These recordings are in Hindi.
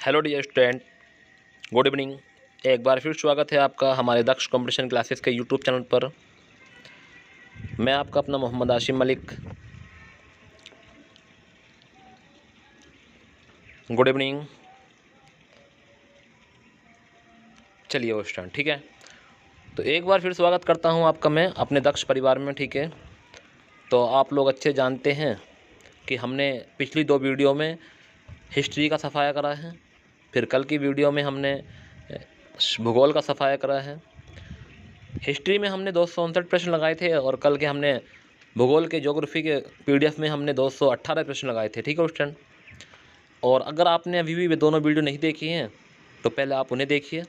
Hello dear student, good evening. एक बार फिर स्वागत है आपका हमारे दक्ष कंपटीशन क्लासेस के यूट्यूब चैनल पर। मैं आपका अपना मोहम्मद आशिम मलिक। Good evening. चलिए वो स्टार्ट, ठीक है। तो एक बार फिर स्वागत करता हूं आपका मैं अपने दक्ष परिवार में, ठीक है। तो आप लोग अच्छे जानते हैं कि हमने पिछली 2 वीडियो में हिस्ट्री का सफाया करा है, फिर कल की वीडियो में हमने भूगोल का सफाया करा है। हिस्ट्री में हमने 259 प्रश्न लगाए थे और कल के हमने भूगोल के ज्योग्राफी के पीडीएफ में हमने 218 प्रश्न लगाए थे, ठीक है स्टूडेंट। और अगर आपने अभी भी वे दोनों वीडियो नहीं देखी हैं तो पहले आप उन्हें देखिए,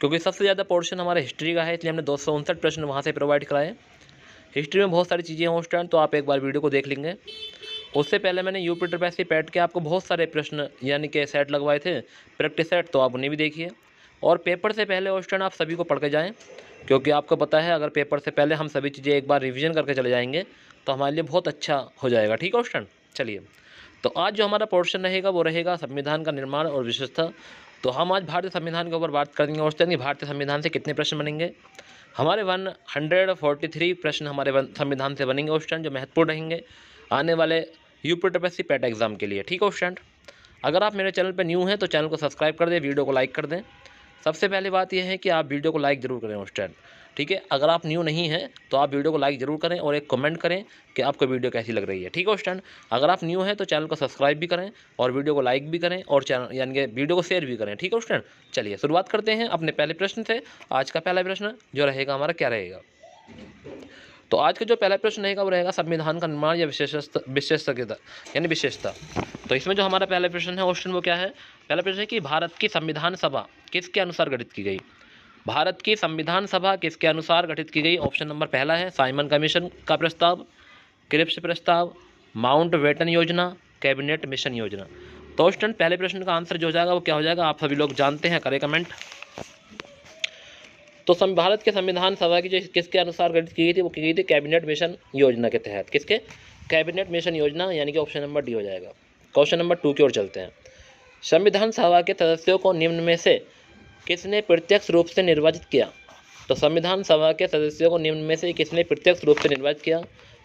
क्योंकि सबसे ज़्यादा पोर्शन हमारे हिस्ट्री का है, इसलिए हमने 259 प्रश्न वहाँ से प्रोवाइड कराए। हिस्ट्री में बहुत सारी चीज़ें हैं स्टूडेंट, तो आप एक बार वीडियो को देख लेंगे। उससे पहले मैंने यूपी ट्रिपल से पैट के आपको बहुत सारे प्रश्न यानी कि सेट लगवाए थे, प्रैक्टिस सेट, तो आप उन्हें भी देखिए। और पेपर से पहले स्टूडेंट आप सभी को पढ़ के जाएँ, क्योंकि आपको पता है अगर पेपर से पहले हम सभी चीज़ें एक बार रिवीजन करके चले जाएंगे तो हमारे लिए बहुत अच्छा हो जाएगा, ठीक है स्टूडेंट। चलिए, तो आज जो हमारा पोर्शन रहेगा वो रहेगा संविधान का निर्माण और विशेषता। तो हम आज भारतीय संविधान के ऊपर बात करेंगे और कि भारतीय संविधान से कितने प्रश्न बनेंगे। हमारे 143 प्रश्न हमारे संविधान से बनेंगे स्टूडेंट, जो महत्वपूर्ण रहेंगे आने वाले यूपीएससी पैट एग्जाम के लिए, ठीक है स्टूडेंट। अगर आप मेरे चैनल पर न्यू हैं तो चैनल को सब्सक्राइब कर दें, वीडियो को लाइक कर दें। सबसे पहली बात यह है कि आप वीडियो को लाइक ज़रूर करें स्टूडेंट, ठीक है। अगर आप न्यू नहीं हैं तो आप वीडियो को लाइक ज़रूर करें और एक कमेंट करें कि आपको वीडियो कैसी लग रही है, ठीक है स्टूडेंट। अगर आप न्यू हैं तो चैनल को सब्सक्राइब भी करें और वीडियो को लाइक भी करें और चैनल यानी कि वीडियो को शेयर भी करें, ठीक है स्टूडेंट। चलिए शुरुआत करते हैं अपने पहले प्रश्न से। आज का पहला प्रश्न जो रहेगा हमारा क्या रहेगा, तो आज का जो पहला प्रश्न रहेगा वो रहेगा संविधान का निर्माण या विशेषता यानी विशेषता। तो इसमें जो हमारा पहला प्रश्न है क्वेश्चन वो क्या है, पहला प्रश्न है कि भारत की संविधान सभा किसके अनुसार गठित की गई। भारत की संविधान सभा किसके अनुसार गठित की गई। ऑप्शन नंबर पहला है साइमन कमीशन का प्रस्ताव, क्रिप्स प्रस्ताव, माउंट बेटन योजना, कैबिनेट मिशन योजना। तो स्टूडेंट पहले प्रश्न का आंसर जो हो जाएगा वो क्या हो जाएगा, आप सभी लोग जानते हैं, करें कमेंट। तो भारत के संविधान सभा की जो किसके अनुसार गठित की गई थी वो की गई थी कैबिनेट मिशन योजना के तहत। किसके, कैबिनेट मिशन योजना, यानी कि ऑप्शन नंबर डी हो जाएगा। क्वेश्चन नंबर 2 की ओर चलते हैं। संविधान सभा के सदस्यों को निम्न में से किसने प्रत्यक्ष रूप से निर्वाचित किया। तो संविधान सभा के सदस्यों को निम्न में से किसने प्रत्यक्ष रूप से निर्वाचित किया।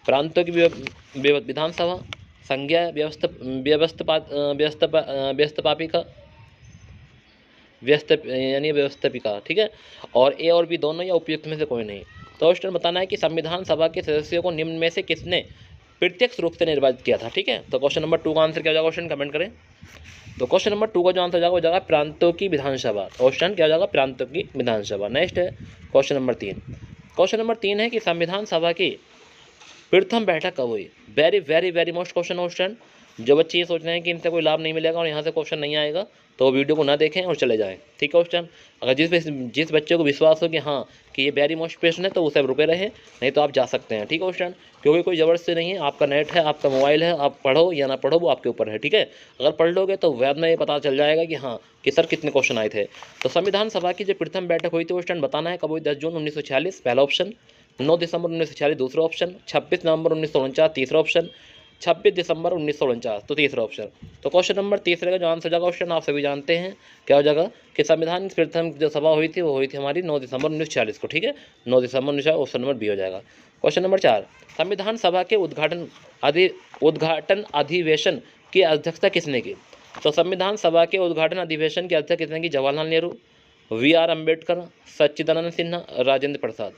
प्रांतों की विधानसभा, संज्ञा व्यवस्थापिका, ठीक है। और ए और बी दोनों या उपयुक्त में से कोई नहीं। तो स्टूडेंट बताना है कि संविधान सभा के सदस्यों को निम्न में से किसने प्रत्यक्ष रूप से निर्वाचित किया था, ठीक है। तो क्वेश्चन नंबर 2 का आंसर क्या हो जाएगा क्वेश्चन कमेंट करें। तो क्वेश्चन नंबर 2 का जो आंसर हो जाएगा प्रांतों की विधानसभा। ऑप्शन क्या हो जाएगा, प्रांतों की विधानसभा। नेक्स्ट है क्वेश्चन नंबर 3। क्वेश्चन नंबर 3 है कि संविधान सभा की प्रथम बैठक कब हुई। Very very very most question है स्टूडेंट। जो बच्चे ये सोच रहे हैं कि इनसे कोई लाभ नहीं मिलेगा और यहाँ से क्वेश्चन नहीं आएगा तो वीडियो को ना देखें और चले जाएं, ठीक है स्टूडेंट। अगर जिस बच्चे को विश्वास हो कि हाँ कि ये वेरी मोस्ट प्रश्न है तो उसे रुके रहे, नहीं तो आप जा सकते हैं, ठीक है स्टूडेंट। क्योंकि कोई ज़बरदस्ती नहीं है, आपका नेट है, आपका मोबाइल है, आप पढ़ो या ना पढ़ो वो आपके ऊपर है, ठीक है। अगर पढ़ लोगे तो बाद में ये पता चल जाएगा कि हाँ कि सर कितने क्वेश्चन आए थे। तो संविधान सभा की जो प्रथम बैठक हुई थी स्टूडेंट बताना है कब हुई। 10 जून 1946 पहला ऑप्शन, 9 दिसंबर 1946 दूसरा ऑप्शन, 26 नवंबर 1949 तीसरा ऑप्शन, 26 दिसंबर 1949 तो तीसरा ऑप्शन। तो क्वेश्चन नंबर तीसरे का जो आंसर जाएगा क्वेश्चन आप सभी जानते हैं क्या हो जाएगा कि संविधान की प्रथम जो सभा हुई थी वो हुई थी हमारी 9 दिसंबर 1946 को, ठीक है। 9 दिसंबर 1946 ऑप्शन नंबर बी हो जाएगा। क्वेश्चन नंबर 4, संविधान सभा के उद्घाटन अधिवेशन की अध्यक्षता किसने की। तो संविधान सभा के उद्घाटन अधिवेशन की अध्यक्षता किसने की। जवाहरलाल नेहरू, वी.आर. अम्बेडकर, सच्चिदानंद सिन्हा, राजेंद्र प्रसाद।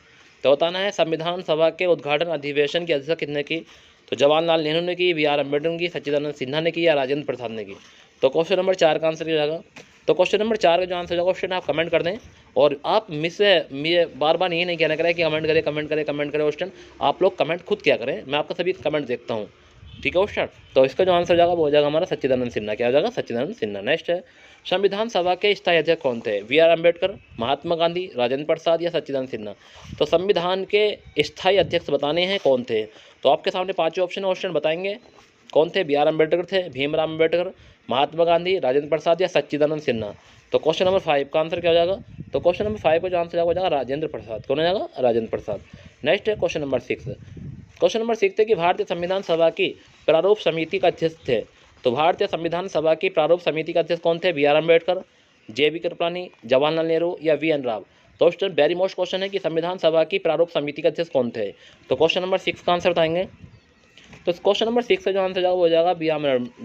तो बताना है संविधान सभा के उद्घाटन अधिवेशन की अध्यक्षता किसने की। तो जवाहरलाल नेहरू ने की, वी.आर. अम्बेडकर ने की, सच्चिदानंद सिन्हा ने की या राजेंद्र प्रसाद ने की। तो क्वेश्चन नंबर 4 का आंसर क्या जाएगा। तो क्वेश्चन नंबर 4 का जो आंसर जाएगा क्वेश्चन आप कमेंट कर दें। और आप मुझे बार बार ये नहीं कहना करें कि कमेंट करें क्वेश्चन, आप लोग कमेंट खुद क्या करें, मैं आपका सभी कमेंट देखता हूँ, ठीक है क्वेश्चन। तो इसका जो आंसर जाएगा वो हो जाएगा हमारा सच्चिदानंद सिन्हा। क्या हो जाएगा, सच्चिदानंद सिन्हा। नेक्स्ट है संविधान सभा के स्थायी अध्यक्ष कौन थे। वी.आर. अम्बेडकर, महात्मा गांधी, राजेंद्र प्रसाद या सच्चिदानंद सिन्हा। तो संविधान के स्थायी अध्यक्ष बताने हैं कौन थे। तो आपके सामने 5 ऑप्शन बताएंगे कौन थे। वी.आर. अम्बेडकर थे, भीमराव अम्बेडकर, महात्मा गांधी, राजेंद्र प्रसाद या सच्चिदानंद सिन्हा। तो क्वेश्चन नंबर 5 का आंसर क्या हो जाएगा। तो क्वेश्चन नंबर 5 का जो आंसर हो जाएगा राजेंद्र प्रसाद। कौन हो जाएगा, राजेंद्र प्रसाद। नेक्स्ट है क्वेश्चन नंबर 6। क्वेश्चन नंबर 6 है कि भारतीय संविधान सभा की प्रारूप समिति का अध्यक्ष थे। तो भारतीय संविधान सभा की प्रारूप समिति के अध्यक्ष कौन थे? B R Ambedkar, J B Kripalani, Jawaharlal Nehru या वी एन राव। तो क्वेश्चन वेरी मोस्ट क्वेश्चन है कि संविधान सभा की प्रारूप समिति के अध्यक्ष कौन थे? तो क्वेश्चन नंबर 6 का आंसर बताएंगे। तो क्वेश्चन नंबर 6 का जो आंसर जाएगा वो हो जाएगा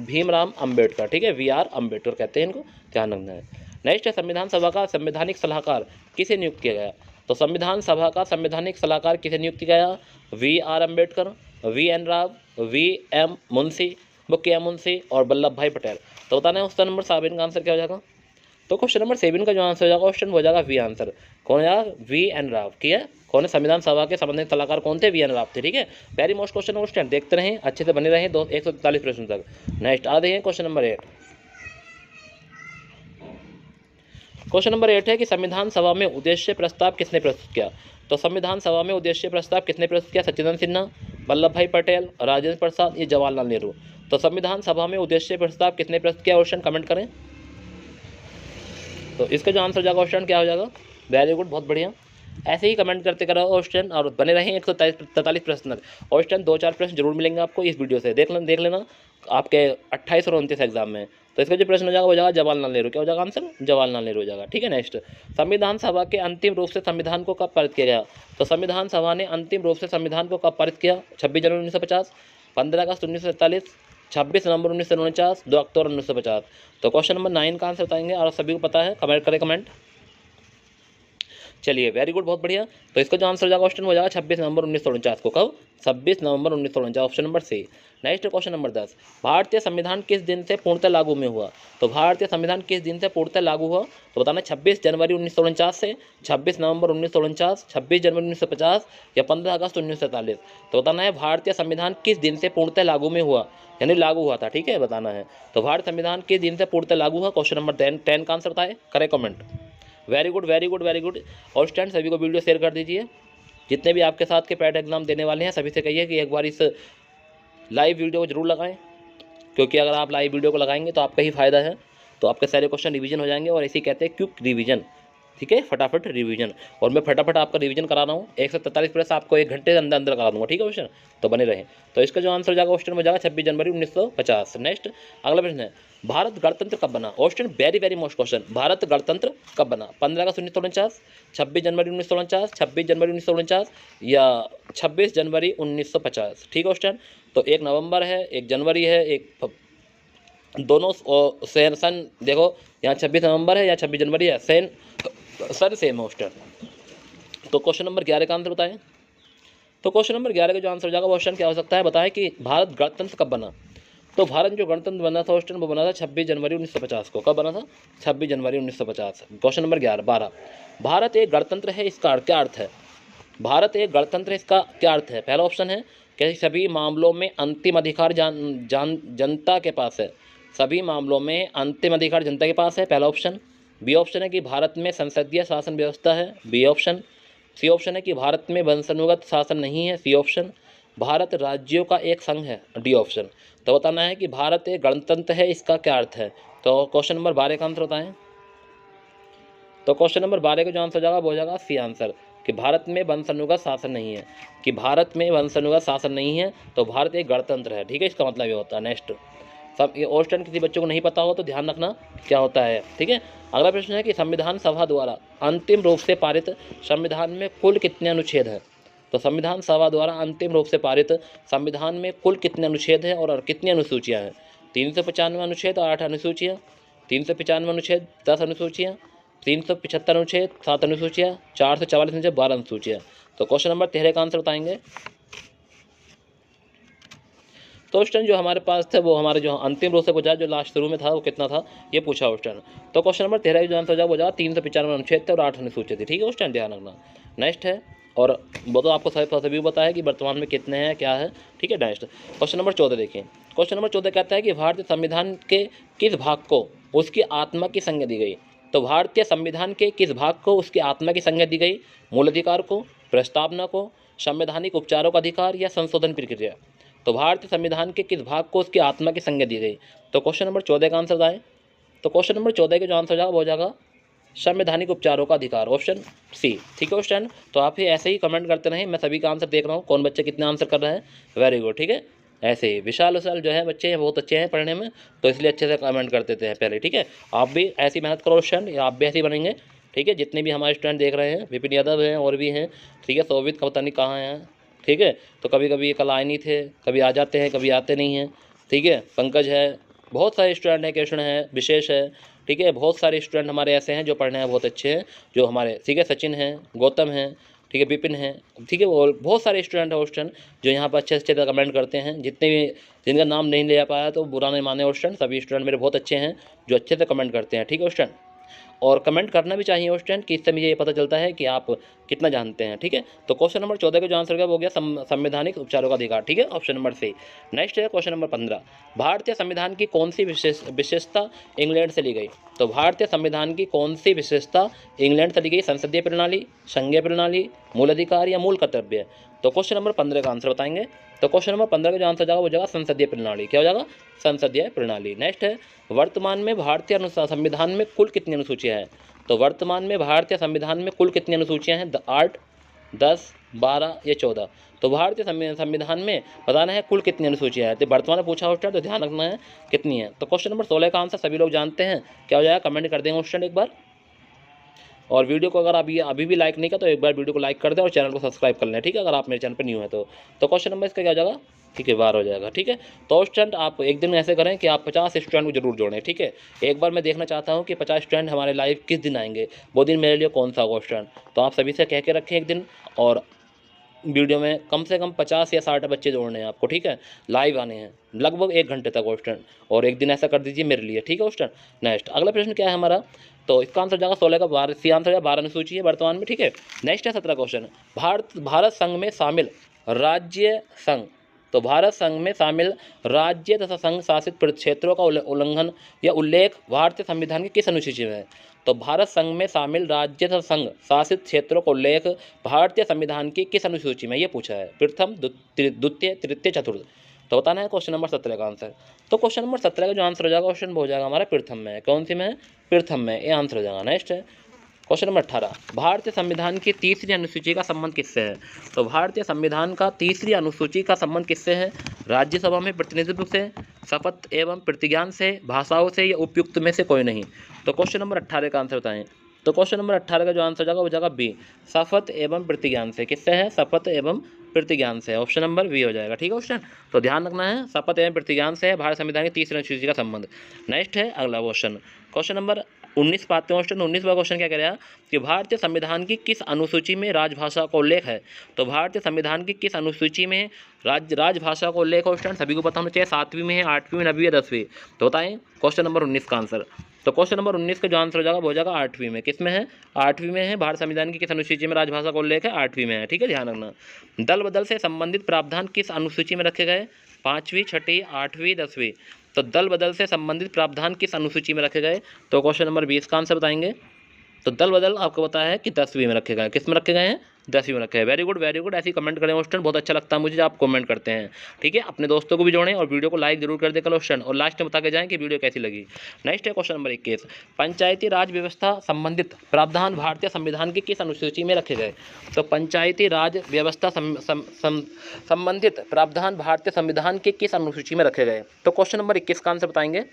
भीमराव अम्बेडकर, ठीक है, वी आर अम्बेडकर कहते हैं, इनको ध्यान रखना है। नेक्स्ट है संविधान सभा का संवैधानिक सलाहकार किसे नियुक्त किया गया? तो संविधान सभा का संवैधानिक सलाहकार किसे नियुक्त किया गया? V R Ambedkar, V N Rao, V M Munshi, K M Munshi और वल्लभ भाई पटेल। तो बताना है क्वेश्चन नंबर 7 का आंसर क्या हो जाएगा? तो क्वेश्चन नंबर 7 का जो आंसर हो जाएगा क्वेश्चन हो जाएगा वी आंसर। कौन हो जाएगा? वी एन राव की है। कौन है? संविधान सभा के संबंधित सलाहकार कौन थे? वी एन राव थे, ठीक है। वेरी मोस्ट क्वेश्चन देखते रहें, अच्छे से बने रहें 143 प्रश्न तक। नेक्स्ट आ रहे हैं क्वेश्चन नंबर 8। क्वेश्चन नंबर 8 है कि संविधान सभा में उद्देश्य प्रस्ताव किसने प्रस्तुत किया? तो संविधान सभा में उद्देश्य प्रस्ताव किसने प्रस्तुत किया? सच्चिदानंद सिन्हा, वल्लभ भाई पटेल, राजेंद्र प्रसाद या जवाहरलाल नेहरू। तो संविधान सभा में उद्देश्य प्रस्ताव किसने प्रस्तुत किया? क्वेश्चन कमेंट करें। तो इसका जो आंसर जाएगा क्वेश्चन क्या हो जाएगा? वेरी गुड, बहुत बढ़िया। ऐसे ही कमेंट करते करो क्वेश्चन और बने रहें 143 प्रश्न। क्वेश्चन 2-4 प्रश्न जरूर मिलेंगे आपको इस वीडियो से, देख लेना आपके 28 और 29 एग्जाम में। तो इसका जो प्रश्न हो जाएगा वो जाएगा जवाहरलाल नेहरू। क्या हो जाएगा आंसर? जवाहरलाल नेहरू हो जाएगा, ठीक है। नेक्स्ट, संविधान सभा के अंतिम रूप से संविधान को कब पारित किया गया? तो संविधान सभा ने अंतिम रूप से संविधान को कब पारित किया? 26 जनवरी 1950, 15 अगस्त 1947, 26 नवंबर 1949, 2 अक्टूबर 1950। तो क्वेश्चन नंबर 9 का आंसर बताएंगे और सभी को पता है, कमेंट करें कमेंट। चलिए वेरी गुड, बहुत बढ़िया। तो इसका जो आंसर हो जाएगा क्वेश्चन हो जाएगा 26 नवंबर 1949 को। कब? 26 नवंबर 1949, option number C. Next question number 10, भारतीय संविधान किस दिन से पूर्णतः लागू में हुआ? तो भारतीय संविधान किस दिन से पूर्णतः लागू हुआ? तो बताना 26 जनवरी 1949 से, 26 नवंबर 1949, 26 जनवरी 1950 या 15 अगस्त 1947। तो बताना है भारतीय संविधान किस दिन से पूर्णतः लागू में हुआ, यानी लागू हुआ था, ठीक है, बताना है। तो भारतीय संविधान किस दिन से पूर्णतः लागू हुआ? क्वेश्चन नंबर 10 का आंसर बताए, करें comment. Very good very good very good. और स्टूडेंट सभी को वीडियो शेयर कर दीजिए। जितने भी आपके साथ के पैड एग्जाम देने वाले हैं सभी से कहिए कि एक बार इस लाइव वीडियो को जरूर लगाएं, क्योंकि अगर आप लाइव वीडियो को लगाएंगे तो आपका ही फायदा है। तो आपके सारे क्वेश्चन रिवीजन हो जाएंगे और इसी कहते हैं क्विक रिवीजन, ठीक है, फटाफट रिवीजन। और मैं फटाफट आपका रिवीजन करा रहा हूँ, 143 प्रश्न आपको 1 घंटे के अंदर अंदर करा दूंगा, ठीक है क्वेश्चन, तो बने रहें। तो इसका जो आंसर हो जाएगा क्वेश्चन में जाएगा 26 जनवरी 1950। नेक्स्ट अगला प्रश्न है, भारत गणतंत्र कब बना? Question very very most question, Bharat गणतंत्र कब बना? 15 अगस्त 1949, 26 जनवरी 1949, 26 जनवरी 1949 या 26 जनवरी 1950, ठीक है क्वेश्चन। तो 1 नवंबर है, 1 जनवरी है, एक दोनों सन देखो यहाँ 26 नवंबर है या 26 जनवरी है, सन सेम है क्वेश्चन। तो क्वेश्चन नंबर 11 का आंसर बताएं। तो क्वेश्चन नंबर 11 का जो आंसर हो जाएगा क्वेश्चन क्या हो सकता है, बताएं कि भारत गणतंत्र कब बना? तो भारत जो गणतंत्र बना था क्वेश्चन वो बना था 26 जनवरी 1950 को। कब बना था? 26 जनवरी 1950। क्वेश्चन नंबर 12, भारत एक गणतंत्र है, इसका क्या अर्थ है? भारत एक गणतंत्र है, इसका क्या अर्थ है? पहला ऑप्शन है कि सभी मामलों में अंतिम अधिकार जनता के पास है, सभी मामलों में अंतिम अधिकार जनता के पास है, पहला ऑप्शन। बी ऑप्शन है कि भारत में संसदीय शासन व्यवस्था है, बी ऑप्शन। सी ऑप्शन है कि भारत में वंशानुगत शासन नहीं है, सी ऑप्शन। भारत राज्यों का एक संघ है, डी ऑप्शन। तो बताना है कि भारत एक गणतंत्र है, इसका क्या अर्थ है? तो क्वेश्चन नंबर 12 का आंसर बताएं। तो क्वेश्चन नंबर 12 का जो आंसर जाएगा वो हो जाएगा सी आंसर, कि भारत में वंशानुगत शासन नहीं है, कि भारत में वंशानुगत शासन नहीं है, तो भारत एक गणतंत्र है, ठीक है, इसका मतलब ये होता है। नेक्स्ट, सब ये और किसी बच्चों को नहीं पता हो तो ध्यान रखना क्या होता है, ठीक है। अगला प्रश्न है कि संविधान सभा द्वारा अंतिम रूप से पारित संविधान में कुल कितने अनुच्छेद हैं? तो संविधान सभा द्वारा अंतिम रूप से पारित संविधान में कुल कितने अनुच्छेद हैं और कितनी अनुसूचियाँ हैं? 395 अनुच्छेद और 8 अनुसूचियाँ, 395 अनुच्छेद 10 अनुसूचियाँ, 375 अनुच्छेद 7 अनुसूचियाँ, 444 अनुच्छेद 12 अनुसूचियाँ। तो क्वेश्चन नंबर 13 का आंसर बताएंगे। तो क्वेश्चन जो हमारे पास था वो हमारे जो अंतिम रूप से पूछा, जो लास्ट शुरू में था वो कितना था ये पूछा क्वेश्चन। तो क्वेश्चन नंबर 13 जो आंसर हो जाएगा वो जाएगा 395 अनुच्छेद थे और 8 अनुसूचित थी, ठीक है क्वेश्चन, ध्यान रखना। नेक्स्ट है, और वो तो आपको सभी पता है कि वर्तमान में कितने हैं क्या है, ठीक है। नेक्स्ट क्वेश्चन नंबर 14 देखिए। क्वेश्चन नंबर 14 कहता है कि भारतीय संविधान के किस भाग को उसकी आत्मा की संज्ञा दी गई? तो भारतीय संविधान के किस भाग को उसकी आत्मा की संज्ञा दी गई? मूल अधिकार को, प्रस्तावना को, संवैधानिक उपचारों का अधिकार या संशोधन प्रक्रिया? तो भारतीय संविधान के किस भाग को उसकी आत्मा की संज्ञा दी गई? तो क्वेश्चन नंबर 14 का आंसर आए। तो क्वेश्चन नंबर 14 का जो आंसर जाएगा वो हो जाएगा संवैधानिक उपचारों का अधिकार, ऑप्शन सी, ठीक है क्वेश्चन। तो आप ही ऐसे ही कमेंट करते रहें, मैं सभी का आंसर देख रहा हूँ, कौन बच्चे कितने आंसर कर रहे हैं, वेरी गुड, ठीक है। ऐसे ही विशाल विशाल जो है बच्चे हैं बहुत अच्छे हैं पढ़ने में, तो इसलिए अच्छे से कमेंट कर देते हैं पहले, ठीक है। आप भी ऐसी मेहनत करो स्टूडेंट, या आप भी ऐसे ही बनेंगे, ठीक है। जितने भी हमारे स्टूडेंट देख रहे हैं, विपिन यादव हैं और भी हैं, ठीक है। शोभित का पता नहीं कहाँ हैं, ठीक है। तो कभी कभी कल आए नहीं थे, कभी आ जाते हैं, कभी आते नहीं हैं, ठीक है। पंकज है, बहुत सारे स्टूडेंट हैं, कृष्ण है, विशेष है, ठीक है। बहुत सारे स्टूडेंट हमारे ऐसे हैं जो पढ़ने में बहुत अच्छे हैं, जो हमारे, ठीक है। सचिन हैं, गौतम हैं, ठीक है, विपिन हैं, ठीक है। और बहुत सारे स्टूडेंट हैं स्टूडेंट जो यहाँ पर अच्छे अच्छे कमेंट करते हैं। जितने भी जिनका नाम नहीं ले पाया तो बुरा नहीं माने स्टूडेंट, सभी स्टूडेंट मेरे बहुत अच्छे हैं जो अच्छे से कमेंट करते हैं, ठीक है स्टूडेंट। और कमेंट करना भी चाहिए स्टूडेंट कि इससे मुझे ये पता चलता है कि आप कितना जानते हैं, ठीक है। तो क्वेश्चन नंबर 14 का जो आंसर हो गया संवैधानिक उपचारों का अधिकार, ठीक है, ऑप्शन नंबर सी। नेक्स्ट है क्वेश्चन नंबर 15, भारतीय संविधान की कौन सी विशेषता इंग्लैंड से ली गई। तो भारतीय संविधान की कौन सी विशेषता इंग्लैंड से ली गई, संसदीय प्रणाली, संघीय प्रणाली, मूल अधिकार या मूल कर्तव्य। तो क्वेश्चन नंबर 15 का आंसर बताएंगे। तो क्वेश्चन नंबर 15 का जो आंसर जाएगा वो जाएगा संसदीय प्रणाली। क्या हो जाएगा, संसदीय प्रणाली। नेक्स्ट है, वर्तमान में भारतीय संविधान में कुल कितनी अनुसूचियां हैं। तो वर्तमान में भारतीय संविधान में कुल कितनी अनुसूचियां हैं, 8, 10, 12 या 14। तो भारतीय संविधान में बताना है कुल कितनी अनुसूचियां हैं। तो वर्तमान में पूछा होता है तो ध्यान रखना है कितनी है। तो क्वेश्चन नंबर 16 का आंसर सभी लोग जानते हैं, क्या हो जाएगा, कमेंट कर देंगे क्वेश्चन एक बार। और वीडियो को अगर अभी भी लाइक नहीं किया तो एक बार वीडियो को लाइक कर दें और चैनल को सब्सक्राइब कर लें, ठीक है, अगर आप मेरे चैनल पर न्यू है तो। क्वेश्चन नंबर इसका क्या हो जाएगा, ठीक है, 12 हो जाएगा, ठीक है। तो स्टूडेंट आप एक दिन में ऐसे करें कि आप 50 स्टूडेंट को जरूर जोड़ें, ठीक है। एक बार मैं देखना चाहता हूँ कि 50 स्टूडेंट हमारे लाइव किस दिन आएंगे, वो दिन मेरे लिए कौन सा होगा स्टूडेंट। तो आप सभी से कह के रखें एक दिन, और वीडियो में कम से कम 50 या 60 बच्चे जोड़ने हैं आपको, ठीक है। लाइव आने हैं लगभग 1 घंटे तक स्टूडेंट, और एक दिन ऐसा कर दीजिए मेरे लिए, ठीक है स्टूडेंट। नेक्स्ट अगला प्रश्न क्या है हमारा, तो इसका आंसर जाएगा 16 का 12, सी आंसर है 12 अनुसूची है वर्तमान में, ठीक है। नेक्स्ट है 17 क्वेश्चन, भारत संघ में शामिल राज्य संघ। तो भारत संघ में शामिल राज्य तथा संघ शासित क्षेत्रों का उल्लंघन या उल्लेख भारतीय संविधान की किस अनुसूची में है। तो भारत संघ में शामिल राज्य तथा संघ शासित क्षेत्रों का उल्लेख भारतीय संविधान की किस अनुसूची में, ये पूछा है, प्रथम, द्वितीय, तृतीय, चतुर्थ। तो बताना है क्वेश्चन नंबर 17 का आंसर। तो क्वेश्चन नंबर 17 का जो आंसर हो जाएगा क्वेश्चन हो जाएगा हमारा प्रथम में। कौन सी में है, प्रथम में, ये आंसर हो जाएगा। नेक्स्ट है क्वेश्चन नंबर 18, भारतीय संविधान की तीसरी अनुसूची का संबंध किससे है। तो भारतीय संविधान का तीसरी अनुसूची का संबंध किससे है, राज्यसभा में प्रतिनिधित्व से, शपथ एवं प्रतिज्ञान से, भाषाओं से या उपयुक्त में से कोई नहीं। तो क्वेश्चन नंबर 18 का आंसर बताएं। तो क्वेश्चन नंबर 18 का जो आंसर जाएगा वो जाएगा बी, शपथ एवं प्रतिज्ञान से। किससे है, शपथ एवं प्रतिज्ञान से, ऑप्शन नंबर बी हो जाएगा, ठीक है क्वेश्चन। तो ध्यान रखना है, शपथ एवं प्रतिज्ञान से है भारत संविधान की तीसरी अनुसूची का संबंध। नेक्स्ट है अगला क्वेश्चन, क्वेश्चन नंबर 19 पाते हैं क्वेश्चन। 19वां क्वेश्चन क्या कह रहा है कि भारतीय संविधान की किस अनुसूची में राजभाषा का उल्लेख है। तो भारतीय संविधान की किस अनुसूची में राजभाषा का उल्लेख है स्टूडेंट, सभी को पता होना चाहिए, 7वीं में है, 8वीं में, 9वीं या 10वीं। तो बताएं क्वेश्चन नंबर 19 का आंसर। तो क्वेश्चन नंबर 19 का जो आंसर हो जाएगा वो हो जाएगा 8वीं में। किस में है, 8वीं में है, भारत संविधान की किस अनुसूची में राजभाषा का उल्लेख है, 8वीं में है, ठीक है, ध्यान रखना। दल बदल से संबंधित प्रावधान किस अनुसूची में रखे गए, 5वीं, 6वीं, 8वीं, 10वीं। तो दल बदल से संबंधित प्रावधान किस अनुसूची में रखे गए। तो क्वेश्चन नंबर 20 का आंसर बताएंगे। तो दल बदल आपको पता है कि 10वीं में रखे गए, किस में रखे गए हैं, 10वीं में रखे हैं। वेरी गुड वेरी गुड, ऐसी कमेंट करें स्टूडेंट, बहुत अच्छा लगता है मुझे आप कमेंट करते हैं, ठीक है। अपने दोस्तों को भी जोड़ें और वीडियो को लाइक जरूर कर दें स्टूडेंट, और लास्ट में बता के जाएं कि वीडियो कैसी लगी। नेक्स्ट है क्वेश्चन नंबर 21, पंचायती राज व्यवस्था संबंधित प्रावधान भारतीय संविधान की किस अनुसूची में रखे गए। तो पंचायती राज व्यवस्था संबंधित प्रावधान भारतीय संविधान के किस अनुसूची में रखे गए। तो क्वेश्चन नंबर 21 का आंसर बताएंगे।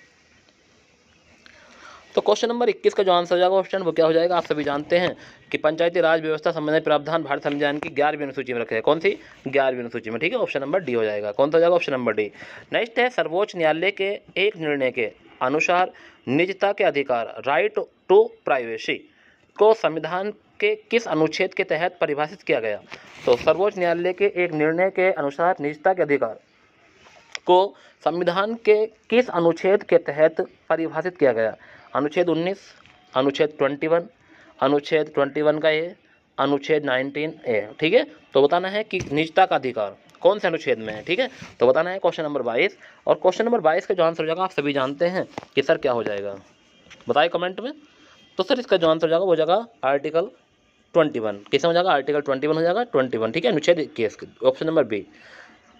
तो क्वेश्चन नंबर 21 का जो आंसर हो जाएगा क्वेश्चन वो क्या हो जाएगा, आप सभी जानते हैं कि पंचायती राज व्यवस्था संबंधित प्रावधान भारत संविधान की 11वीं अनुसूची में रखे हैं। कौन सी, 11वीं अनुसूची में, ठीक है, ऑप्शन नंबर डी हो जाएगा। कौन सा हो जाएगा, ऑप्शन नंबर डी। नेक्स्ट है, सर्वोच्च न्यायालय के एक निर्णय के अनुसार निजता के अधिकार, राइट टू प्राइवेसी, को संविधान के किस अनुच्छेद के तहत परिभाषित किया गया। तो सर्वोच्च न्यायालय के एक निर्णय के अनुसार निजता के अधिकार को संविधान के किस अनुच्छेद के तहत परिभाषित किया गया। अनुच्छेद 19, अनुच्छेद 21, अनुच्छेद 21 का ए, अनुच्छेद 19A, ठीक है। तो बताना है कि निजता का अधिकार कौन से अनुच्छेद में है, ठीक है। तो बताना है क्वेश्चन नंबर 22, और क्वेश्चन नंबर 22 का जो आंसर हो जाएगा आप सभी जानते हैं कि सर क्या हो जाएगा, बताइए कमेंट में। तो सर इसका जो आंसर हो जाएगा वो जाएगा आर्टिकल 21। किस में हो जाएगा, आर्टिकल 21 हो जाएगा, 21, ठीक है, अनुच्छेद 21, ऑप्शन नंबर बी।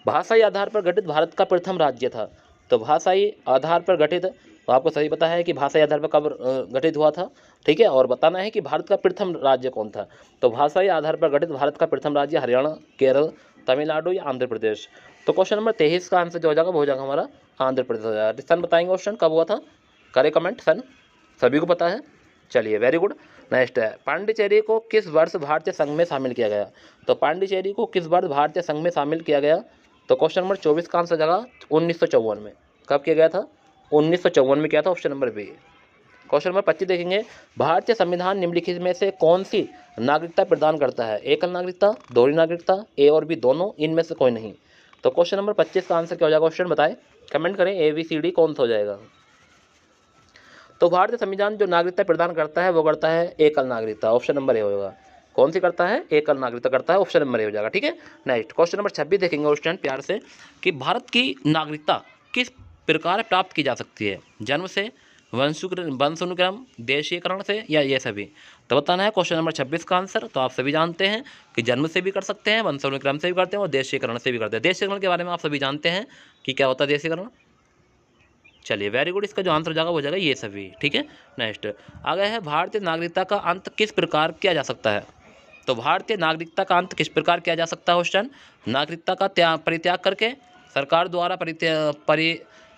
भाषाई आधार पर गठित भारत का प्रथम राज्य था। तो भाषाई आधार पर गठित, तो आपको सही पता है कि भाषाई आधार पर कब गठित हुआ था, ठीक है, और बताना है कि भारत का प्रथम राज्य कौन था। तो भाषाई आधार पर गठित भारत का प्रथम राज्य हरियाणा, केरल, तमिलनाडु या आंध्र प्रदेश। तो क्वेश्चन नंबर 23 का आंसर जो हो जाएगा वो हो जाएगा हमारा आंध्र प्रदेश हो जाएगा। सन बताएंगे क्वेश्चन कब हुआ था, करे कमेंट सन, सभी को पता है। चलिए वेरी गुड। नेक्स्ट है पांडिचेरी को किस वर्ष भारतीय संघ में शामिल किया गया। तो पांडिचेरी को किस वर्ष भारतीय संघ में शामिल किया गया। तो क्वेश्चन नंबर 24 का आंसर जगह 1954 में। कब किया गया था, 1954 में किया था, option number B. Question number 25 देखेंगे, भारतीय संविधान निम्नलिखित में से कौन सी नागरिकता प्रदान करता है। एकल नागरिकता, दोहरी नागरिकता, ए और बी दोनों, इनमें से कोई नहीं। तो क्वेश्चन नंबर 25 का आंसर क्या हो जाएगा, क्वेश्चन बताएं, कमेंट करें, ए बी सी डी कौन सा हो जाएगा। तो भारतीय संविधान जो नागरिकता प्रदान करता है वो करता है एकल नागरिकता, ऑप्शन नंबर ए होगा। कौन सी करता है, एकल नागरिकता करता है, ऑप्शन नंबर ए हो जाएगा। ठीक है। नेक्स्ट क्वेश्चन नंबर 26 देखेंगे स्टूडेंट प्यार से, कि भारत की नागरिकता किस प्रकार प्राप्त की जा सकती है। जन्म से, वंशानुक्रम, देशीयकरण से, या ये सभी। तो बताना है क्वेश्चन नंबर 26 का आंसर। तो आप सभी जानते हैं कि जन्म से भी कर सकते हैं, वंशानुक्रम से भी करते हैं और देशीयकरण से भी करते हैं। देशीयकरण के बारे में आप सभी जानते हैं कि क्या होता है देशीयकरण। चलिए वेरी गुड, इसका जो आंसर हो जाएगा वो हो जाएगा ये सभी। ठीक है। नेक्स्ट आगे है, भारतीय नागरिकता का अंत किस प्रकार किया जा सकता है। तो भारतीय नागरिकता का अंत किस प्रकार किया जा सकता है क्वेश्चन, नागरिकता का परित्याग करके, सरकार द्वारा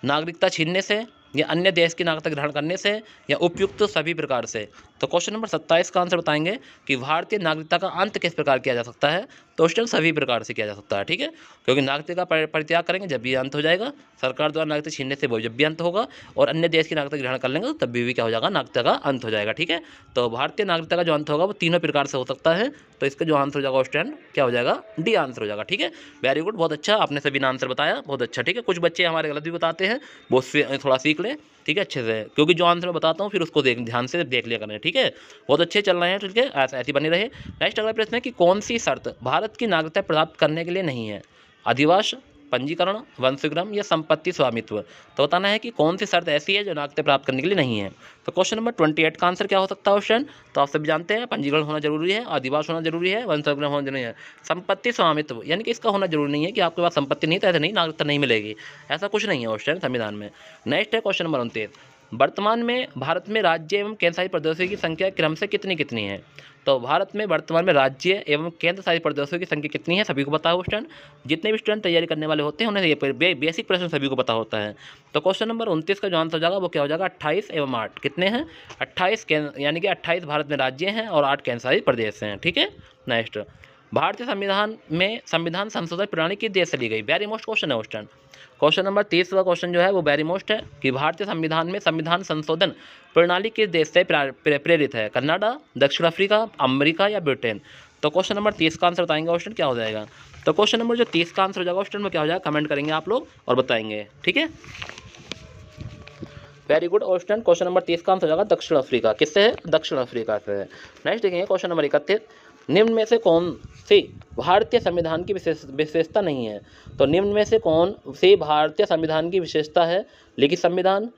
नागरिकता छीनने से, या अन्य देश की नागरिकता ग्रहण करने से, या उपयुक्त सभी प्रकार से। तो क्वेश्चन नंबर 27 का आंसर बताएंगे कि भारतीय नागरिकता का अंत किस प्रकार किया जा सकता है। तो क्वेश्चन सभी प्रकार से किया जा सकता है। ठीक है, क्योंकि नागरिकता का परित्याग करेंगे जब भी अंत हो जाएगा, सरकार द्वारा नागरिकता छीनने से वो जब भी अंत होगा, और अन्य देश की नागरिकता ग्रहण कर लेंगे तो तब भी क्या हो जाएगा, नागरिकता का अंत हो जाएगा। ठीक है, तो भारतीय नागरिकता का जो अंत होगा वो तीनों प्रकार से हो सकता है। तो इसका जो आंसर हो जाएगा क्वेश्चन क्या हो जाएगा, डी आंसर हो जाएगा। ठीक है, वेरी गुड, बहुत अच्छा, आपने सभी ने आंसर बताया, बहुत अच्छा। ठीक है, कुछ बच्चे हमारे गलत भी बताते हैं, वो थोड़ा सीख लें। ठीक है, अच्छे से, क्योंकि जो आंसर मैं बताता हूँ फिर उसको ध्यान से देख लिया करें। ठीक है, बहुत अच्छे चल रहे हैं। ठीक है, ऐसी बनी रहे। नेक्स्ट अगला प्रश्न है कि कौन सी शर्त भारत की नागरिकता प्राप्त करने के लिए नहीं है। अधिवास, पंजीकरण, वंशग्रम, या संपत्ति स्वामित्व। तो बताना है कि कौन सी शर्त ऐसी है जो नागरिकता प्राप्त करने के लिए नहीं है। तो क्वेश्चन नंबर 28 का आंसर क्या हो सकता है क्वेश्चन। तो आप सभी जानते हैं पंजीकरण होना जरूरी है, अधिवास होना जरूरी है, वंशग्रम होना जरूरी है, संपत्ति स्वामित्व यानी कि इसका होना जरूरी नहीं है कि आपके पास संपत्ति नहीं तो ऐसे नहीं नागरिकता नहीं मिलेगी, ऐसा कुछ नहीं है क्वेश्चन संविधान में। नेक्स्ट है क्वेश्चन नंबर 29, वर्तमान में भारत में राज्य एवं केंद्र शासित प्रदेशों की संख्या क्रम से कितनी कितनी है। तो भारत में वर्तमान में राज्य एवं केंद्र शासित प्रदेशों की संख्या कितनी है, सभी को पता है स्टूडेंट। जितने भी स्टूडेंट तैयारी करने वाले होते हैं उन्हें ये बेसिक प्रश्न सभी को पता होता है। तो क्वेश्चन नंबर 29 का जो आंसर हो जाएगा वो क्या हो जाएगा, 28 एवं 8 कितने हैं, 28 यानी कि 28 भारत में राज्य हैं और 8 केंद्र शासित प्रदेश हैं। ठीक है। नेक्स्ट, भारतीय संविधान में संविधान संशोधन प्रणाली किस देश से ली गई। वेरी मोस्ट क्वेश्चन है क्वेश्चन। क्वेश्चन नंबर 30 का क्वेश्चन जो है वो वेरी मोस्ट है कि भारतीय संविधान में संविधान संशोधन प्रणाली किस देश से प्रेरित है। कनाडा, दक्षिण अफ्रीका, अमेरिका, या ब्रिटेन। तो क्वेश्चन नंबर 30 का आंसर बताएंगे क्वेश्चन क्या हो जाएगा। तो क्वेश्चन नंबर जो 30 का आंसर हो जाएगा क्वेश्चन में क्या हो जाएगा, कमेंट करेंगे आप लोग और बताएंगे। ठीक है, very good question. Question number 30 का आंसर हो जाएगा दक्षिण अफ्रीका। किससे है, दक्षिण अफ्रीका से है। नेक्स्ट देखेंगे क्वेश्चन नंबर 31, निम्न में से कौन सी भारतीय संविधान की विशेषता नहीं है। तो निम्न में से कौन सी भारतीय संविधान की विशेषता है, लिखित संविधान,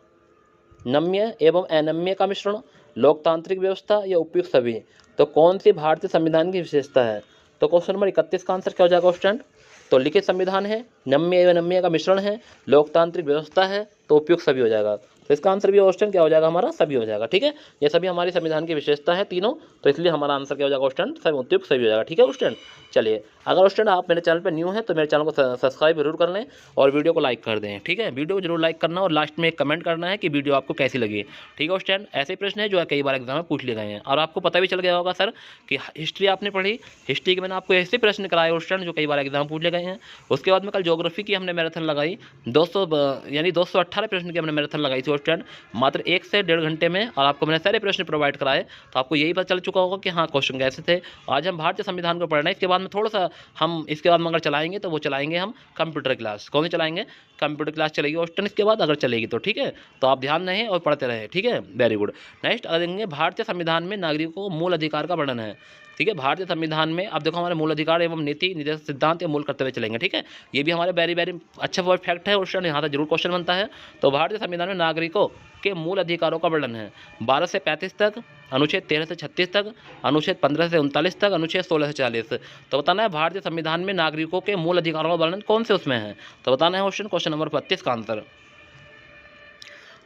नम्य एवं अनम्य का मिश्रण, लोकतांत्रिक व्यवस्था, या उपयुक्त सभी। तो कौन सी भारतीय संविधान की विशेषता है। तो क्वेश्चन नंबर 31 का आंसर क्या हो जाएगा स्टूडेंट। तो लिखित संविधान है, नम्य एवं अनम्य का मिश्रण है, लोकतांत्रिक व्यवस्था है, तो उपयुक्त सभी हो जाएगा। तो इसका आंसर भी क्वेश्चन क्या हो जाएगा हमारा, सभी हो जाएगा। ठीक है, ये सभी हमारी संविधान की विशेषता है तीनों, तो इसलिए हमारा आंसर क्या हो जाएगा क्वेश्चन, सभी उपयुक्त सभी हो जाएगा। ठीक है स्टूडेंट। चलिए, अगर स्टूडेंट आप मेरे चैनल पर न्यू हैं तो मेरे चैनल को सब्सक्राइब जरूर कर लें और वीडियो को लाइक कर दें। ठीक है, वीडियो को जरूर लाइक करना और लास्ट में एक कमेंट करना है कि वीडियो आपको कैसी लगी। ठीक है स्टूडेंट, ऐसे प्रश्न है जो कई बार एग्जाम में पूछ लिए गए हैं और आपको पता भी चल गया होगा सर कि हिस्ट्री आपने पढ़ी, हिस्ट्री के मैंने आपको ऐसे प्रश्न कराए स्टूडेंट जो कई बार एग्जाम पूछ लिए गए हैं। उसके बाद में कल ज्योग्राफी की हमने मैराथन लगाई, 218 प्रश्न की हमने मैराथन लगाई थी स्टूडेंट, मात्र 1 से 1.5 घंटे में, और आपको मैंने सारे प्रश्न प्रोवाइड कराए। तो आपको यही पता चल चुका होगा कि हाँ क्वेश्चन कैसे थे। आज हम भारतीय संविधान को पढ़ रहे हैं, इसके बाद में थोड़ा सा हम इसके बाद में अगर चलाएंगे तो वो चलाएंगे हम कंप्यूटर क्लास। कौन सी चलाएंगे, कंप्यूटर क्लास चलेगी क्वेश्चन इसके बाद अगर चलेगी तो। ठीक है, तो आप ध्यान रहें और पढ़ते रहें। ठीक है, वेरी गुड। नेक्स्ट अगर देखेंगे, भारतीय संविधान में नागरिकों को मूल अधिकार का वर्णन है। ठीक है, भारतीय संविधान में अब देखो हमारे मूल अधिकार एवं नीति निर्देश सिद्धांत या मूल कर्तव्य चलेंगे। ठीक है, ये भी हमारे वेरी अच्छा वर्ड फैक्ट है क्वेश्चन, यहाँ से जरूर क्वेश्चन बनता है। तो भारतीय संविधान में नागरिकों के मूल अधिकारों का वर्णन है 12 से 35 तक, अनुच्छेद 13 से 36 तक, अनुच्छेद 15 से 39 तक, अनुच्छेद 16 से 40। तो बताना है भारतीय संविधान में नागरिकों के मूल अधिकारों का वर्णन कौन से उसमें है। तो बताना है क्वेश्चन नंबर 32 का आंसर।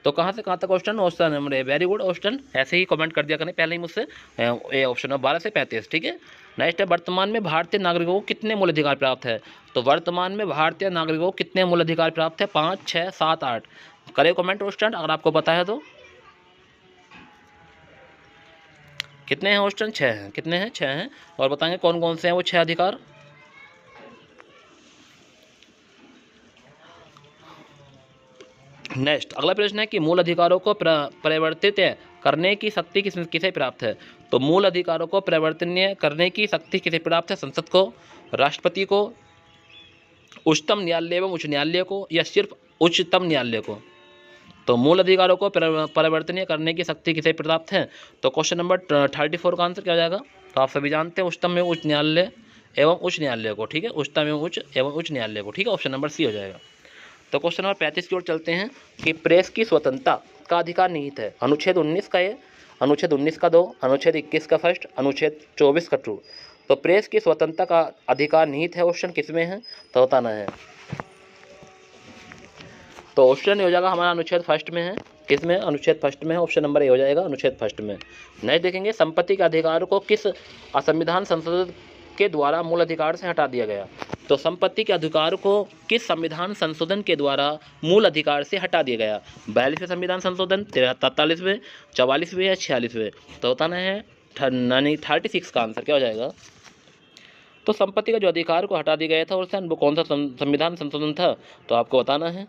तो कहाँ से कहाँ तक ऑप्शन? ऑप्शन नंबर ए। वेरी गुड ऑप्शन, ऐसे ही कमेंट कर दिया करें पहले ही मुझसे। ए ऑप्शन है 12 से 35, ठीक है। नेक्स्ट है, वर्तमान में भारतीय नागरिकों को कितने मूल अधिकार प्राप्त है? तो वर्तमान में भारतीय नागरिकों को कितने मूल अधिकार प्राप्त है? 5, 6, 7, 8? करें कमेंट ऑप्शन अगर आपको पता है तो। कितने हैं ऑप्शन? 6 हैं। कितने हैं? 6 हैं। और बताएंगे कौन कौन से हैं वो 6 अधिकार। नेक्स्ट अगला प्रश्न है कि मूल अधिकारों को परिवर्तित करने की शक्ति किसे प्राप्त है? तो मूल अधिकारों को परिवर्तनीय करने की शक्ति किसे प्राप्त है? संसद को, राष्ट्रपति को, उच्चतम न्यायालय एवं उच्च न्यायालय को, या सिर्फ उच्चतम न्यायालय को? तो मूल अधिकारों को परिवर्तनीय करने की शक्ति किसे प्राप्त है? तो क्वेश्चन नंबर 34 का आंसर क्या हो जाएगा? तो आप सभी जानते हैं उच्चतम एवं उच्च न्यायालय एवं उच्च न्यायालय को, ठीक है, उच्चतम एवं उच्च न्यायालय को, ठीक है। ऑप्शन नंबर सी हो जाएगा। तो क्वेश्चन नंबर 35 की ओर चलते हैं कि प्रेस की स्वतंत्रता का अधिकार निहित है। अनुच्छेद 19 का ए, अनुच्छेद 19 का 2, अनुच्छेद 21 का फर्स्ट, अनुच्छेद 24 का ट्रू। तो प्रेस की स्वतंत्रता का अधिकार निहित है ऑप्शन किसमें है? तो बताना है। तो ऑप्शन हो जाएगा हमारा अनुच्छेद फर्स्ट में है। किसमें? अनुच्छेद फर्स्ट में है। ऑप्शन नंबर ए हो जाएगा अनुच्छेद फर्स्ट में। नेक्स्ट देखेंगे, संपत्ति के अधिकार को किस संविधान संशोधन के द्वारा मूल अधिकार से हटा दिया गया? तो संपत्ति के अधिकार को किस संविधान संशोधन के द्वारा मूल अधिकार से हटा दिया गया? 42वें संविधान संशोधन, 43वें, 44वें या 46वें? तो बताना है 36 का आंसर क्या हो जाएगा? तो संपत्ति का जो अधिकार को हटा दिया गया था वो कौन सा संविधान संशोधन था? तो आपको बताना है।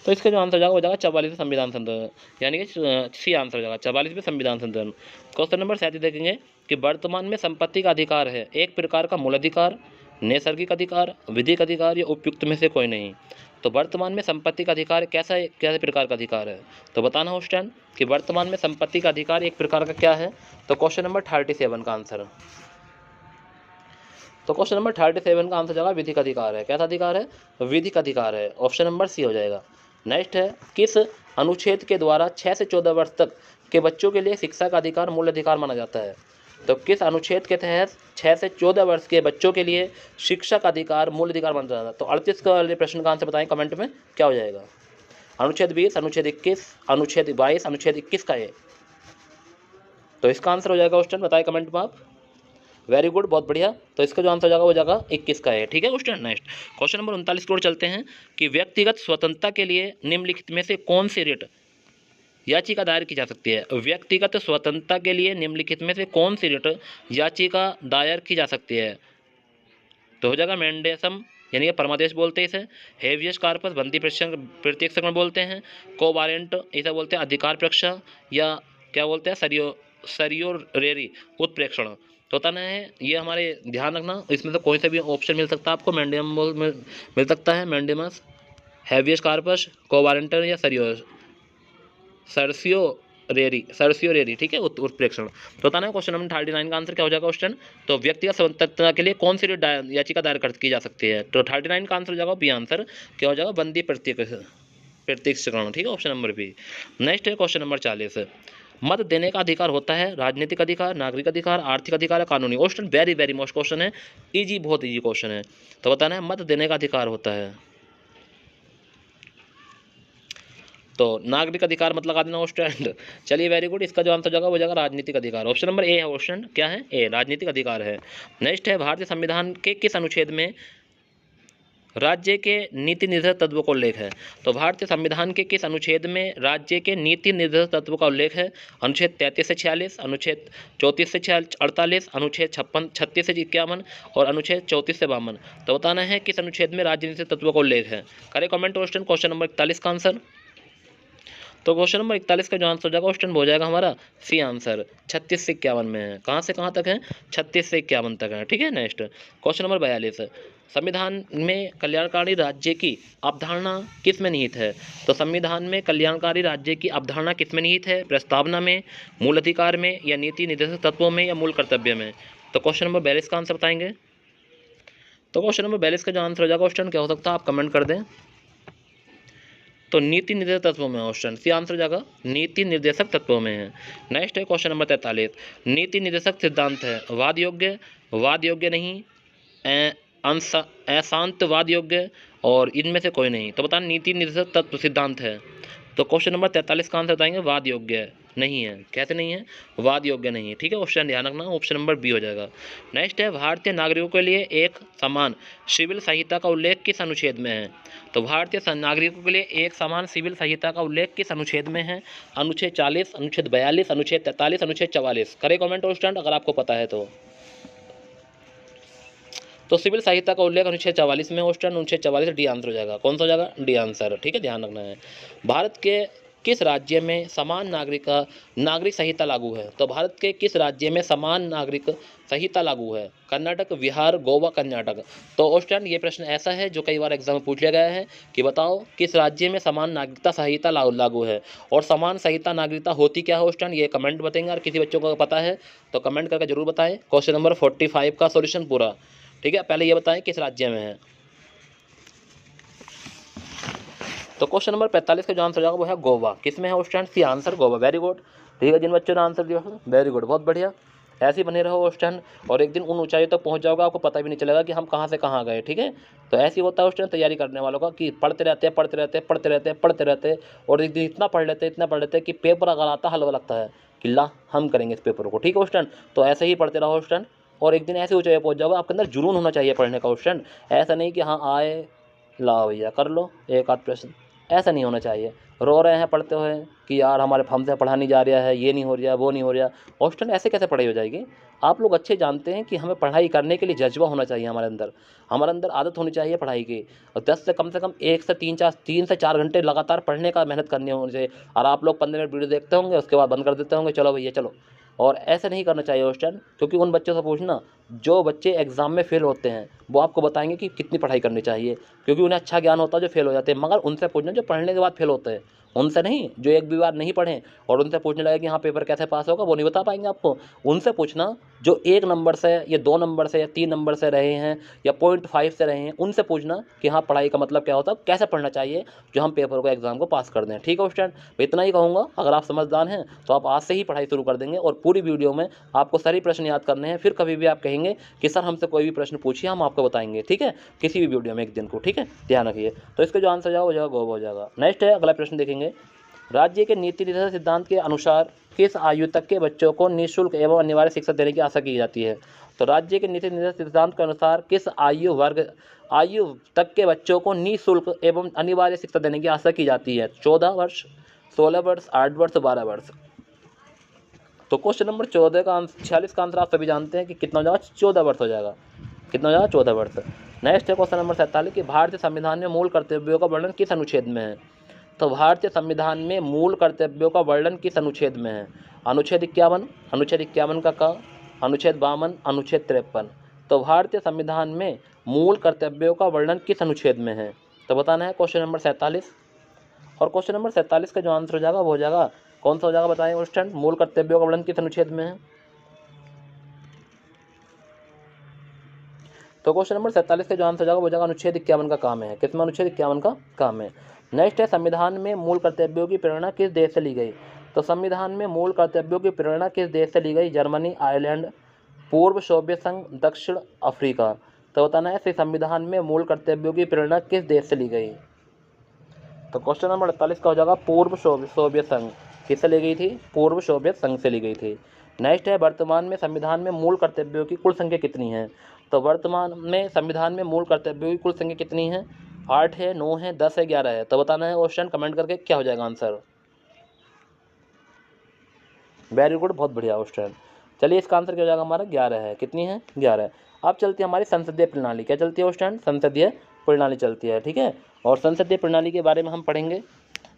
तो इसका जो आंसर जाएगा वो जाएगा 44वें संविधान संशोधन, यानी कि सी आंसर हो जाएगा 44वें संविधान संशोधन। क्वेश्चन नंबर 37 देखेंगे कि वर्तमान में संपत्ति का अधिकार है एक प्रकार का मूल अधिकार, नैसर्गिक अधिकार, विधिक अधिकार या उपयुक्त में से कोई नहीं? तो वर्तमान में संपत्ति का अधिकार कैसे प्रकार का अधिकार है? तो बताना हो स्टैंड कि वर्तमान में संपत्ति का अधिकार एक प्रकार का क्या है? तो क्वेश्चन नंबर 37 का आंसर। तो क्वेश्चन नंबर 37 का आंसर जाएगा विधिक अधिकार है। कैसा अधिकार है? विधिक अधिकार है। ऑप्शन नंबर सी हो जाएगा। नेक्स्ट है, किस अनुच्छेद के द्वारा 6 से 14 वर्ष तक के बच्चों के लिए शिक्षा का अधिकार मूल अधिकार माना जाता है? तो किस अनुच्छेद के तहत 6 से 14 वर्ष के बच्चों के लिए शिक्षा का अधिकार मूल अधिकार माना जाता है? तो 38 का प्रश्न का आंसर बताएं कमेंट में क्या हो जाएगा? अनुच्छेद 20, अनुच्छेद 21, अनुच्छेद 22, अनुच्छेद 21 का है। तो इसका आंसर हो जाएगा क्वेश्चन, बताएं कमेंट में आप। वेरी गुड, बहुत बढ़िया। तो इसका जो आंसर जाएगा वो जाएगा 21 का है, ठीक है क्वेश्चन। नेक्स्ट क्वेश्चन नंबर 39 की ओर चलते हैं कि व्यक्तिगत स्वतंत्रता के लिए निम्नलिखित में से कौन सी रिट याचिका दायर की जा सकती है? व्यक्तिगत स्वतंत्रता के लिए निम्नलिखित में से कौन सी रिट याचिका दायर की जा सकती है? तो हो जाएगा मैंडेसम, यानी कि परमादेश बोलते हैं इसे, हेवियस कार्पस बंदी प्रत्यक्षण बोलते हैं, कोवारेंट इसे बोलते हैं अधिकार परीक्षा, या क्या बोलते हैं सरियोरेरी उत्प्रेक्षण। तो बताना है ये हमारे ध्यान रखना, इसमें से कोई सा भी ऑप्शन मिल सकता है आपको। मैंडेम मिल सकता है, मैंडेमस, हेवियस कार्पस, कोवारेंटन या सर्सियोरेरी, ठीक है, उत्प्रेक्षण। तो बताना है क्वेश्चन नंबर 39 का आंसर क्या हो जाएगा क्वेश्चन? तो व्यक्तिगत स्वतंत्रता के लिए कौन सी याचिका दायर की जा सकती है? तो 39 का आंसर हो जाएगा बी आंसर, क्या हो जाएगा? बंदी प्रत्यक्षीकरण, ठीक है, ऑप्शन नंबर बी। नेक्स्ट है क्वेश्चन नंबर 40, मत देने का अधिकार होता है राजनीतिक अधिकार, नागरिक अधिकार, आर्थिक अधिकार या कानूनी? Question very very most question है, इजी, बहुत इजी क्वेश्चन है। तो बताना है मत देने का अधिकार होता है, तो नागरिक अधिकार मत लगा देना स्टूडेंट। चलिए वेरी गुड, इसका जो आंसर जाएगा वो जाएगा राजनीतिक अधिकार। ऑप्शन नंबर ए है, ऑप्शन क्या है? ए, राजनीतिक अधिकार है। नेक्स्ट है, भारतीय संविधान के किस अनुच्छेद में राज्य के नीति निर्देशक तत्वों का उल्लेख है? तो भारतीय संविधान के किस अनुच्छेद में राज्य के नीति निर्देशक तत्वों का उल्लेख है? अनुच्छेद 33 से 46, अनुच्छेद 34 से 48, अनुच्छेद 36 से 51 और अनुच्छेद 34 से 52। तो बताना है किस अनुच्छेद में राज्य नीति तत्वों का उल्लेख है। करें कमेंट क्वेश्चन नंबर 41 का आंसर। तो क्वेश्चन नंबर 41 का जो आंसर हो जाएगा क्वेश्चन हो जाएगा हमारा सी आंसर, 36 से 51 में है। कहाँ से कहाँ तक है? 36 से 51 तक है, ठीक है। नेक्स्ट क्वेश्चन नंबर 42, संविधान में कल्याणकारी राज्य की अवधारणा किस में निहित है? तो संविधान में कल्याणकारी राज्य की अवधारणा किस में निहित है? प्रस्तावना में, मूल अधिकार में, या नीति निर्देशक तत्वों में, या मूल कर्तव्य में? तो क्वेश्चन नंबर 42 का आंसर बताएंगे। तो क्वेश्चन नंबर 42 का जो आंसर हो जाएगा क्वेश्चन क्या हो सकता है, आप कमेंट कर दें। तो नीति निर्देशक तत्वों में ऑप्शन सी आंसर हो जाएगा, नीति निर्देशक तत्वों में है। नेक्स्ट है क्वेश्चन नंबर 43, नीति निर्देशक सिद्धांत है वाद योग्य नहीं, अशांत वाद योग्य और इनमें से कोई नहीं? तो बताना नीति निर्देशक तत्व सिद्धांत है तो क्वेश्चन नंबर 43 का आंसर बताएंगे वाद योग्य है, नहीं है। कैसे नहीं है? वाद योग्य नहीं है, ठीक है। ऑप्शन ध्यान रखना, ऑप्शन नंबर बी हो जाएगा। नेक्स्ट है, भारतीय नागरिकों के लिए एक समान सिविल संहिता का उल्लेख किस अनुच्छेद में है? तो भारतीय नागरिकों के लिए एक समान सिविल संहिता का उल्लेख किस अनुच्छेद में है? अनुच्छेद 40, अनुच्छेद 42, अनुच्छेद 43, अनुच्छेद 44। करे कमेंट स्टूडेंट अगर आपको पता है तो सिविल संहिता का उल्लेख अनुच्छेद 44 में है। अनुच्छेद 44 डी आंसर हो जाएगा। कौन सा हो जाएगा? डी आंसर, ठीक है, ध्यान रखना है। भारत के किस राज्य में समान नागरिक संहिता लागू है? तो भारत के किस राज्य में समान नागरिक संहिता लागू है? कर्नाटक, बिहार, गोवा, कर्नाटक। तो स्टूडेंट ये प्रश्न ऐसा है जो कई बार एग्जाम में पूछ लिया गया है कि बताओ किस राज्य में समान नागरिकता संहिता लागू है। और समान संहिता नागरिकता होती क्या है स्टूडेंट, ये कमेंट बताएंगे। और किसी बच्चों को पता है तो कमेंट करके जरूर बताएं। क्वेश्चन नंबर 45 का सोल्यूशन पूरा, ठीक है। पहले ये बताएं किस राज्य में है। तो क्वेश्चन नंबर 45 का जो आंसर जाएगा वो है गोवा। किस में है student? C answer Goa. Very good, ठीक है। जिन बच्चों ने आंसर दिया वेरी गुड, बहुत बढ़िया। ऐसे ही बने रहो स्टूडेंट, और एक दिन उन ऊंचाइयों तक पहुंच जाओगे, आपको पता भी नहीं चलेगा कि हम कहां से कहां गए, ठीक है। तो ऐसे ही होता है स्टूडेंट तैयारी करने वालों का कि पढ़ते रहते हैं, और एक दिन इतना पढ़ लेते हैं कि पेपर अगर आता हलवा लगता है कि ला हम करेंगे इस पेपर को, ठीक है स्टूडेंट। तो ऐसे ही पढ़ते रहो स्टूडेंट, और एक दिन ऐसे ऊंचाई पहुंच जाओगे, आपके अंदर जुनून होना चाहिए पढ़ने का स्टूडेंट। ऐसा नहीं कि हाँ आए लाओ भैया कर लो एक आध प्रश्न, ऐसा नहीं होना चाहिए। रो रहे हैं पढ़ते हुए कि यार हमारे हमसे पढ़ा नहीं जा रहा है, ये नहीं हो रहा, वो नहीं हो रहा। स्टूडेंट ऐसे कैसे पढ़ाई हो जाएगी? आप लोग अच्छे जानते हैं कि हमें पढ़ाई करने के लिए जज्बा होना चाहिए हमारे अंदर आदत होनी चाहिए पढ़ाई की। और 10 से कम 1 से 3 से 4 घंटे लगातार पढ़ने का मेहनत करनी होनी चाहिए। और आप लोग 15 मिनट वीडियो देखते होंगे, उसके बाद बंद कर देते होंगे, चलो भैया चलो। और ऐसे नहीं करना चाहिए स्टूडेंट, क्योंकि उन बच्चों से पूछना जो बच्चे एग्जाम में फेल होते हैं, वो आपको बताएंगे कि कितनी पढ़ाई करनी चाहिए, क्योंकि उन्हें अच्छा ज्ञान होता है जो फेल हो जाते हैं। मगर उनसे पूछना जो पढ़ने के बाद फेल होते हैं, उनसे नहीं जो एक भी बार नहीं पढ़ें और उनसे पूछने लगे कि हाँ पेपर कैसे पास होगा, वो नहीं बता पाएंगे आपको। उनसे पूछना जो 1 नंबर से या 2 नंबर से या 3 नंबर से रहे हैं या 0.5 से रहे हैं, उनसे पूछना कि हाँ पढ़ाई का मतलब क्या होता है, कैसे पढ़ना चाहिए जो हम पेपर को एग्जाम को पास कर दें, ठीक है स्टूडेंट। इतना ही कहूँगा, अगर आप समझदार हैं तो आप आज से ही पढ़ाई शुरू कर देंगे, और पूरी वीडियो में आपको सारी प्रश्न याद करने हैं। फिर कभी भी आप कहेंगे कि सर हमसे कोई भी प्रश्न पूछिए, हम आपको बताएंगे, ठीक है, किसी भी वीडियो में एक दिन को, ठीक है, ध्यान रखिए। तो इसका जो आंसर हो जाएगा गोवा हो जाएगा। नेक्स्ट है, अगला प्रश्न देखेंगे। राज्य के नीति निर्धारण सिद्धांत के अनुसार किस आयु तक के बच्चों को निःशुल्क एवं अनिवार्य शिक्षा देने की आशा की जाती है? तो राज्य के नीति निर्धारण सिद्धांत के अनुसार किस आयु तक के बच्चों को निःशुल्क एवं अनिवार्य शिक्षा देने की आशा की जाती है? 14 वर्ष, 16 वर्ष, 8 वर्ष, 12 वर्ष। तो क्वेश्चन नंबर 14 का आंसर 46 का आंसर आप सभी जानते हैं कि कितना हो जाएगा? 14 वर्ष हो जाएगा। कितना हो जाएगा? 14 वर्ष। नेक्स्ट है क्वेश्चन नंबर 47 कि भारतीय संविधान में मूल कर्तव्यों का वर्णन किस अनुच्छेद में है? तो भारतीय संविधान में मूल कर्तव्यों का वर्णन किस अनुच्छेद में है? अनुच्छेद 51, अनुच्छेद 51 का क, अनुच्छेद 52, अनुच्छेद 53। तो भारतीय संविधान में मूल कर्तव्यों का वर्णन किस अनुच्छेद में है? तो बताना है क्वेश्चन नंबर 47। और क्वेश्चन नंबर 47 का जो आंसर हो जाएगा वो हो जाएगा कौन सा हो जाएगा बताएं स्टूडेंट? मूल कर्तव्यों का वर्णन किस अनुच्छेद में है? तो क्वेश्चन नंबर 47 का जो आंसर हो जाएगा वो जाएगा अनुच्छेद 51 का काम है। किसमें? अनुच्छेद 51 का काम है। नेक्स्ट है, संविधान में मूल कर्तव्यों की प्रेरणा किस देश से ली गई? तो संविधान में मूल कर्तव्यों की प्रेरणा किस देश से ली गई? जर्मनी, आयरलैंड, पूर्व सोवियत संघ, दक्षिण अफ्रीका। तो बताना है संविधान में मूल कर्तव्यों की प्रेरणा किस देश से ली गई? तो क्वेश्चन नंबर 48 का हो जाएगा पूर्व सोवियत संघ। किससे ली गई थी? पूर्व सोवियत संघ से ली गई थी। नेक्स्ट है, वर्तमान में संविधान में मूल कर्तव्यों की कुल संख्या कितनी है? तो वर्तमान में संविधान में मूल कर्तव्यों की कुल संख्या कितनी है? 8 है, 9 है, 10 है, 11 है। तो बताना है क्वेश्चन कमेंट करके क्या हो जाएगा आंसर। वेरी गुड, बहुत बढ़िया क्वेश्चन। चलिए इसका आंसर क्या हो जाएगा हमारा? 11 है। कितनी है? 11। अब चलती है हमारी संसदीय प्रणाली। क्या चलती है क्वेश्चन? संसदीय प्रणाली चलती है, ठीक है। और संसदीय प्रणाली के बारे में हम पढ़ेंगे।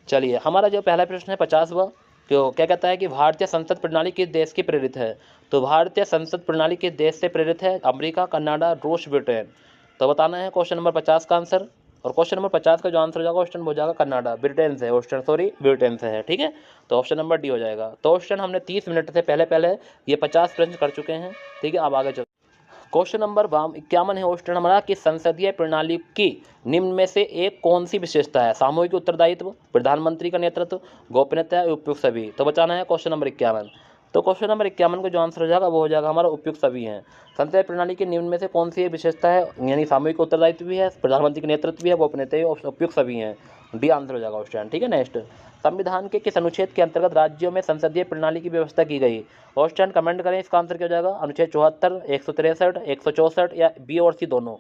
चलिए हमारा जो पहला प्रश्न है 50वां, तो क्या कहता है कि भारतीय संसद प्रणाली किस देश की प्रेरित है? तो भारतीय संसद प्रणाली किस देश से प्रेरित है? अमेरिका, कनाडा, रूस, ब्रिटेन। तो बताना है क्वेश्चन नंबर 50 का आंसर। और क्वेश्चन नंबर 50 का जो आंसर हो जाएगा क्वेश्चन हो जाएगा कनाडा, ब्रिटेन से ब्रिटेन से है, ठीक है। तो ऑप्शन नंबर डी हो जाएगा। तो क्वेश्चन हमने 30 मिनट से पहले ये 50 प्रश्न कर चुके हैं, ठीक है। अब आगे चलते क्वेश्चन नंबर 51 है क्वेश्चन हमारा कि संसदीय प्रणाली की निम्न में से एक कौन सी विशेषता है? सामूहिक उत्तरदायित्व, प्रधानमंत्री का नेतृत्व, गोपनीयता, उपयुक्त सभी। तो बताना है क्वेश्चन नंबर 51। तो क्वेश्चन नंबर 51 का जो आंसर हो जाएगा वो हो जाएगा हमारा उपयुक्त सभी हैं। संसदीय प्रणाली के निम्न में से कौन सी विशेषता है, यानी सामूहिक उत्तरदायित्व भी है, प्रधानमंत्री के नेतृत्व भी है, गोपनीयता भी, उपयुक्त सभी हैं। डी आंसर हो जाएगा ऑप्शन। ठीक है, नेक्स्ट, संविधान के किस अनुच्छेद के अंतर्गत राज्यों में संसदीय प्रणाली की व्यवस्था की गई? ऑप्शन कमेंट करें, इसका आंसर क्या हो जाएगा? अनुच्छेद 74, 163, 164 या बी और सी दोनों।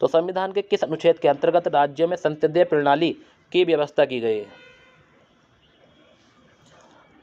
तो संविधान के किस अनुच्छेद के अंतर्गत राज्यों में संसदीय प्रणाली की व्यवस्था की गई?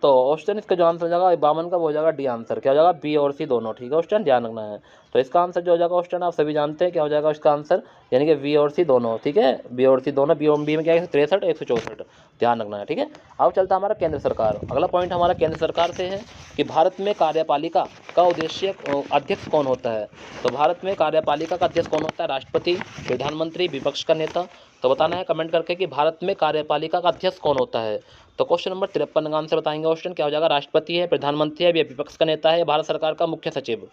तो ऑप्शन इसका जो आंसर हो जाएगा 52 का वो हो जाएगा डी आंसर। क्या हो जाएगा? बी और सी दोनों। ठीक है, ऑप्शन ध्यान रखना है। तो इसका आंसर जो हो जाएगा ऑप्शन आप सभी जानते हैं क्या हो जाएगा इसका आंसर, यानी कि बी और सी दोनों। ठीक है, बी और सी दोनों। बी में क्या है? 163, 164, ध्यान रखना है। ठीक है, अब चलता है हमारा केंद्र सरकार। अगला पॉइंट हमारा केंद्र सरकार से है कि भारत में कार्यपालिका का उद्देश्य अध्यक्ष कौन होता है? तो भारत में कार्यपालिका का अध्यक्ष कौन होता है? राष्ट्रपति, प्रधानमंत्री, विपक्ष का नेता। तो बताना है कमेंट करके कि भारत में कार्यपालिका का अध्यक्ष कौन होता है। तो क्वेश्चन नंबर 53 का आंसर बताएंगे ऑप्शन। क्या हो जाएगा? राष्ट्रपति है, प्रधानमंत्री है, या विपक्ष का नेता है, भारत सरकार का मुख्य सचिव?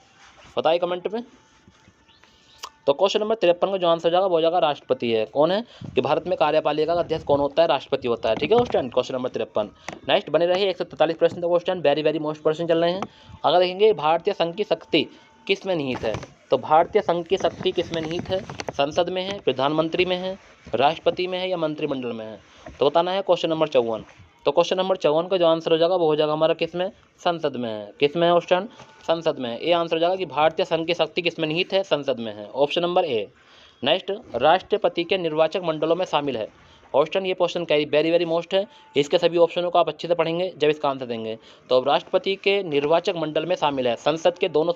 बताइए कमेंट में। तो क्वेश्चन नंबर 53 का जो आंसर हो जाएगा वो हो जाएगा राष्ट्रपति है। कौन है कि भारत में कार्यपालिका का अध्यक्ष कौन होता है? राष्ट्रपति होता है। ठीक है क्वेश्चन, क्वेश्चन नंबर 53। नेक्स्ट बने रही 143 प्रश्न का क्वेश्चन, वेरी मोस्ट प्रश्न चल रहे हैं। अगर देखेंगे भारतीय संघ की शक्ति किस में निहित है? तो भारतीय संघ की शक्ति किस में निहित है? संसद में है, प्रधानमंत्री में है, राष्ट्रपति में है, या मंत्रिमंडल में है? तो बताना है क्वेश्चन नंबर 54। तो क्वेश्चन नंबर 54 का जो आंसर हो जाएगा वो हो जाएगा हमारा किस में? संसद में है। किस में है ऑप्शन? संसद में। ये आंसर हो जाएगा कि भारतीय संघ की शक्ति किस में निहित है? संसद में है, ऑप्शन नंबर ए। नेक्स्ट, राष्ट्रपति के निर्वाचक मंडलों में शामिल है। ऑप्शन ये क्वेश्चन वेरी मोस्ट है, इसके सभी ऑप्शनों को आप अच्छे से पढ़ेंगे जब इसका आंसर देंगे। तो राष्ट्रपति के निर्वाचक मंडल में शामिल है संसद के दोनों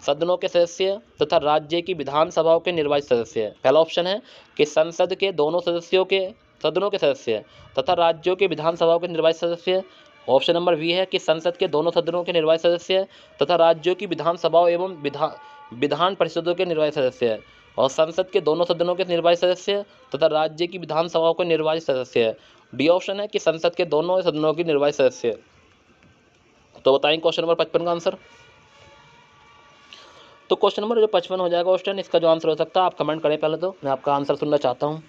सदनों के सदस्य तथा राज्य की विधानसभाओं के निर्वाचित सदस्य। पहला ऑप्शन है कि संसद के दोनों सदनों के सदस्य तथा राज्यों के विधानसभाओं के निर्वाचित सदस्य। ऑप्शन नंबर बी है कि संसद के दोनों सदनों के निर्वाचित सदस्य तथा राज्यों की विधानसभाओं एवं विधान परिषदों के निर्वाचित सदस्य, और संसद के दोनों सदनों के निर्वाचित सदस्य तथा राज्य की विधानसभाओं के निर्वाचित सदस्य। डी ऑप्शन है कि संसद के दोनों सदनों के निर्वाचित सदस्य। तो बताएंगे क्वेश्चन नंबर 55 का आंसर। तो क्वेश्चन नंबर जो 55 हो जाएगा क्वेश्चन, इसका जो आंसर हो सकता है आप कमेंट करें, पहले तो मैं आपका आंसर सुनना चाहता हूँ।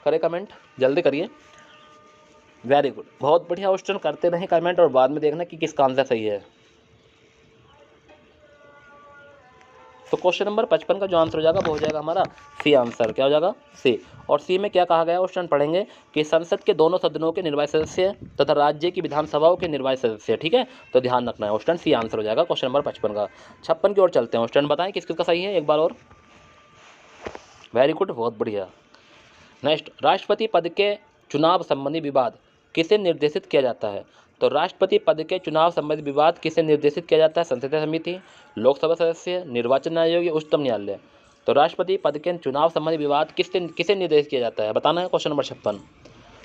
करें कमेंट, जल्दी करिए। वेरी गुड, बहुत बढ़िया क्वेश्चन, करते रहें कमेंट और बाद में देखना कि किसका आंसर सही है। तो क्वेश्चन नंबर 55 का जो आंसर हो जाएगा वो हो जाएगा हमारा सी आंसर। क्या हो जाएगा? सी। और सी में क्या कहा गया क्वेश्चन पढ़ेंगे कि संसद के दोनों सदनों के निर्वाचित सदस्य तथा राज्य की विधानसभाओं के निर्वाचित सदस्य। ठीक है, तो ध्यान रखना है, क्वेश्चन सी आंसर हो जाएगा क्वेश्चन नंबर 55 का। 56 की ओर चलते हैं, क्वेश्चन बताएं किस किसका सही है एक बार और। वेरी गुड, बहुत बढ़िया। नेक्स्ट, राष्ट्रपति पद के चुनाव संबंधी विवाद किसे निर्देशित किया जाता है? तो राष्ट्रपति पद के चुनाव संबंधी विवाद किसे निर्देशित किया जाता है? संसदीय समिति, लोकसभा सदस्य, निर्वाचन आयोग या उच्चतम न्यायालय? तो राष्ट्रपति पद के चुनाव संबंधी विवाद किसे निर्देशित किया जाता है? बताना है क्वेश्चन नंबर 56।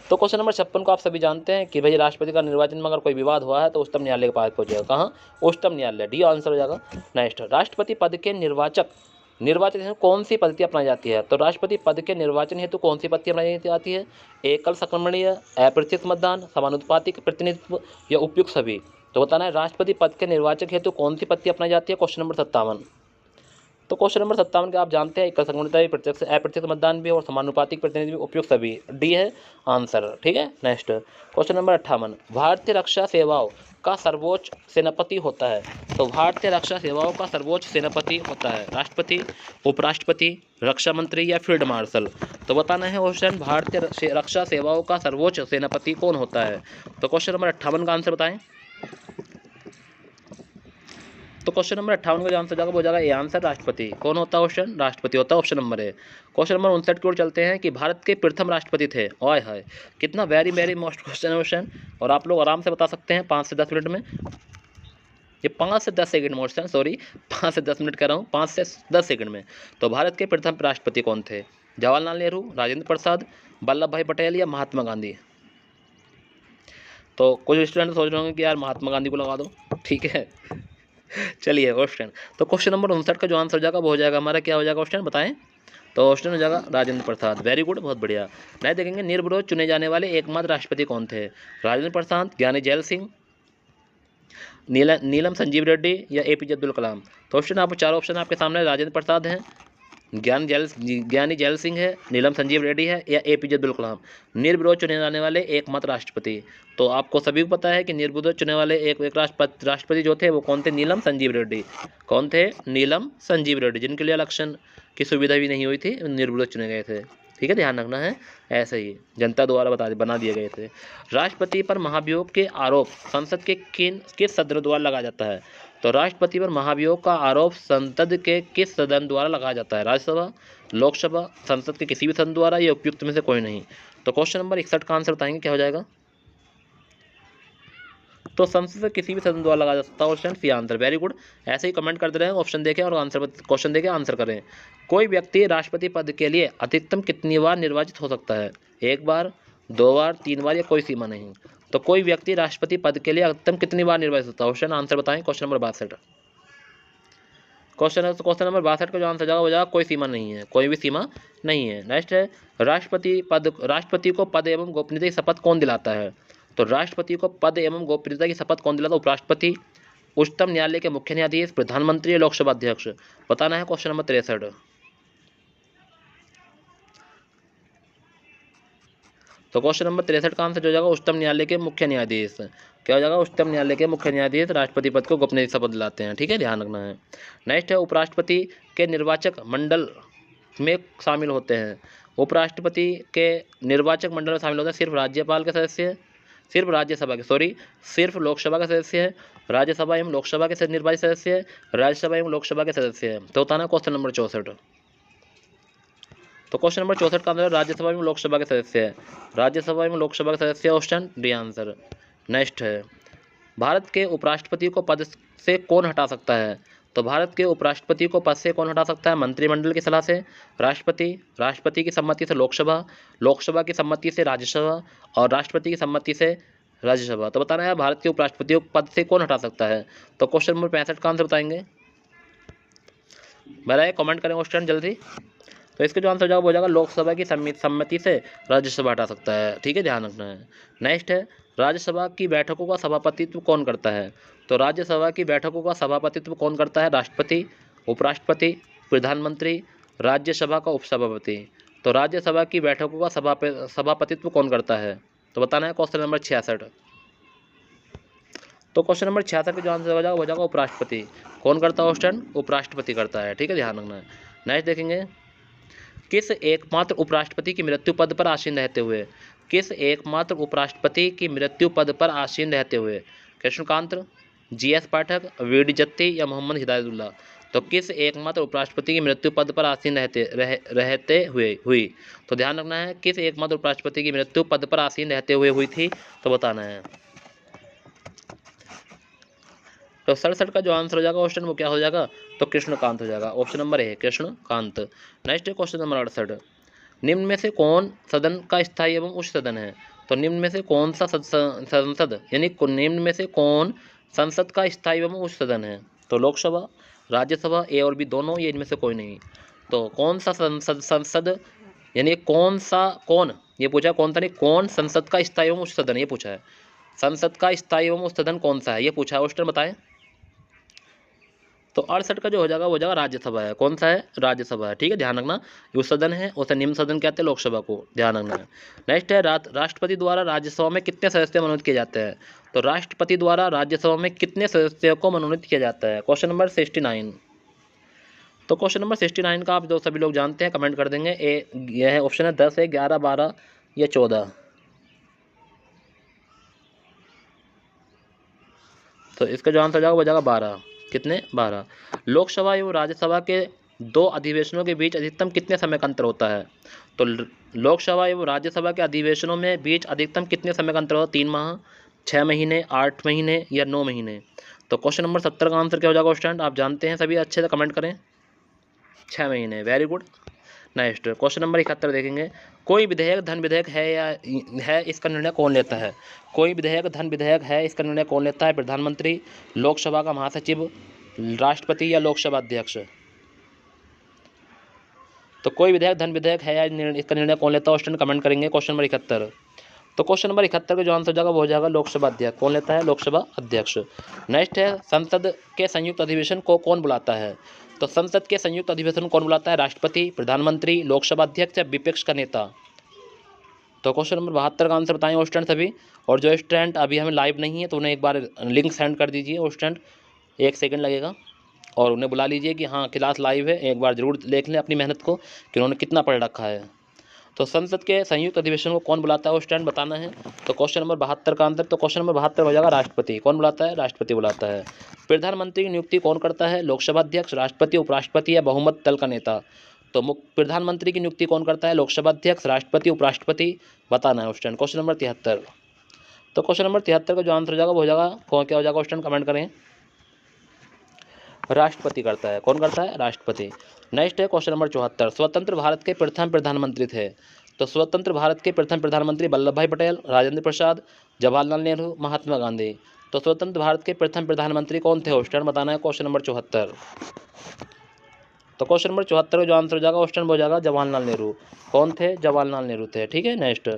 तो क्वेश्चन नंबर 56 को आप सभी जानते हैं कि भाई राष्ट्रपति का निर्वाचन में अगर कोई विवाद हुआ है तो उच्चतम न्यायालय के पास पहुंचेगा। कहाँ? उच्चतम न्यायालय। डी आंसर हो जाएगा। नेक्स्ट, राष्ट्रपति पद के निर्वाचन हेतु कौन सी पद्धति अपनाई जाती है? तो राष्ट्रपति पद के निर्वाचन हेतु कौन सी पद्धति अपनाई जाती है? एकल संक्रमणीय, अप्रत्यक्ष मतदान, समानुपातिक प्रतिनिधित्व या उपयुक्त सभी? तो बताना है राष्ट्रपति पद के निर्वाचक हेतु कौन सी पद्धति अपनाई जाती है? Question number 57। तो क्वेश्चन नंबर 57 के आप जानते हैं एकल संक्रमणीयता भी, प्रत्यक्ष अप्रत्यक्ष मतदान भी और समानुपातिक प्रतिनिधि भी, उपयुक्त सभी। डी है आंसर। ठीक है, नेक्स्ट क्वेश्चन नंबर 58। भारतीय रक्षा सेवाओं का सर्वोच्च सेनापति होता है? तो भारतीय रक्षा सेवाओं का सर्वोच्च सेनापति होता है राष्ट्रपति, उपराष्ट्रपति, रक्षा मंत्री या फील्ड मार्शल? तो बताना है क्वेश्चन भारतीय रक्षा सेवाओं का सर्वोच्च सेनापति कौन होता है? तो क्वेश्चन नंबर 58 का आंसर बताएं। तो क्वेश्चन नंबर 58 का जो आंसर जाएगा वो जाएगा ए आंसर, राष्ट्रपति। कौन होता है क्वेश्चन? राष्ट्रपति होता है, ऑप्शन नंबर ए। क्वेश्चन नंबर 59 की ओर चलते हैं कि भारत के प्रथम राष्ट्रपति थे। ओए हाय, कितना वेरी मोस्ट क्वेश्चन है क्वेश्चन, और आप लोग आराम से बता सकते हैं 5 से 10 मिनट में। ये 5 से 10 सेकंड मोस्ट है, सॉरी 5 से 10 मिनट कह रहा हूँ, 5 से 10 सेकंड में। तो भारत के प्रथम राष्ट्रपति कौन थे? जवाहरलाल नेहरू, राजेंद्र प्रसाद, वल्लभ भाई पटेल या महात्मा गांधी? तो कुछ स्टूडेंट सोच रहे होंगे कि यार महात्मा गांधी को लगा दो, ठीक है। चलिए क्वेश्चन, तो क्वेश्चन नंबर 59 का जो आंसर हो जाएगा वो हो जाएगा हमारा, क्या हो जाएगा क्वेश्चन बताएं। तो क्वेश्चन हो जाएगा राजेंद्र प्रसाद। वेरी गुड, बहुत बढ़िया। नहीं देखेंगे निर्विरोध चुने जाने वाले एकमात्र राष्ट्रपति कौन थे? राजेंद्र प्रसाद, ज्ञानी जैल सिंह, नीलम संजीव रेड्डी या एपीजे अब्दुल कलाम? तो ऑप्शन आप 4 ऑप्शन आपके सामने, राजेंद्र प्रसाद हैं, ज्ञानी जैल सिंह है, नीलम संजीव रेड्डी है या एपीजे अब्दुल कलाम? निर्विरोध चुने जाने वाले एकमात्र राष्ट्रपति। तो आपको सभी को पता है कि निर्विरोध चुने वाले एक राष्ट्रपति जो थे वो कौन थे? नीलम संजीव रेड्डी। कौन थे? नीलम संजीव रेड्डी, जिनके लिए इलेक्शन की सुविधा भी नहीं हुई थी, निर्विरोध चुने गए थे। ठीक है, ध्यान रखना है, ऐसे ही जनता द्वारा बना दिए गए थे। राष्ट्रपति पर महाभियोग के आरोप संसद के किस सदन द्वारा लगाया जाता है? तो राष्ट्रपति पर महाभियोग का आरोप संसद के किस सदन द्वारा लगाया जाता है? राज्यसभा, लोकसभा, संसद के किसी भी सदन द्वारा, या उपयुक्त में से कोई नहीं? तो क्वेश्चन नंबर 61 का आंसर बताएंगे, क्या हो जाएगा? तो संसद से किसी भी सदन द्वारा लगाया जा सकता है, option C answer. Very good, ऐसे ही कमेंट करते रहें, ऑप्शन देखें और आंसर क्वेश्चन देखें, आंसर करें। कोई व्यक्ति राष्ट्रपति पद के लिए अधिकतम कितनी बार निर्वाचित हो सकता है? 1 बार, 2 बार, 3 बार या कोई सीमा नहीं? तो कोई व्यक्ति राष्ट्रपति पद के लिए अधिकतम कितनी बार निर्वाचित होता है? ऑप्शन आंसर बताएं, क्वेश्चन नंबर 62। क्वेश्चन नंबर 62 का जो आंसर जाएगा वो जाएगा कोई सीमा नहीं है, कोई भी सीमा नहीं है। नेक्स्ट है, राष्ट्रपति को पद एवं गोपनीयता की शपथ कौन दिलाता है? तो राष्ट्रपति को पद एवं गोपनीयता की शपथ कौन दिलाता है? उपराष्ट्रपति, उच्चतम न्यायालय के मुख्य न्यायाधीश, प्रधानमंत्री या लोकसभा अध्यक्ष? बताना है क्वेश्चन नंबर 63। तो क्वेश्चन नंबर 63 का आंसर जो जाएगा उच्चतम न्यायालय के मुख्य न्यायाधीश। क्या हो जाएगा? उच्चतम न्यायालय के मुख्य न्यायाधीश राष्ट्रपति पद को गोपनीय शपथ दिलाते हैं। ठीक है, ध्यान रखना है। नेक्स्ट है, उपराष्ट्रपति के निर्वाचक मंडल में शामिल होते हैं। उपराष्ट्रपति के निर्वाचक मंडल में शामिल होते हैं सिर्फ राज्यपाल के सदस्य, सिर्फ सिर्फ लोकसभा के सदस्य है, राज्यसभा एवं लोकसभा के निर्वाचित सदस्य है, राज्यसभा एवं लोकसभा के सदस्य है। तो होता है क्वेश्चन नंबर 64। तो क्वेश्चन नंबर 64 का आंसर राज्यसभा एवं लोकसभा के सदस्य है, राज्यसभा एवं लोकसभा के सदस्य, ऑप्शन डी आंसर। नेक्स्ट है, भारत के उपराष्ट्रपति को पद से कौन हटा सकता है? तो भारत के उपराष्ट्रपति को पद से कौन हटा सकता है? मंत्रिमंडल की सलाह से राष्ट्रपति की सम्मति से लोकसभा की सम्मति से राज्यसभा और राष्ट्रपति की सम्मति से राज्यसभा। तो बताना है भारत के उपराष्ट्रपति को पद से कौन हटा सकता है? तो क्वेश्चन नंबर 65 का आंसर बताएंगे, बताइए, कमेंट करें क्वेश्चन जल्दी। तो इसका जो आंसर हो जाएगा लोकसभा की सम्मति से राज्यसभा हटा सकता है। ठीक है, ध्यान रखना है। नेक्स्ट है, राज्यसभा की बैठकों का सभापतित्व कौन करता है? तो राज्यसभा की बैठकों का सभापतित्व कौन करता है? राष्ट्रपति, उपराष्ट्रपति, प्रधानमंत्री, राज्यसभा का उपसभापति। तो राज्यसभा की बैठकों का सभापतित्व कौन करता है? तो बताना है क्वेश्चन नंबर 66। तो क्वेश्चन नंबर 66 का जो आंसर हो जाएगा उपराष्ट्रपति। कौन करता है? ऑप्शन उपराष्ट्रपति करता है। ठीक है, ध्यान रखना है। नेक्स्ट देखेंगे, किस एकमात्र उपराष्ट्रपति की मृत्यु पद पर आसीन रहते हुए? किस एकमात्र उपराष्ट्रपति की मृत्यु पद पर आसीन रहते हुए? कृष्णकांत, जीएस पाठक, वीडी जत्ती या मोहम्मद हिदायतुल्लाह? तो किस एकमात्र उपराष्ट्रपति की मृत्यु पद पर आसीन रहते हुए हुई? तो ध्यान रखना है, किस एकमात्र उपराष्ट्रपति की मृत्यु पद पर आसीन रहते हुए हुई थी, तो बताना है। तो 67 का जो आंसर हो जाएगा ऑप्शन वो क्या हो जाएगा? तो कृष्णकांत हो जाएगा, ऑप्शन नंबर ए कृष्णकांत। नेक्स्ट है क्वेश्चन नंबर 68, निम्न में से कौन सदन का स्थायी एवं उच्च सदन है? तो निम्न में से कौन सा संसद यानी निम्न में से कौन संसद का स्थायी एवं उच्च सदन है? तो लोकसभा, राज्यसभा, ए और बी दोनों, ये इनमें से कोई नहीं। तो कौन सा संसद यानी कौन ये पूछा, कौन था नहीं, कौन संसद का स्थायी एवं उच्च सदन, ये पूछा है। संसद का स्थायी एवं उच्च सदन कौन सा है, ये पूछा है। ऑप्शन बताएं। तो 68 का जो हो जाएगा वो जाएगा राज्यसभा है। कौन सा है? राज्यसभा है। ठीक है, ध्यान रखना। उच्च सदन है, उसे निम्न सदन कहते हैं लोकसभा को, ध्यान रखना है। नेक्स्ट है, राष्ट्रपति द्वारा राज्यसभा में कितने सदस्य मनोनीत किए जाते हैं? तो राष्ट्रपति द्वारा राज्यसभा में कितने सदस्यों को मनोनीत किया जाता है? Question number 69। तो क्वेश्चन नंबर 69 का आप जो सभी लोग जानते हैं कमेंट कर देंगे। यह है ऑप्शन है 10 है, 11, 12 या 14। तो इसका जो आंसर जाएगा वो जाएगा 12। कितने? 12। लोकसभा एवं राज्यसभा के 2 अधिवेशनों के बीच अधिकतम कितने समय का अंतर होता है? तो लोकसभा एवं राज्यसभा के अधिवेशनों में बीच अधिकतम कितने समय का अंतर होता है? 3 माह, 6 महीने, 8 महीने या 9 महीने? तो क्वेश्चन नंबर 70 का आंसर क्या हो जाएगा स्टूडेंट? आप जानते हैं सभी, अच्छे से कमेंट करें। 6 महीने, very good. Next question number 71 देखेंगे, कोई विधेयक धन विधेयक है या है, इसका निर्णय कौन लेता है? कोई विधेयक धन विधेयक है, इसका निर्णय कौन लेता है? प्रधानमंत्री, लोकसभा का महासचिव, राष्ट्रपति या लोकसभा अध्यक्ष? तो कोई विधेयक धन विधेयक है या इसका निर्णय कौन लेता है? ऑप्शन कमेंट करेंगे। Question number 71। तो क्वेश्चन नंबर 71 का जो आंसर हो जाएगा वो हो जाएगा लोकसभा अध्यक्ष। कौन लेता है? लोकसभा अध्यक्ष। नेक्स्ट है, संसद के संयुक्त अधिवेशन को कौन बुलाता है? तो संसद के संयुक्त अधिवेशन को कौन बुलाता है? राष्ट्रपति, प्रधानमंत्री, लोकसभा अध्यक्ष या विपक्ष का नेता? तो क्वेश्चन नंबर 72 का आंसर बताएं स्टूडेंट सभी। और जो स्टूडेंट अभी हमें लाइव नहीं है तो उन्हें एक बार लिंक सेंड कर दीजिए स्टूडेंट, 1 सेकंड लगेगा, और उन्हें बुला लीजिए कि हाँ क्लास लाइव है, एक बार ज़रूर देख लें अपनी मेहनत को कि उन्होंने कितना पढ़ रखा है। तो संसद के संयुक्त अधिवेशन को कौन बुलाता है स्टूडेंट, बताना है। तो क्वेश्चन नंबर 72 का आंसर, तो क्वेश्चन नंबर 72 हो जाएगा राष्ट्रपति। कौन बुलाता है? राष्ट्रपति बुलाता है। प्रधानमंत्री की नियुक्ति कौन करता है? लोकसभा अध्यक्ष, राष्ट्रपति, उपराष्ट्रपति या बहुमत दल का नेता? तो प्रधानमंत्री की नियुक्ति कौन करता है? लोकसभा अध्यक्ष, राष्ट्रपति, उपराष्ट्रपति, बताना है स्टूडेंट। Question number 73। तो क्वेश्चन नंबर 73 का जो आंसर हो जाएगा वो हो जाएगा, क्या हो जाएगा स्टूडेंट, कमेंट करें। राष्ट्रपति करता है। कौन करता है? राष्ट्रपति। नेक्स्ट है क्वेश्चन नंबर 74। स्वतंत्र भारत के प्रथम प्रधानमंत्री थे। तो स्वतंत्र भारत के प्रथम प्रधानमंत्री वल्लभ भाई पटेल, राजेंद्र प्रसाद, जवाहरलाल नेहरू, महात्मा गांधी। तो स्वतंत्र भारत के प्रथम प्रधानमंत्री कौन थे स्टूडेंट, बताना है। Question number 74। तो क्वेश्चन नंबर 74 का जो आंसर हो जाएगा स्टूडेंट हो जाएगा जवाहरलाल नेहरू। कौन थे? जवाहरलाल नेहरू थे। ठीक है। नेक्स्ट,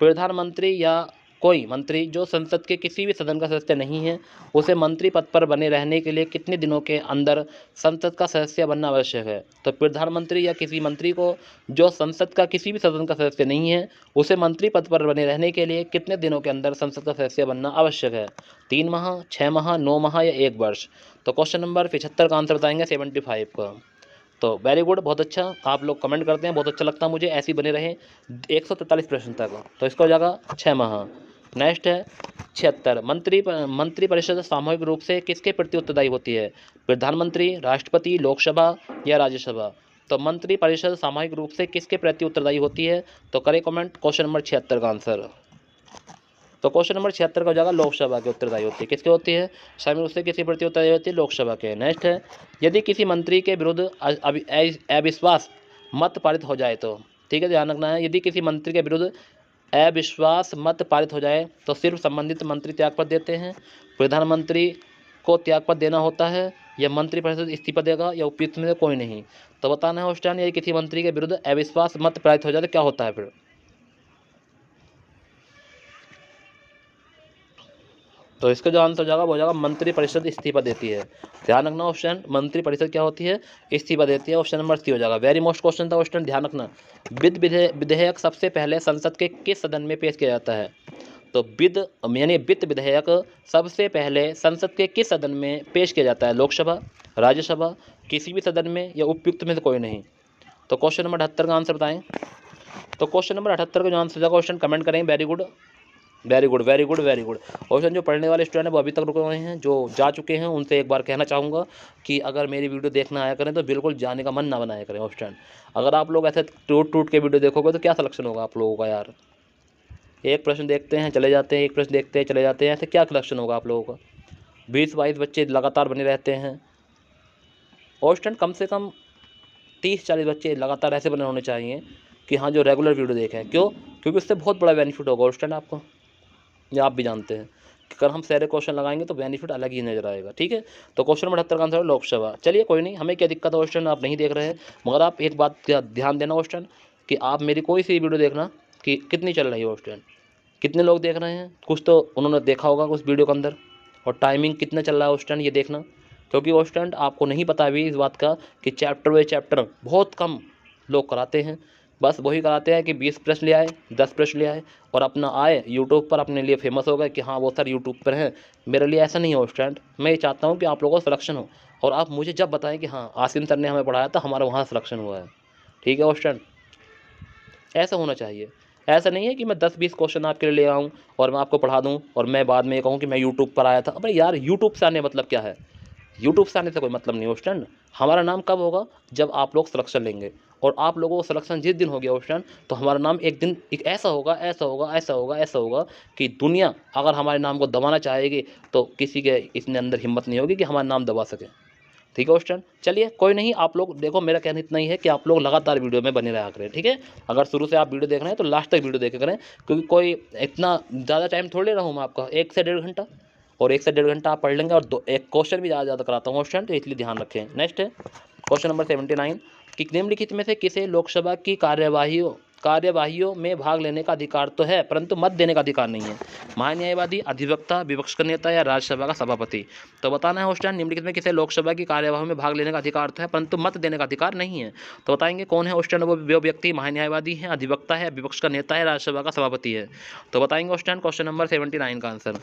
प्रधानमंत्री या कोई मंत्री जो संसद के किसी भी सदन का सदस्य नहीं है, उसे मंत्री पद पर बने रहने के लिए कितने दिनों के अंदर संसद का सदस्य बनना आवश्यक है? तो प्रधानमंत्री या किसी मंत्री को जो संसद का किसी भी सदन का सदस्य नहीं है, उसे मंत्री पद पर बने रहने के लिए कितने दिनों के अंदर संसद का सदस्य बनना आवश्यक है? 3 माह, 6 माह, 9 माह या 1 वर्ष? तो क्वेश्चन नंबर 75 का आंसर बताएंगे 75 का। तो वेरी गुड, बहुत अच्छा, आप लोग कमेंट करते हैं, बहुत अच्छा लगता है मुझे, ऐसे ही बने रहे 143 प्रश्न तक। तो इसका हो जाएगा 6 माह। नेक्स्ट है 76। मंत्री परिषद सामूहिक रूप से किसके प्रति उत्तरदायी होती है? प्रधानमंत्री, राष्ट्रपति, लोकसभा या राज्यसभा? तो मंत्री परिषद सामूहिक रूप से किसके प्रति उत्तरदायी होती है? तो करें कमेंट क्वेश्चन नंबर 76 का आंसर। तो क्वेश्चन नंबर 76 का हो जाएगा लोकसभा के उत्तरदायी होती है। किसके होती है? सामूहिक रूप से किसके प्रति उत्तरदायी होती है? लोकसभा के। नेक्स्ट है, यदि किसी मंत्री के विरुद्ध अविश्वास मत पारित हो जाए तो, ठीक है ध्यान रखना है, यदि किसी मंत्री के विरुद्ध अविश्वास मत पारित हो जाए तो सिर्फ संबंधित मंत्री त्यागपत्र देते हैं, प्रधानमंत्री को त्यागपत्र देना होता है, या मंत्रिपरिषद इस्तीफा देगा, या उपयुक्त में से कोई नहीं? तो बताना है स्टूडेंट, यदि किसी मंत्री के विरुद्ध अविश्वास मत पारित हो जाए तो क्या होता है फिर? तो इसका जो आंसर हो जाएगा वो हो जाएगा मंत्रिपरिषद इस्तीफा देती है। ध्यान रखना ऑप्शन, मंत्रिपरिषद क्या होती है? इस्तीफा देती है। ऑप्शन नंबर सी हो जाएगा। वेरी मोस्ट क्वेश्चन था ऑप्शन, ध्यान रखना। विधेयक सबसे पहले संसद के किस सदन में पेश किया जाता है? तो वित्त विधेयक सबसे पहले संसद के किस सदन में पेश किया जाता है? लोकसभा, राज्यसभा, किसी भी सदन में, या उपयुक्त में से कोई नहीं? तो क्वेश्चन नंबर 78 का आंसर बताएं। तो क्वेश्चन नंबर 78 का जो आंसर होगा क्वेश्चन कमेंट करें। Very good, very good, very good, very good. Question जो पढ़ने वाले स्टूडेंट हैं वो अभी तक रुके हुए हैं, जो जा चुके हैं उनसे एक बार कहना चाहूँगा कि अगर मेरी वीडियो देखना आया करें तो बिल्कुल जाने का मन ना बनाया करें स्टूडेंट। अगर आप लोग ऐसे टूट के वीडियो देखोगे तो क्या सिलेक्शन होगा आप लोगों का यार? एक प्रश्न देखते हैं चले जाते हैं, एक प्रश्न देखते हैं चले जाते हैं, ऐसे क्या सिलेक्शन होगा आप लोगों का? 20-22 बच्चे लगातार बने रहते हैं और स्टूडेंट, कम से कम 30-40 बच्चे लगातार ऐसे बने होने चाहिए कि हाँ जो रेगुलर वीडियो देखें। क्यों? क्योंकि उससे बहुत बड़ा बेनिफिट होगा स्टूडेंट आपको, या आप भी जानते हैं कि अगर हम सारे क्वेश्चन लगाएंगे तो बेनिफिट अलग ही नजर आएगा। ठीक है। तो क्वेश्चन नंबर 78 का आंसर है लोकसभा। चलिए कोई नहीं, हमें क्या दिक्कत है क्वेश्चन आप नहीं देख रहे हैं, मगर आप एक बात का ध्यान देना क्वेश्चन कि आप मेरी कोई सी वीडियो देखना कि कितनी चल रही है क्वेश्चन, कितने लोग देख रहे हैं, कुछ तो उन्होंने देखा होगा उस वीडियो के अंदर, और टाइमिंग कितना चल रहा है क्वेश्चन ये देखना। क्योंकि क्वेश्चन आपको नहीं पता अभी इस बात का कि चैप्टर बाई चैप्टर बहुत कम लोग कराते हैं, बस वही कराते हैं कि 20 प्रश्न ले आए, 10 प्रश्न ले आए और अपना आए यूट्यूब पर अपने लिए फेमस हो गए कि हाँ वो सर यूट्यूब पर हैं। मेरे लिए ऐसा नहीं हो स्टूडेंट, मैं ये चाहता हूँ कि आप लोगों का सिलेक्शन हो और आप मुझे जब बताएं कि हाँ आसिम सर ने हमें पढ़ाया था, हमारा वहाँ सिलेक्शन हुआ है। ठीक है स्टूडेंट, ऐसा होना चाहिए। ऐसा नहीं है कि मैं 10-20 क्वेश्चन आपके लिए ले आऊँ और मैं आपको पढ़ा दूँ और मैं बाद में ये कहूँ कि मैं यूट्यूब पर आया था। अबे यार यूट्यूब से आने मतलब क्या है? यूट्यूब से आने से कोई मतलब नहीं है स्टूडेंट। हमारा नाम कब होगा? जब आप लोग सिलेक्शन लेंगे, और आप लोगों को सिलेक्शन जिस दिन हो गया स्टूडेंट तो हमारा नाम एक दिन एक ऐसा होगा, ऐसा होगा, ऐसा होगा, ऐसा होगा कि दुनिया अगर हमारे नाम को दबाना चाहेगी तो किसी के इसने अंदर हिम्मत नहीं होगी कि हमारा नाम दबा सके। ठीक है स्टूडेंट, चलिए कोई नहीं, आप लोग देखो मेरा कहना इतना ही है कि आप लोग लगातार वीडियो में बने रहा करें। ठीक है, अगर शुरू से आप वीडियो देख रहे हैं तो लास्ट तक वीडियो देखे करें, क्योंकि कोई इतना ज़्यादा टाइम थोड़ी ले रहा हूँ मैं आपका, 1 से 1.5 घंटा, और 1 से 1.5 घंटा आप पढ़ लेंगे और एक क्वेश्चन भी ज़्यादा कराता हूँ स्टूडेंट, तो इसलिए ध्यान रखें। नेक्स्ट है क्वेश्चन नंबर 79 कि निम्नलिखित में से किसे लोकसभा की कार्यवाही कार्यवाहियों में भाग लेने का अधिकार तो है परंतु मत देने का अधिकार नहीं है। महान्यायवादी, अधिवक्ता, विपक्ष का नेता या राज्यसभा का सभापति। तो बताना है क्वेश्चन, निम्नलिखित में किसे लोकसभा की कार्यवाही में भाग लेने का अधिकार तो है परंतु मत देने का अधिकार नहीं है। तो बताएंगे कौन है क्वेश्चन, वो व्यक्ति महान्यायवादी है, अधिवक्ता है, विपक्ष का नेता है, राज्यसभा का सभापति है। तो बताएंगे क्वेश्चन नंबर 79 का आंसर।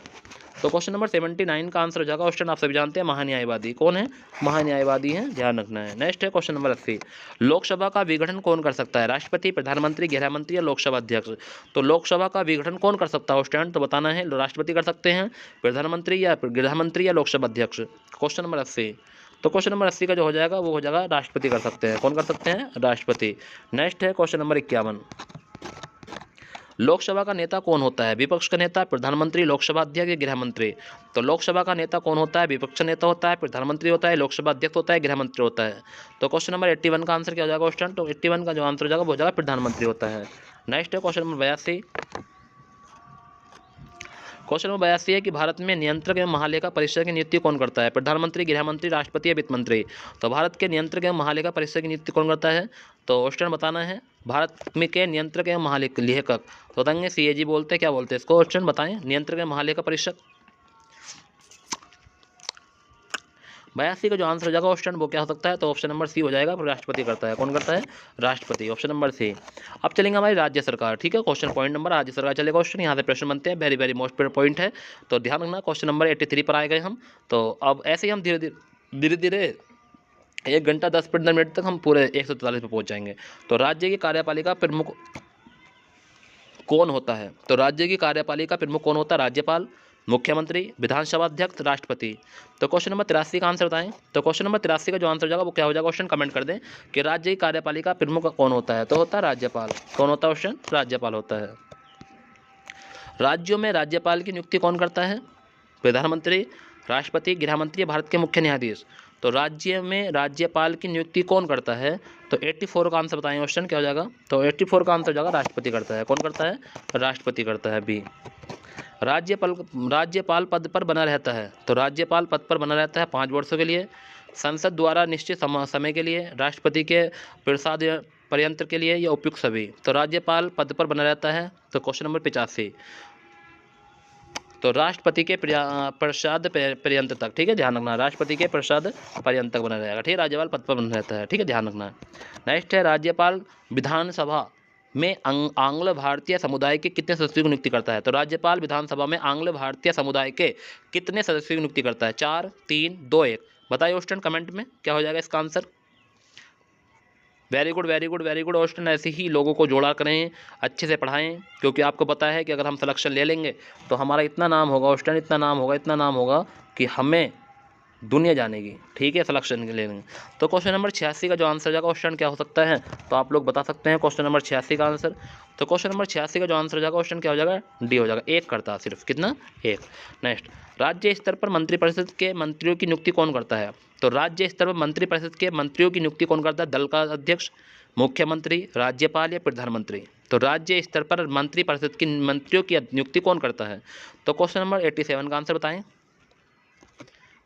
तो क्वेश्चन नंबर 79 का आंसर हो जाएगा क्वेश्चन, आप सभी जानते हैं महान्यायवादी। कौन है? महान्यायवादी हैं, ध्यान रखना है। नेक्स्ट है क्वेश्चन नंबर 80, लोकसभा का विघटन कौन कर सकता है? राष्ट्रपति, प्रधानमंत्री, गृह मंत्री या लोकसभा अध्यक्ष। तो लोकसभा का विघटन कौन कर सकता है क्वेश्चन, तो बताना है राष्ट्रपति कर सकते हैं, प्रधानमंत्री या गृह मंत्री या लोकसभा अध्यक्ष। Question number 80। तो क्वेश्चन नंबर 80 का जो हो जाएगा वो हो जाएगा राष्ट्रपति कर सकते हैं। कौन कर सकते हैं? राष्ट्रपति। नेक्स्ट है क्वेश्चन नंबर 51, लोकसभा का नेता कौन होता है? विपक्ष का नेता, प्रधानमंत्री, लोकसभा अध्यक्ष या गृह मंत्री। तो लोकसभा का नेता कौन होता है? विपक्ष नेता होता है, प्रधानमंत्री होता है, लोकसभा अध्यक्ष होता है, गृह मंत्री होता है। तो क्वेश्चन नंबर 81 का आंसर क्या हो जाएगा क्वेश्चन, तो 81 का जो आंसर हो जाएगा वो हो जाएगा प्रधानमंत्री होता है। नेक्स्ट है क्वेश्चन नंबर 82। क्वेश्चन नंबर 82 है कि भारत में नियंत्रक एवं महालेखा परीक्षक की नियुक्ति कौन करता है? प्रधानमंत्री, गृह मंत्री, राष्ट्रपति या वित्त मंत्री। तो भारत के नियंत्रक एवं महालेखा परीक्षक की नियुक्ति कौन करता है? तो क्वेश्चन बताना है भारत में के नियंत्रक एवं महालेखक। तो बताएंगे CAG बोलते हैं, क्या बोलते हैं इसको क्वेश्चन बताएं, नियंत्रक एवं महालेखा परीक्षक। 82 का जो आंसर हो जाएगा क्वेश्चन वो क्या हो सकता है, तो ऑप्शन नंबर C हो जाएगा, राष्ट्रपति करता है। कौन करता है? राष्ट्रपति, ऑप्शन नंबर C। अब चलेंगे हमारी राज्य सरकार, ठीक है, क्वेश्चन पॉइंट नंबर राज्य सरकार चलेगा क्वेश्चन, यहाँ से प्रश्न बनते हैं, वेरी वेरी मोस्ट पॉइंट है, तो ध्यान रखना। क्वेश्चन नंबर 83 पर आए गए हम, तो अब ऐसे ही हम धीरे धीरे 1 घंटा 10 मिनट तक हम पूरे 143 पर पहुँच जाएंगे। तो राज्य की कार्यपालिका प्रमुख कौन होता है? तो राज्य की कार्यपालिका प्रमुख कौन होता है? राज्यपाल, मुख्यमंत्री, विधानसभा अध्यक्ष, राष्ट्रपति। तो क्वेश्चन नंबर 83 का आंसर बताएं। तो क्वेश्चन नंबर 83 का जो आंसर हो जाएगा वो क्या हो जाएगा क्वेश्चन, कमेंट कर दें कि राज्य की कार्यपालिका प्रमुख कौन होता है? तो होता है राज्यपाल। कौन होता है क्वेश्चन? राज्यपाल होता है। राज्यों में राज्यपाल की नियुक्ति कौन करता है? प्रधानमंत्री, राष्ट्रपति, गृह मंत्री, भारत के मुख्य न्यायाधीश। तो राज्य में राज्यपाल की नियुक्ति कौन करता है? तो 84 का आंसर बताएं क्वेश्चन क्या हो जाएगा, तो 84 का आंसर हो जाएगा राष्ट्रपति करता है। कौन करता है? राष्ट्रपति करता है, बी। राज्यपाल पद पर बना रहता है, तो राज्यपाल पद पर बना रहता है 5 वर्षों के लिए, संसद द्वारा निश्चित समय के लिए, राष्ट्रपति के प्रसाद पर्यंत के लिए या उपयुक्त सभी। तो राज्यपाल पद पर बना रहता है, तो क्वेश्चन नंबर 85, तो राष्ट्रपति के प्रसाद पर्यंत तक, ठीक है, ध्यान रखना, राष्ट्रपति के प्रसाद पर्यंत तक बना रहेगा, ठीक है, राज्यपाल पद पर बना रहता है, ठीक है, ध्यान रखना। नेक्स्ट है राज्यपाल विधानसभा में आंग्ल भारतीय समुदाय के कितने सदस्यों की नियुक्ति करता है? तो राज्यपाल विधानसभा में आंग्ल भारतीय समुदाय के कितने सदस्यों की नियुक्ति करता है? 4, 3, 2, 1। बताइए क्वेश्चन कमेंट में क्या हो जाएगा इसका answer. Very good very good very good question, ऐसे ही लोगों को जोड़ा करें, अच्छे से पढ़ाएं, क्योंकि आपको पता है कि अगर हम सिलेक्शन ले लेंगे तो हमारा इतना नाम होगा क्वेश्चन, इतना नाम होगा कि हमें दुनिया जानेगी, ठीक है, सिलेक्शन के लिए। तो क्वेश्चन नंबर 86 का जो आंसर जाएगा क्वेश्चन क्या हो सकता है, तो आप लोग बता सकते हैं क्वेश्चन नंबर 86 का आंसर। तो क्वेश्चन नंबर 86 का जो आंसर जाएगा क्वेश्चन क्या हो जाएगा, डी हो जाएगा, 1 करता है सिर्फ, कितना? 1। नेक्स्ट, राज्य स्तर पर मंत्रिपरिषद के मंत्रियों की नियुक्ति कौन करता है? तो राज्य स्तर पर मंत्रिपरिषद के मंत्रियों की नियुक्ति कौन करता है? दल का अध्यक्ष, मुख्यमंत्री, राज्यपाल या प्रधानमंत्री। तो राज्य स्तर पर मंत्रिपरिषद की मंत्रियों की नियुक्ति कौन करता है? तो क्वेश्चन नंबर 87 का आंसर बताएं।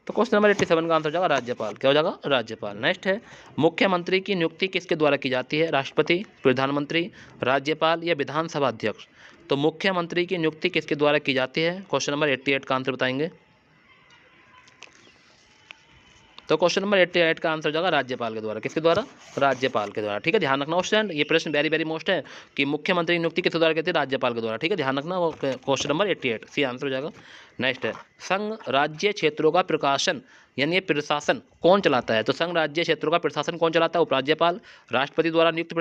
तो क्वेश्चन नंबर 87 का आंसर हो जाएगा राज्यपाल। क्या हो जाएगा? राज्यपाल। नेक्स्ट है, मुख्यमंत्री की नियुक्ति किसके द्वारा की जाती है? राष्ट्रपति, प्रधानमंत्री, राज्यपाल या विधानसभा अध्यक्ष। तो मुख्यमंत्री की नियुक्ति किसके द्वारा की जाती है? क्वेश्चन नंबर 88 का आंसर बताएंगे। तो क्वेश्चन नंबर 88 का आंसर हो जाएगा राज्यपाल के द्वारा। किसके द्वारा? राज्यपाल के द्वारा, ठीक है, ध्यान रखना क्वेश्चन, ये प्रश्न वेरी वेरी मोस्ट है कि मुख्यमंत्री की नियुक्ति किसके द्वारा कहते हैं? राज्यपाल के द्वारा, ठीक है, ध्यान रखना, वो क्वेश्चन नंबर 88 सी आंसर हो जाएगा। नेक्स्ट है, संघ राज्य क्षेत्रों का प्रकाशन यानी प्रशासन कौन चलाता है? तो संघ राज्य क्षेत्रों का प्रशासन कौन चलाता है? उपराज्यपाल, राष्ट्रपति द्वारा नियुक्त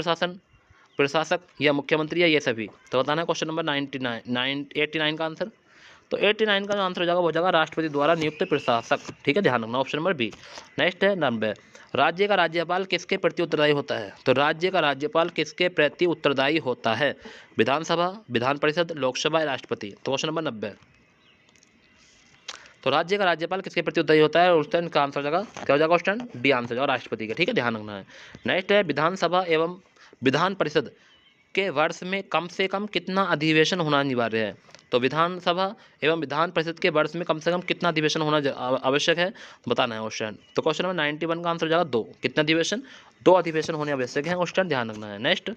प्रशासक या मुख्यमंत्री या ये सभी। तो बताना है क्वेश्चन नंबर 89 का आंसर। तो 89 का जो आंसर हो जाएगा वो हो जाएगा राष्ट्रपति द्वारा नियुक्त प्रशासक, ठीक है, ध्यान रखना, ऑप्शन नंबर बी। नेक्स्ट है 90, राज्य का राज्यपाल किसके प्रति उत्तरदायी होता है? तो राज्य का राज्यपाल किसके प्रति उत्तरदायी होता है? विधानसभा, विधान परिषद, लोकसभा या राष्ट्रपति। तो क्वेश्चन नंबर 90, तो राज्य का राज्यपाल किसके प्रति उत्तरदायी होता है? उस टाइम का आंसर हो जाएगा, क्या हो जाएगा क्वेश्चन? डी आंसर हो जाएगा, राष्ट्रपति का, ठीक है, ध्यान रखना है। नेक्स्ट है, विधानसभा एवं विधान परिषद के वर्ष में कम से कम कितना अधिवेशन होना अनिवार्य है? तो विधानसभा एवं विधान परिषद के वर्ष में कम से कम कितना अधिवेशन होना आवश्यक है, बताना है क्वेश्चन। तो क्वेश्चन नंबर 91 का आंसर हो जाएगा 2। कितना अधिवेशन? 2 अधिवेशन होने आवश्यक है क्वेश्चन, ध्यान रखना है। नेक्स्ट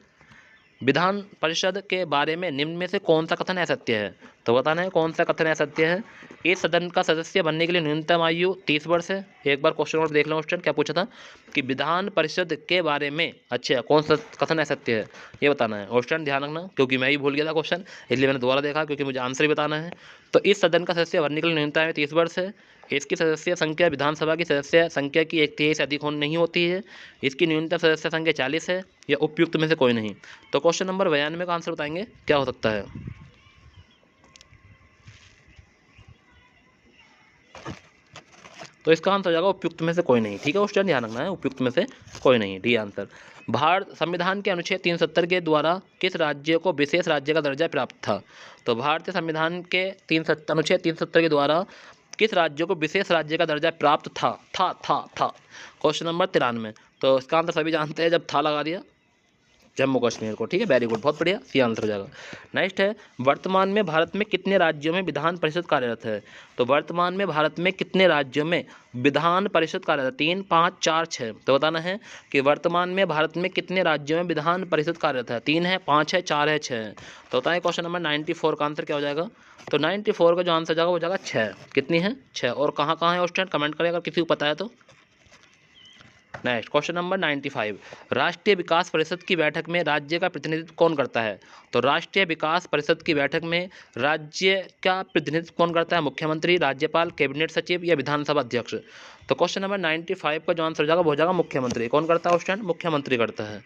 विधान परिषद के बारे में निम्न में से कौन सा कथन असत्य है? तो बताना है कौन सा कथन असत्य है। इस सदन का सदस्य बनने के लिए न्यूनतम आयु 30 वर्ष है। एक बार क्वेश्चन और देख लो क्वेश्चन क्या पूछा था कि विधान परिषद के बारे में अच्छा कौन सा कथन असत्य है, ये बताना है। क्वेश्चन ध्यान रखना, क्योंकि मैं ही भूल गया था क्वेश्चन, इसलिए मैंने दोबारा देखा, क्योंकि मुझे आंसर भी बताना है। तो इस सदन का सदस्य बनने के लिए न्यूनतम आयु 30 वर्ष है। इसकी सदस्य संख्या विधानसभा की सदस्य संख्या की 1/3 से अधिक नहीं होती है। इसकी न्यूनतम सदस्य संख्या 40 है, या उपयुक्त में से कोई नहीं। तो क्वेश्चन नंबर 92 का आंसर बताएंगे क्या हो सकता है। तो इसका आंसर हो जाएगा उपयुक्त में से कोई नहीं। ठीक है क्वेश्चन ध्यान रखना है, उपयुक्त में से कोई नहीं, डी आंसर। भारत संविधान के अनुच्छेद 370 के द्वारा किस राज्य को विशेष राज्य का दर्जा प्राप्त था? तो भारतीय संविधान के अनुच्छेद 370 के द्वारा किस राज्य को विशेष राज्य का दर्जा प्राप्त था? Question number 93। तो इसका आंसर सभी जानते हैं, जब था लगा दिया, जम्मू कश्मीर को। ठीक है, वेरी गुड, बहुत बढ़िया, सी आंसर हो जाएगा। नेक्स्ट है, वर्तमान में भारत में कितने राज्यों में विधान परिषद कार्यरत है? तो वर्तमान में भारत में कितने राज्यों में विधान परिषद कार्यरत? 3, 5, 4, 6। तो बताना है कि वर्तमान में भारत में कितने राज्यों में विधान परिषद कार्यरत है। 3 है, 5 है, 4 है, 6 है। तो बताएं क्वेश्चन नंबर 94 का आंसर क्या हो जाएगा। तो 94 का जो आंसर जाएगा वो जाएगा 6। कितनी है? 6। और कहाँ कहाँ है स्टूडेंट, कमेंट करें अगर किसी को पता है तो। नेक्स्ट क्वेश्चन नंबर 95, राष्ट्रीय विकास परिषद की बैठक में राज्य का प्रतिनिधित्व कौन करता है? तो राष्ट्रीय विकास परिषद की बैठक में राज्य का प्रतिनिधित्व कौन करता है? मुख्यमंत्री, राज्यपाल, कैबिनेट सचिव या विधानसभा अध्यक्ष? तो क्वेश्चन नंबर 95 का जो आंसर हो जाएगा वो हो जाएगा मुख्यमंत्री। कौन करता है क्वेश्चन? मुख्यमंत्री करता है।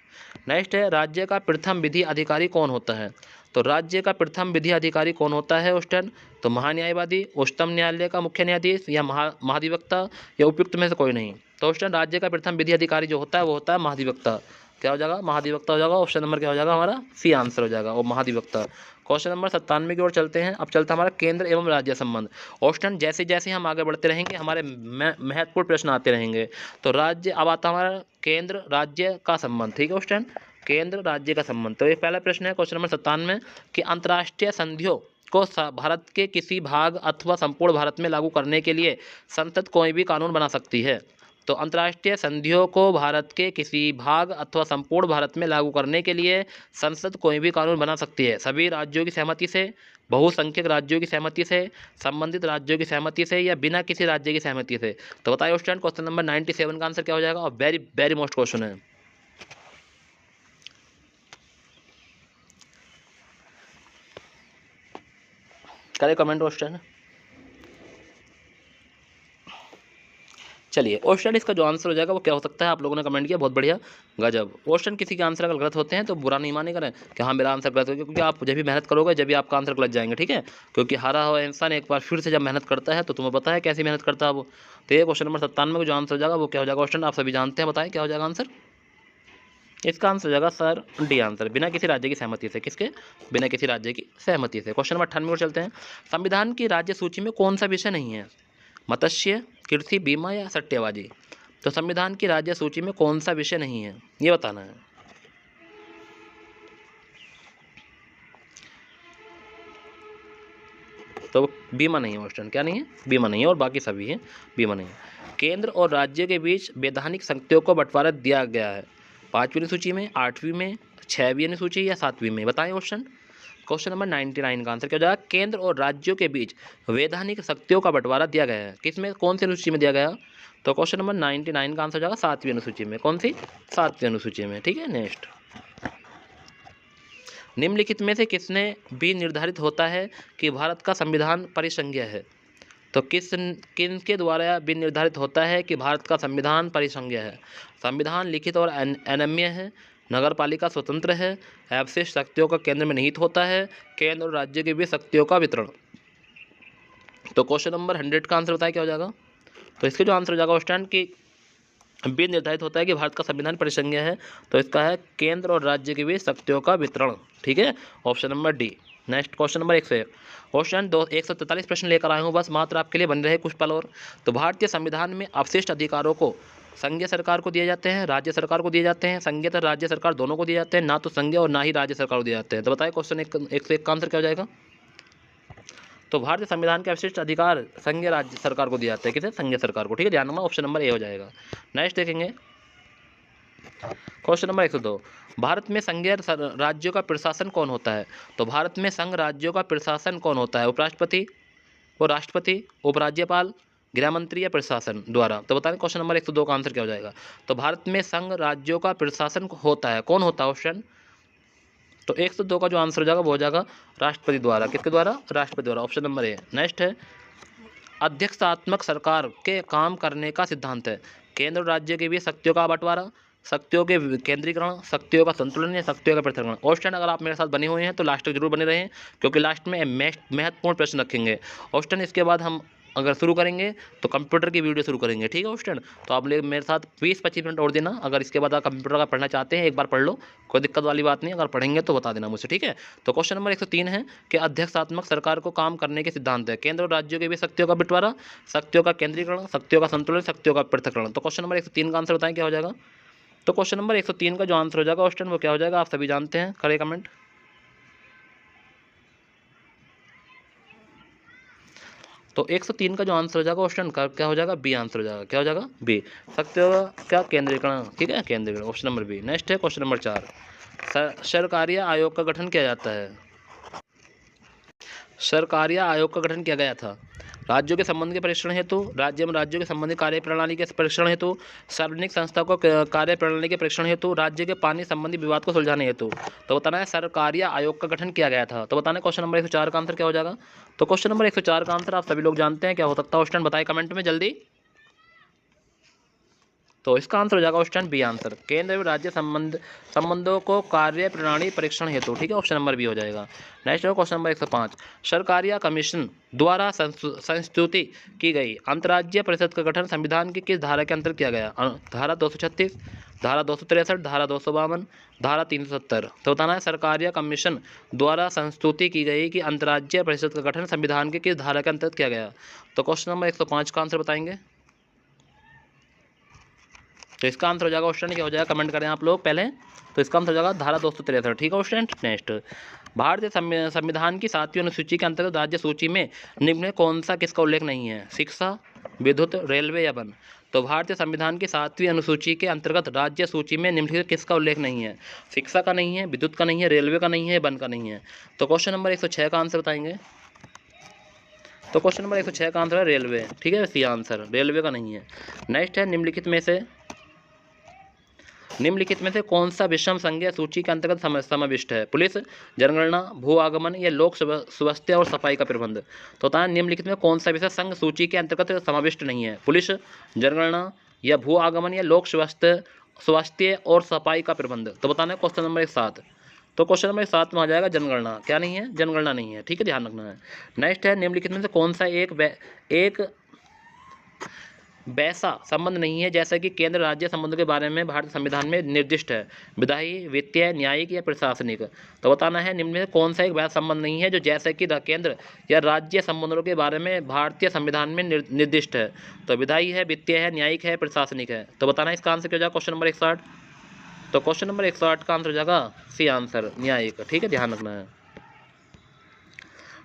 नेक्स्ट है, राज्य का प्रथम विधि अधिकारी कौन होता है? तो राज्य का प्रथम विधि अधिकारी कौन होता है क्वेश्चन? तो महान्यायवादी, उच्चतम न्यायालय का मुख्य न्यायाधीश, या महाधिवक्ता, या उपयुक्त में से कोई नहीं। तो क्वेश्चन राज्य का प्रथम विधि अधिकारी जो होता है वो होता है महाधिवक्ता। क्या हो जाएगा? महाधिवक्ता हो जाएगा। ऑप्शन नंबर क्या हो जाएगा हमारा? सी आंसर हो जाएगा, और महाधिवक्ता। क्वेश्चन नंबर 97 की ओर चलते हैं। अब चलता है हमारा केंद्र एवं राज्य संबंध। क्वेश्चन जैसे जैसे हम आगे बढ़ते रहेंगे हमारे महत्वपूर्ण प्रश्न आते रहेंगे। तो राज्य, अब आता हमारा केंद्र राज्य का संबंध। ठीक है क्वेश्चन, केंद्र राज्य का संबंध। तो ये पहला प्रश्न है क्वेश्चन नंबर 97 कि अंतर्राष्ट्रीय संधियों को भारत के किसी भाग अथवा संपूर्ण भारत में लागू करने के लिए संसद कोई भी कानून बना सकती है। तो अंतर्राष्ट्रीय संधियों को भारत के किसी भाग अथवा संपूर्ण भारत में लागू करने के लिए संसद कोई भी कानून बना सकती है, सभी राज्यों की सहमति से, बहुसंख्यक राज्यों की सहमति से, संबंधित राज्यों की सहमति से, या बिना किसी राज्य की सहमति से। तो बताइए स्टूडेंट क्वेश्चन नंबर 97 का आंसर क्या हो जाएगा, और वेरी वेरी मोस्ट क्वेश्चन है। करें कमेंट क्वेश्चन। चलिए क्वेश्चन इसका जो आंसर हो जाएगा वो क्या हो सकता है, आप लोगों ने कमेंट किया, बहुत बढ़िया, गजब। क्वेश्चन किसी के आंसर अगर गलत होते हैं तो बुरा नहीं माने करें कि हाँ मेरा आंसर गलत हो गया, क्योंकि आप जब भी मेहनत करोगे जब भी आपका आंसर गलत जाएंगे। ठीक है, क्योंकि हारा हुआ इंसान एक बार फिर से जब मेहनत करता है तो तुम्हें पता है कैसी मेहनत करता है वो। तो ये क्वेश्चन नंबर 97 का जो आंसर हो जाएगा वो क्या हो जाएगा क्वेश्चन, आप सभी जानते हैं, बताएं क्या हो जाएगा आंसर। इसका आंसर हो जाएगा सर डी आंसर, बिना किसी राज्य की सहमति से। किसके? बिना किसी राज्य की सहमति से। क्वेश्चन नंबर 98 को चलते हैं। संविधान की राज्य सूची में कौन सा विषय नहीं है? मत्स्य, कृषि, बीमा, या सट्टेबाजी? तो संविधान की राज्य सूची में कौन सा विषय नहीं है ये बताना है। तो बीमा नहीं है क्वेश्चन, क्या नहीं है? बीमा नहीं है, और बाकी सभी है, बीमा नहीं है। केंद्र और राज्य के बीच वैधानिक शक्तियों को बंटवारा दिया गया है 5वीं अनुसूची में, 8वीं में, 6वीं अनुसूची, या 7वीं में? बताएं क्वेश्चन। क्वेश्चन नंबर 99 का आंसर क्या हो जाएगा? केंद्र और राज्यों के बीच वैधानिक शक्तियों का बंटवारा दिया गया है, किसमें, कौन सी अनुसूची में दिया गया? तो क्वेश्चन नंबर 99 का आंसर हो जाएगा 7वीं अनुसूची में। कौन सी? 7वीं अनुसूची में। ठीक है, नेक्स्ट, निम्नलिखित में से किसने भी निर्धारित होता है कि भारत का संविधान परिसंघीय है? तो किनके द्वारा भी निर्धारित होता है कि भारत का संविधान परिसंघीय है? संविधान लिखित और अनम्य है, नगरपालिका स्वतंत्र है, अवशिष्ट शक्तियों का केंद्र में निहित होता है, केंद्र और राज्य के बीच शक्तियों का वितरण। तो क्वेश्चन नंबर 100 का आंसर बताया क्या हो जाएगा? तो इसके जो आंसर हो जाएगा स्टूडेंट कि भी निर्धारित होता है कि भारत का संविधान परिसंघीय है, तो इसका है केंद्र और राज्य के बीच शक्तियों का वितरण। ठीक है, option number D. Next question number 101। Question 143 प्रश्न लेकर आए हूँ बस मात्र आपके लिए, बन रहे कुछ पल और। तो भारतीय संविधान में अवशिष्ट अधिकारों को संघीय सरकार को दिए जाते हैं, राज्य सरकार को दिए जाते हैं, संघीय तथा राज्य सरकार दोनों को दिए जाते हैं, ना तो संघीय और ना ही राज्य सरकार को दिए जाते हैं। तो बताइए क्वेश्चन 101 का आंसर क्या हो जाएगा? तो भारतीय संविधान के अवशिष्ट अधिकार संघीय राज्य सरकार को दिए जाते हैं, किसे? संघीय सरकार को। ठीक है, ध्यान रखना, ऑप्शन नंबर ए हो जाएगा। नेक्स्ट देखेंगे क्वेश्चन नंबर 102, भारत में संघीय राज्यों का प्रशासन कौन होता है? तो भारत में संघ राज्यों का प्रशासन कौन होता है? उपराष्ट्रपति, वो राष्ट्रपति, उपराज्यपाल, गृह मंत्री या प्रशासन द्वारा? तो बताएं क्वेश्चन नंबर 102 का आंसर क्या हो जाएगा। तो भारत में संघ राज्यों का प्रशासन होता है, कौन होता है ऑप्शन? तो 102 का जो आंसर हो जाएगा वो हो जाएगा राष्ट्रपति द्वारा। किसके द्वारा? राष्ट्रपति द्वारा, ऑप्शन नंबर ए। नेक्स्ट है, अध्यक्षात्मक सरकार के काम करने का सिद्धांत है। केंद्र और राज्य के बीच शक्तियों का बंटवारा, शक्तियों के केंद्रीकरण, शक्तियों का संतुलन या शक्तियों का पृथक्करण। ऑप्शन अगर आप मेरे साथ बने हुए हैं तो लास्ट तक जरूर बने रहें, क्योंकि लास्ट में महत्वपूर्ण प्रश्न रखेंगे ऑप्शन। इसके बाद हम अगर शुरू करेंगे तो कंप्यूटर की वीडियो शुरू करेंगे, ठीक है ऑप्शन। तो आप लोग मेरे साथ 20-25 मिनट और देना। अगर इसके बाद आप कंप्यूटर का पढ़ना चाहते हैं एक बार पढ़ लो, कोई दिक्कत वाली बात नहीं। अगर पढ़ेंगे तो बता देना मुझे, ठीक है। तो क्वेश्चन नंबर 103 है कि अध्यक्षात्मक सरकार को काम करने के सिद्धांत है। केंद्र और राज्यों के बीच शक्तियों का बंटवारा, शक्तियों का केंद्रीकरण, शक्तियों का संतुलन, शक्तियों का पृथक्करण। तो क्वेश्चन नंबर 103 का आंसर बताएं क्या हो जाएगा। तो क्वेश्चन नंबर 103 का जो आंसर हो जाएगा ऑप्शन वो क्या हो जाएगा, आप सभी जानते हैं, करें कमेंट। तो 103 का जो आंसर हो जाएगा ऑप्शन का क्या हो जाएगा, बी आंसर हो जाएगा। क्या हो जाएगा, बी, शक्तियों का क्या केंद्रीकरण, ठीक है, केंद्रीकरण, ऑप्शन नंबर बी। नेक्स्ट है क्वेश्चन नंबर 4, सरकारिया आयोग का गठन किया जाता है। सरकारिया आयोग का गठन किया गया था राज्यों के संबंध के परीक्षण हेतु, राज्य एवं राज्यों के संबंधित कार्य प्रणाली के परीक्षण हेतु, सार्वजनिक संस्था को कार्य प्रणाली के परीक्षण हेतु, राज्य के पानी संबंधी विवाद को सुलझाने हेतु। तो बताना है सरकारिया आयोग का गठन किया गया था। तो बताना क्वेश्चन नंबर 104 का आंसर क्या हो जाएगा। तो क्वेश्चन नंबर 104 का आंसर आप सभी लोग जानते हैं क्या हो सकता है ऑप्शन, बताए कमेंट में जल्दी। तो इसका आंसर हो जाएगा ऑप्शन बी आंसर, केंद्र एवं राज्य संबंधों को कार्य प्रणाली परीक्षण हेतु, ठीक है, ऑप्शन नंबर बी हो जाएगा। नेक्स्ट है क्वेश्चन नंबर 105, सरकारिया कमीशन द्वारा संस्तुति की गई अंतर्राज्यीय परिषद का गठन संविधान की किस धारा के अंतर किया गया। धारा 236, धारा 263, धारा 252, धारा 370। तो बताना है सरकारिया कमीशन द्वारा संस्तुति की गई कि अंतर्राज्यीय परिषद का गठन संविधान की किस धारा के अंतर्गत किया गया। तो क्वेश्चन नंबर 105 का आंसर बताएंगे। तो इसका आंसर हो जाएगा ऑप्शन क्या हो जाएगा, कमेंट करें आप लोग पहले। तो इसका आंसर हो जाएगा धारा 263, ठीक है ऑप्शन। नेक्स्ट, भारतीय संविधान की 7वीं अनुसूची के अंतर्गत राज्य सूची में निम्न में कौन सा किसका उल्लेख नहीं है। शिक्षा, विद्युत, रेलवे या वन। तो भारतीय संविधान की 7वीं अनुसूची के अंतर्गत राज्य सूची में निम्नलिखित किसका उल्लेख नहीं है। शिक्षा का नहीं है, विद्युत का नहीं है, रेलवे का नहीं है, वन का नहीं है। तो क्वेश्चन नंबर 106 का आंसर बताएंगे। तो क्वेश्चन नंबर 106 का आंसर है रेलवे, ठीक है, सी आंसर, रेलवे का नहीं है। नेक्स्ट है, निम्नलिखित में से कौन सा विषम संज्ञा सूची के अंतर्गत समाविष्ट है। पुलिस, जनगणना, भू आगमन या लोक स्वास्थ्य और सफाई का प्रबंध। तो बताएं निम्नलिखित में कौन सा विषय संघ सूची के अंतर्गत समाविष्ट नहीं है। पुलिस, जनगणना या भू आगमन या लोक स्वास्थ्य और सफाई का प्रबंध। तो बताना है क्वेश्चन नंबर 7। तो क्वेश्चन नंबर 7 में आ जाएगा जनगणना। क्या नहीं है, जनगणना नहीं है, ठीक है, ध्यान रखना है। नेक्स्ट है, निम्नलिखित में से कौन सा एक वैसा संबंध नहीं है जैसा कि केंद्र राज्य संबंधों के बारे में भारतीय संविधान में निर्दिष्ट है। विधायी, वित्तीय, न्यायिक या प्रशासनिक। तो बताना है निम्न में कौन सा एक वैसा संबंध नहीं है जो जैसा कि केंद्र या राज्य संबंधों के बारे में भारतीय संविधान में निर्दिष्ट है। तो विधायी है, वित्तीय है, न्यायिक है, प्रशासनिक है। तो बताना इसका आंसर क्या हो जाएगा क्वेश्चन नंबर 160। तो क्वेश्चन नंबर 160 का आंसर हो जाएगा सी आंसर, न्यायिक, ठीक है, ध्यान रखना है।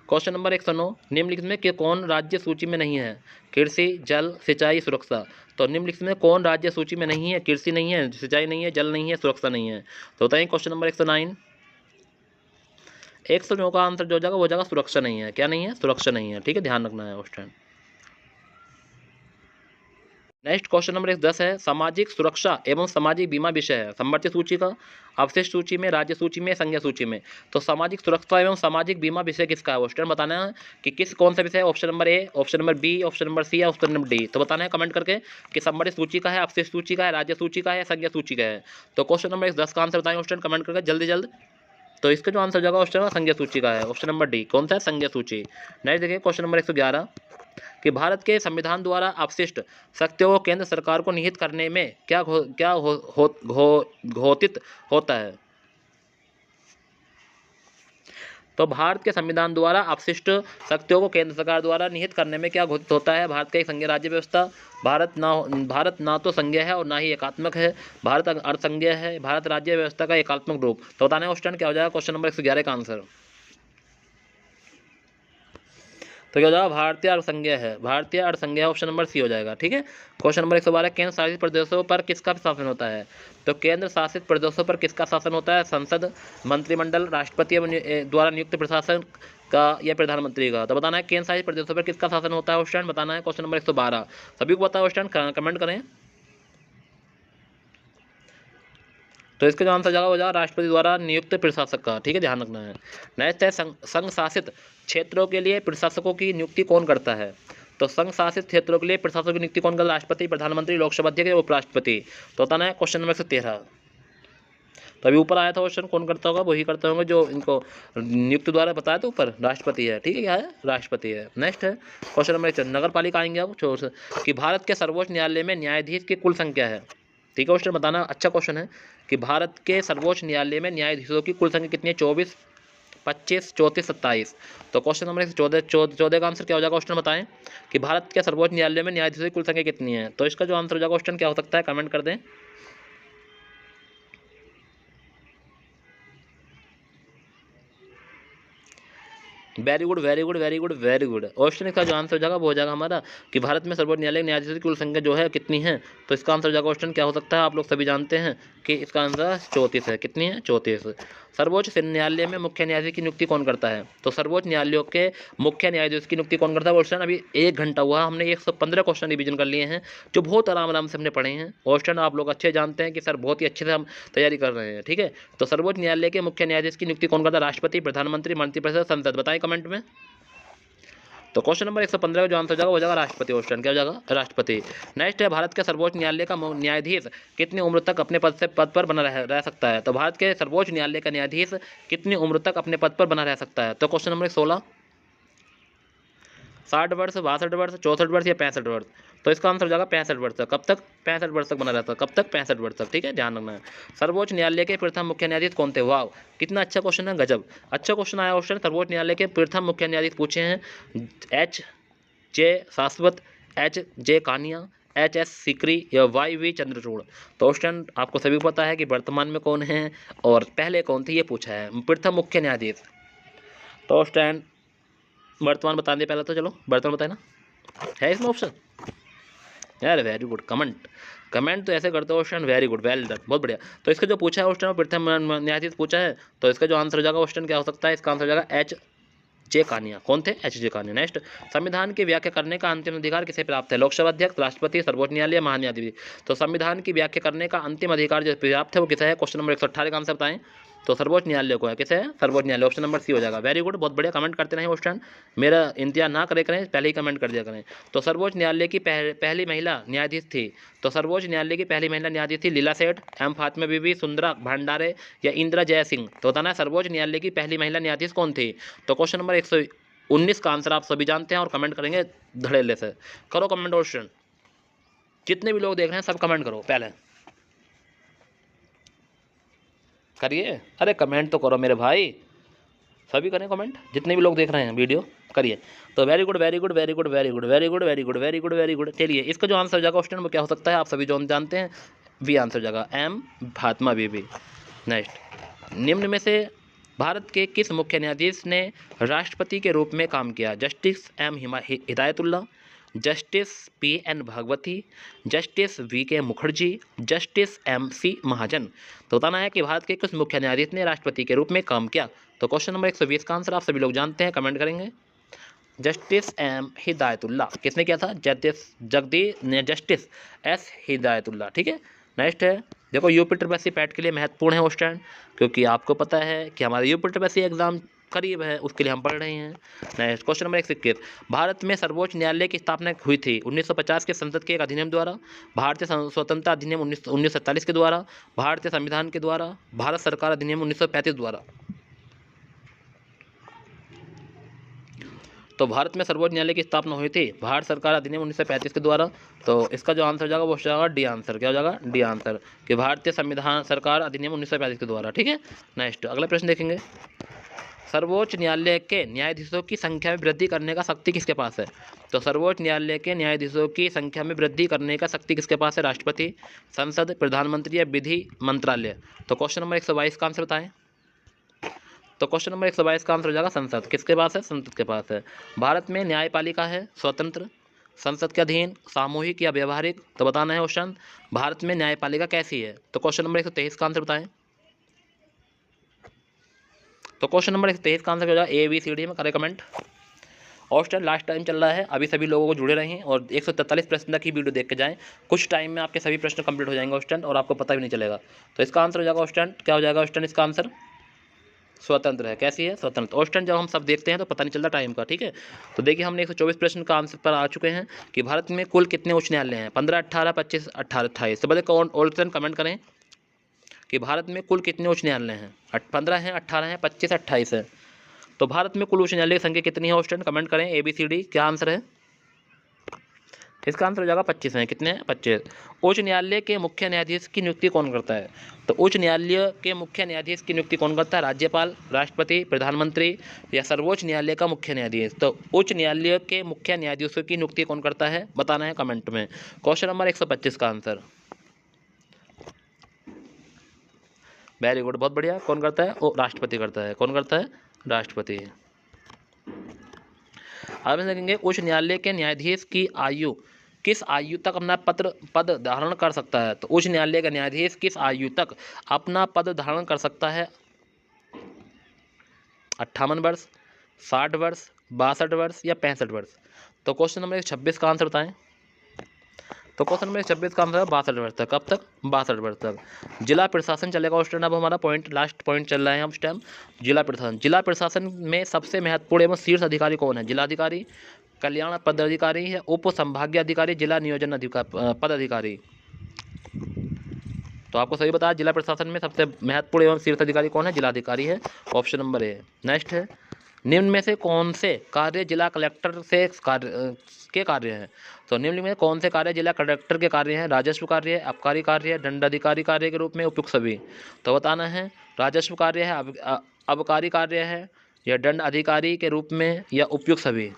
क्वेश्चन नंबर 109, निम्नलिखित में कौन राज्य सूची में नहीं है। कृषि, जल, सिंचाई, सुरक्षा। तो निम्नलिखित में कौन राज्य सूची में नहीं है। कृषि नहीं है, सिंचाई नहीं है, जल नहीं है, सुरक्षा नहीं है। तो बताइए क्वेश्चन नंबर 109। 109 का आंसर जो हो जाएगा वो हो जाएगा सुरक्षा नहीं है। क्या नहीं है, सुरक्षा नहीं है, ठीक है, ध्यान रखना है उस टाइम। नेक्स्ट क्वेश्चन नंबर 10 है, सामाजिक सुरक्षा एवं सामाजिक बीमा विषय है संवर्धित सूची का, अवशिष्ट सूची में, राज्य सूची में, संज्ञा सूची में। तो सामाजिक सुरक्षा एवं सामाजिक बीमा विषय किसका है। ऑप्शन बताना है कि कौन सा विषय है। Option number A, option number B, option number C या ऑप्शन नंबर डी। तो बताना है कमेंट करके कि संवर्धित सूची का है, अवशिष्ट सूची का है, राज्य सूची का है, संज्ञा सूची का है। तो क्वेश्चन नंबर 10 का आंसर बताएं ऑप्शन कमेंट करके जल्दी। तो इसका जो आंसर जाएगा ऑप्शन संज्ञा सूची का है, ऑप्शन नंबर डी। कौन सा है, संज्ञा सूची। नेक्स्ट देखिए क्वेश्चन नंबर 111 कि भारत के संविधान द्वारा अपशिष्ट शक्तियों को केंद्र सरकार को निहित करने में क्या घोषित होता है। तो भारत के संविधान द्वारा अपशिष्ट शक्तियों को केंद्र सरकार द्वारा निहित करने में क्या घोषित होता है। भारत का एक संघीय राज्य व्यवस्था, भारत ना तो संघीय है और ना ही एकात्मक है, भारत अर्धसंघीय है, भारत राज्य व्यवस्था का एकात्मक रूप। तो बताना है ऑप्शन क्या हो जाएगा क्वेश्चन नंबर 111 का आंसर। तो क्या हो जाएगा, भारतीय अर्धसंघीय है, भारतीय अर्धसंघीय ऑप्शन नंबर सी हो जाएगा। ठीक है। क्वेश्चन नंबर 112, केंद्र शासित प्रदेशों पर किसका शासन होता है? तो केंद्र शासित प्रदेशों पर किसका शासन होता है? संसद, मंत्रिमंडल, राष्ट्रपति द्वारा नियुक्त प्रशासन का या प्रधानमंत्री का? तो बताना है केंद्र शासित प्रदेशों पर किसका शासन होता है स्टूडेंट, बताना है। क्वेश्चन नंबर 112 सभी को बताओ स्टूडेंट, कमेंट करें। तो इसका जो आंसर जाएगा वो जाएगा राष्ट्रपति द्वारा नियुक्त प्रशासक का। ठीक है, ध्यान रखना है। नेक्स्ट है संघ शासित क्षेत्रों के लिए प्रशासकों की नियुक्ति कौन करता है? तो संघ शासित क्षेत्रों के लिए प्रशासकों की नियुक्ति कौन करता है? राष्ट्रपति, प्रधानमंत्री, लोकसभा अध्यक्ष या उपराष्ट्रपति? तो बताना है क्वेश्चन नंबर 113। तो अभी ऊपर आया था क्वेश्चन, कौन करता होगा? वही करते होंगे जो इनको नियुक्त द्वारा बताया था ऊपर, राष्ट्रपति है। ठीक है, क्या है? राष्ट्रपति है। नेक्स्ट है क्वेश्चन नंबर 1, नगर पालिका आएंगे आप छोर से, कि भारत के सर्वोच्च न्यायालय में न्यायाधीश की कुल संख्या है। ठीक है क्वेश्चन बताना, अच्छा क्वेश्चन है कि भारत के सर्वोच्च न्यायालय में न्यायाधीशों की कुल संख्या कितनी है? 24, 25, 34, 27। तो क्वेश्चन नंबर 14 का आंसर क्या हो जाएगा क्वेश्चन बताएं, कि भारत के सर्वोच्च न्यायालय में न्यायाधीशों की कुल संख्या कितनी है? तो इसका जो आंसर हो जाएगा क्वेश्चन क्या हो सकता है, कमेंट कर दें। Very good, very good, very good, very good. Option का जो आंसर हो जाएगा वो हो जाएगा हमारा कि भारत में सर्वोच्च न्यायालय न्यायाधीशों की कुल संख्या जो है कितनी है? तो इसका आंसर हो जाएगा क्वेश्चन क्या हो सकता है, आप लोग सभी जानते हैं कि इसका आंसर 34 है। कितनी है? 34। सर्वोच्च न्यायालय में मुख्य न्यायाधीश की नियुक्ति कौन करता है? तो सर्वोच्च न्यायालयों के मुख्य न्यायाधीश की नियुक्ति कौन करता है? क्वेश्चन अभी 1 घंटा हुआ, हमने 115 क्वेश्चन रिवीजन कर लिए हैं, जो बहुत आराम से हमने पढ़े हैं। क्वेश्चन आप लोग अच्छे जानते हैं कि सर बहुत ही अच्छे से हम तैयारी कर रहे हैं। ठीक है, तो सर्वोच्च न्यायालय के मुख्य न्यायाधीश की नियुक्ति कौन करता है? राष्ट्रपति, प्रधानमंत्री, मंत्रिपरिषद, संसद? बताएं कमेंट में। तो क्वेश्चन नंबर 115 का जो आंसर हो जाएगा वो जाएगा राष्ट्रपति। क्वेश्चन क्या हो जाएगा? राष्ट्रपति। नेक्स्ट है, भारत के सर्वोच्च न्यायालय का न्यायाधीश कितनी उम्र तक अपने पद पर बना रह सकता है? तो भारत के सर्वोच्च न्यायालय का न्यायाधीश कितनी उम्र तक अपने पद पर बना रह सकता है? तो क्वेश्चन नंबर 16, 60 वर्ष, 62 वर्ष, 64 वर्ष या 65 वर्ष? तो इसका आंसर हो जाएगा 65 वर्ष तक। कब तक? 65 वर्ष तक बना रहता है। कब तक? 65 वर्ष तक। ठीक है, ध्यान रखना है। सर्वोच्च न्यायालय के प्रथम मुख्य न्यायाधीश कौन थे? वाह, कितना अच्छा क्वेश्चन है, गजब अच्छा क्वेश्चन आया क्वेश्चन। सर्वोच्च न्यायालय के प्रथम मुख्य न्यायाधीश पूछे हैं H.J. शाश्वत, H.J. कानिया, H.S. सीकरी या Y.V. चंद्रचूड़? तो स्टूडेंट आपको सभी को पता है कि वर्तमान में कौन है और पहले कौन थे, ये पूछा है प्रथम मुख्य न्यायाधीश। तो स्टूडेंट वर्तमान बता दें पहले, तो चलो वर्तमान बताए ना, है इसमें ऑप्शन? यार वेरी गुड, कमेंट तो ऐसे करते हो student, very good, well done, बहुत बढ़िया। तो इसका जो पूछा है क्वेश्चन प्रथम न्यायाधीश पूछा है, तो इसका जो आंसर हो जाएगा क्वेश्चन क्या हो सकता है? इसका आंसर हो जाएगा H.J. कानिया। कौन थे? H.J. कानिया। नेक्स्ट, संविधान की व्याख्या करने का अंतिम अधिकार किसे प्राप्त है? लोकसभा अध्यक्ष, राष्ट्रपति, सर्वोच्च न्यायालय, महान्यायाधीश? तो संविधान की व्याख्या करने का अंतिम अधिकार जो प्राप्त है वो किसे है? क्वेश्चन नंबर 118 का आंसर बताएं। तो सर्वोच्च न्यायालय को है। किसे है? सर्वोच्च न्यायालय। ऑप्शन नंबर सी हो जाएगा। वेरी गुड, बहुत बढ़िया, कमेंट करते रहें क्वेश्चन, मेरा इंतजार ना करें, पहले ही कमेंट कर दिया करें। तो सर्वोच्च न्यायालय की पहली महिला न्यायाधीश थी, तो सर्वोच्च न्यायालय की पहली महिला न्यायाधीश थी लीला सेठ, एम फातिमा बीबी, सुंदरा भंडारे या इंदिरा जय सिंह? तो बताना है सर्वोच्च न्यायालय की पहली महिला न्यायाधीश कौन थी? तो क्वेश्चन नंबर 119 का आंसर आप सभी जानते हैं और कमेंट करेंगे धड़ेले से। करो कमेंट क्वेश्चन, जितने भी लोग देख रहे हैं सब कमेंट करो, पहले करिए। अरे कमेंट तो करो मेरे भाई, सभी करें कमेंट, जितने भी लोग देख रहे हैं वीडियो करिए। तो very good, very good, very good, very good, very good, very good, very good, very good. चलिए, इसका जो आंसर हो जाएगा क्वेश्चन वो क्या हो सकता है? आप सभी जो जानते हैं, वी आंसर हो जाएगा एम फातिमा बीबी। नेक्स्ट, निम्न में से भारत के किस मुख्य न्यायाधीश ने राष्ट्रपति के रूप में काम किया? Justice M Hidayatullah, justice P.N. Bhagwati, justice V.K. Mukherjee, justice M.C. Mahajan? तो बताना है कि भारत के किस मुख्य न्यायाधीश ने राष्ट्रपति के रूप में काम किया? तो क्वेश्चन नंबर 120 का आंसर आप सभी लोग जानते हैं, कमेंट करेंगे। Justice M. हिदायतुल्ला। किसने किया था? Justice S. हिदायतुल्ला। ठीक है, नेक्स्ट है, देखो यूपी ट्रिपल पैट के लिए महत्वपूर्ण है क्वेश्चन, क्योंकि आपको पता है कि हमारा यूपी ट्रिपल एग्जाम करीब है, उसके लिए हम पढ़ रहे हैं। नेक्स्ट, क्वेश्चन नंबर 121, भारत में सर्वोच्च न्यायालय की स्थापना हुई थी 1950 के संसद के एक अधिनियम द्वारा, भारतीय स्वतंत्रता अधिनियम 1947 के द्वारा, भारतीय संविधान के द्वारा, भारत सरकार अधिनियम 1935 द्वारा? तो भारत में सर्वोच्च न्यायालय की स्थापना हुई थी भारत सरकार अधिनियम 1935 के द्वारा। तो इसका जो आंसर हो जाएगा वो हो जाएगा डी आंसर। क्या हो जाएगा? डी आंसर, कि भारतीय संविधान सरकार अधिनियम 1935 के द्वारा। ठीक है, नेक्स्ट अगला प्रश्न देखेंगे, सर्वोच्च न्यायालय के न्यायाधीशों की संख्या में वृद्धि करने का शक्ति किसके पास है? तो सर्वोच्च न्यायालय के न्यायाधीशों की संख्या में वृद्धि करने का शक्ति किसके पास है? राष्ट्रपति, संसद, प्रधानमंत्री या विधि मंत्रालय? तो क्वेश्चन नंबर 122 का आंसर बताएं। तो क्वेश्चन नंबर 122 का आंसर हो जाएगा संसद। किसके पास है? संसद के पास है। भारत में न्यायपालिका है स्वतंत्र, संसद के अधीन, सामूहिक या व्यवहारिक? तो बताना है क्वेश्चन, भारत में न्यायपालिका कैसी है? तो क्वेश्चन नंबर 123 का आंसर बताएं। तो क्वेश्चन नंबर 123 का आंसर हो जाएगा ABCD में करें कमेंट। ऑप्शन लास्ट टाइम चल रहा है, अभी सभी लोगों को जुड़े रहें और 143 प्रश्न तक ही वीडियो देख के जाएं। कुछ टाइम में आपके सभी प्रश्न कंप्लीट हो जाएंगे ऑप्शन, और आपको पता भी नहीं चलेगा। तो इसका आंसर हो जाएगा ऑप्शन, क्या हो जाएगा ऑप्शन? इसका आंसर स्वतंत्र है। कैसी है? स्वतंत्र। ऑप्शन जब हम सब देखते हैं तो पता नहीं चलता टाइम का, ठीक है। तो देखिए हमने 124 प्रश्न का आंसर पर आ चुके हैं कि भारत में कुल कितने उच्च न्यायालय हैं? 15, 18, 25, 18, 28। तो बड़े ऑप्शन कमेंट करें कि भारत में कुल कितने उच्च न्यायालय हैं? 15 हैं, 18 हैं, 25, 28 है। तो भारत में कुल उच्च न्यायालय की संख्या कितनी है? ऑप्शन कमेंट करें ABCD। क्या आंसर है? इसका आंसर हो जाएगा 25 है। कितने हैं? 25। उच्च न्यायालय के मुख्य न्यायाधीश की नियुक्ति कौन करता है? तो उच्च न्यायालय के मुख्य न्यायाधीश की नियुक्ति कौन करता है? राज्यपाल, राष्ट्रपति, प्रधानमंत्री या सर्वोच्च न्यायालय का मुख्य न्यायाधीश? तो उच्च न्यायालय के मुख्य न्यायाधीशों की नियुक्ति कौन करता है? बताना है कमेंट में। क्वेश्चन नंबर 125 का आंसर। वेरी गुड, बहुत बढ़िया। कौन करता है? वो राष्ट्रपति करता है। कौन करता है? राष्ट्रपति। अब हम देखेंगे उच्च न्यायालय के न्यायाधीश की आयु किस आयु तक अपना पद धारण कर सकता है? तो उच्च न्यायालय का न्यायाधीश किस आयु तक अपना पद धारण कर सकता है? 58 वर्ष, 60 वर्ष, 62 वर्ष या 65 वर्ष? तो क्वेश्चन नंबर 126 का आंसर बताएं। तो क्वेश्चन नंबर 126 का आंसर है 62 वर्ष तक। कब तक? 62 वर्ष तक। जिला प्रशासन चलेगा उस टाइम। अब हमारा पॉइंट लास्ट पॉइंट चल रहा है उस टाइम, जिला प्रशासन। जिला प्रशासन में सबसे महत्वपूर्ण एवं शीर्ष अधिकारी कौन है? जिलाधिकारी, कल्याण पदाधिकारी या उप संभागीय अधिकारी, जिला नियोजन पदाधिकारी? तो आपको सही बताया, जिला प्रशासन में सबसे महत्वपूर्ण एवं शीर्ष अधिकारी कौन है? जिलाधिकारी है। ऑप्शन नंबर ए। नेक्स्ट है, निम्न में से कौन से कार्य जिला कलेक्टर से के कार्य हैं? तो निम्न में कौन से कार्य जिला कलेक्टर के कार्य हैं? राजस्व कार्य है, आबकारी कार्य है, दंडाधिकारी कार्य के रूप में, उपयुक्त सभी? तो बताना है, राजस्व कार्य है, आबकारी कार्य है, या दंड अधिकारी के रूप में, या उपयुक्त सभी?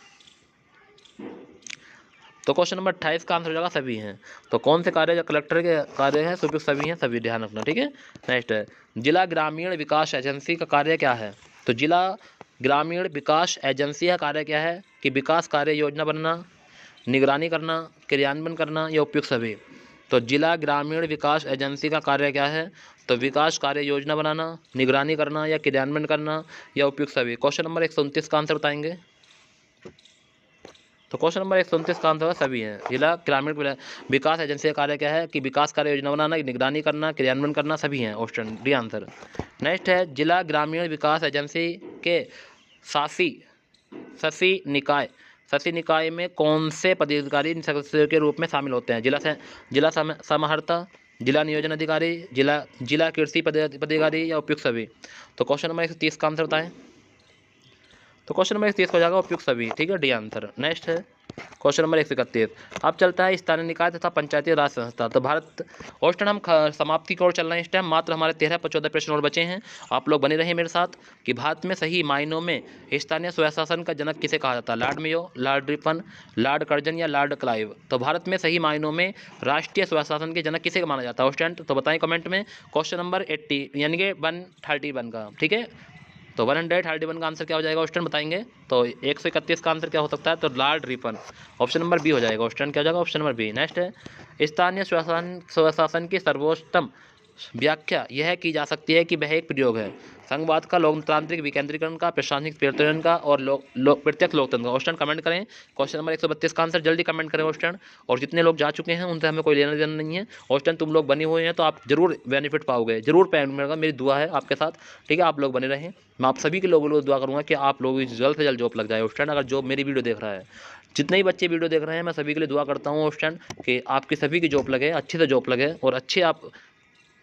तो क्वेश्चन नंबर 28 का आंसर हो जाएगा सभी हैं। तो कौन से कार्य कलेक्टर के कार्य हैं? उपयुक्त सभी हैं। सभी ध्यान रखना, ठीक है। नेक्स्ट है, जिला ग्रामीण विकास एजेंसी का कार्य क्या है? तो जिला ग्रामीण विकास एजेंसी का कार्य क्या है? कि विकास कार्य योजना बनना, निगरानी करना, क्रियान्वयन करना या उपयुक्त सभी? तो जिला ग्रामीण विकास एजेंसी का कार्य क्या है? तो विकास कार्य योजना बनाना, निगरानी करना या क्रियान्वयन करना या उपयुक्त सभी? क्वेश्चन नंबर 129 का आंसर बताएंगे। तो क्वेश्चन नंबर 129 का आंसर सभी है। जिला ग्रामीण विकास एजेंसी का कार्य क्या है? कि विकास कार्य योजना बनाना, निगरानी करना, क्रियान्वयन करना, सभी हैं। Option D answer. नेक्स्ट है, जिला ग्रामीण विकास एजेंसी के शासी निकाय में कौन से पदाधिकारी सदस्य के रूप में शामिल होते हैं? जिला समाहर्ता, जिला नियोजन अधिकारी, जिला कृषि पदाधिकारी या उपयुक्त सभी? तो क्वेश्चन नंबर 130 का आंसर बताएं। तो क्वेश्चन नंबर 130 हो जाएगा उपयुक्त सभी, ठीक है, डी आंसर। नेक्स्ट है क्वेश्चन नंबर 131। अब चलता है स्थानीय निकाय तथा पंचायती राज संस्था। तो भारत ऑप्शन हम समाप्ति की ओर चल रहे हैं इस टाइम। मात्र हमारे 13-14 प्रश्न और बचे हैं। आप लोग बने रहे मेरे साथ कि भारत में सही मायनों में स्थानीय स्वशासन का जनक किसे कहा जाता है? Lord Mayo, Lord Ripon, Lord Curzon या लॉर्ड क्लाइव? तो भारत में सही मायनों में राष्ट्रीय स्वशासन के जनक किसे माना जाता है? ऑप्शन तो बताएं कमेंट में। क्वेश्चन नंबर 80 यानी कि 131 का, ठीक है। तो 131 का आंसर क्या हो जाएगा? ऑप्शन बताएंगे। तो 131 का आंसर क्या हो सकता है? तो Lord Ripon. Option number B हो जाएगा। ऑप्शन क्या हो जाएगा? Option number B. नेक्स्ट है, स्थानीय स्वशासन की सर्वोत्तम व्याख्या यह की जा सकती है कि वह एक प्रयोग है संघवाद का, लोकतांत्रिक विकेंद्रीकरण का, प्रशासनिक परिवर्तन का और प्रत्यक्ष लोकतंत्र का। ऑप्शन कमेंट करें। क्वेश्चन नंबर 132 का आंसर जल्दी कमेंट करें ऑप्शन। और जितने लोग जा चुके हैं उनसे हमें कोई लेना देना नहीं है। ऑप्शन तुम लोग बने हुए हैं तो आप जरूर बेनिफिट पाओगे, जरूर मिलेगा। मेरी दुआ है आपके साथ, ठीक है। आप लोग बने रहें। मैं आप सभी के लोगों को दुआ करूँगा कि आप लोग जल्द से जल्द जॉब लग जाए। ऑप्शन अगर जॉब मेरी वीडियो देख रहा है, जितने ही बच्चे वीडियो देख रहे हैं, मैं सभी के लिए दुआ करता हूँ ऑप्शन कि आपकी सभी की जॉब लगे, अच्छे से जॉब लगे और अच्छे आप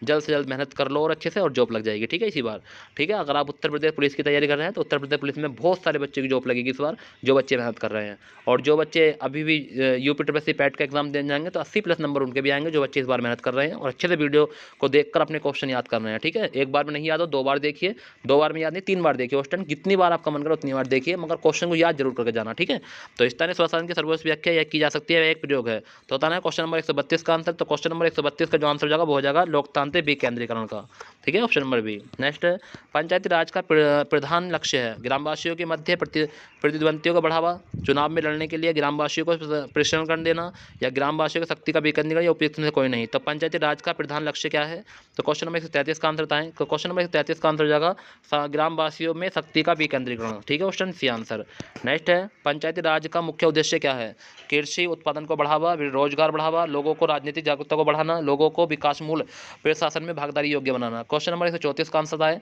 जल्द से जल्द मेहनत कर लो और अच्छे से और जॉब लग जाएगी, ठीक है, इसी बार, ठीक है। अगर आप उत्तर प्रदेश पुलिस की तैयारी कर रहे हैं तो उत्तर प्रदेश पुलिस में बहुत सारे बच्चे की जॉब लगेगी इस बार, जो बच्चे मेहनत कर रहे हैं। और जो बच्चे अभी भी यूपी ट्रिपल पैट का एग्जाम देने जाएंगे तो 80+ नंबर उनके भी आएंगे, जो बच्चे इस बार मेहनत कर रहे हैं और अच्छे से वीडियो को देखकर अपने क्वेश्चन याद कर रहे हैं, ठीक है। एक बार में नहीं याद हो, 2 बार देखिए, 2 बार में याद नहीं 3 बार देखिए क्वेश्चन, जितनी बार आपका मन करे उतनी बार देखिए, मगर क्वेश्चन को याद जरूर करके जाना, ठीक है। तो स्थानीय स्वशासन की सर्वोच्च व्याख्या यह की जा सकती है एक प्रयोग है। तो होता है क्वेश्चन नंबर 132 का आंसर। तो क्वेश्चन नंबर 132 का जो आंसर हो जाएगा वो हो जाएगा लोकतांत्रिक मानते हैं विकेंद्रीकरण का, ठीक है, ऑप्शन नंबर बी। नेक्स्ट है पंचायती राज का प्रधान लक्ष्य है ग्रामवासियों के मध्य प्रतिद्वंदियों का बढ़ावा, चुनाव में लड़ने के लिए ग्रामवासियों को प्रशिक्षण देना, या ग्रामवासियों की शक्ति का विकेंद्रीकरण, या उपयुक्त में से कोई नहीं। तो पंचायती राज का प्रधान लक्ष्य क्या है? तो क्वेश्चन नंबर 133 का आंसर बताएं। तो क्वेश्चन नंबर 133 का आंसर हो जाएगा ग्रामवासियों में शक्ति का विकेंद्रीकरण, ठीक है, ऑप्शन सी आंसर। नेक्स्ट है पंचायती राज का मुख्य उद्देश्य क्या है? कृषि उत्पादन को बढ़ावा, रोजगार बढ़ावा, लोगों को राजनीतिक जागरूकता को बढ़ाना, लोगों को विकासमूलक प्रशासन में भागीदारी योग्य बनाना। क्वेश्चन नंबर 134 का आंसर आए।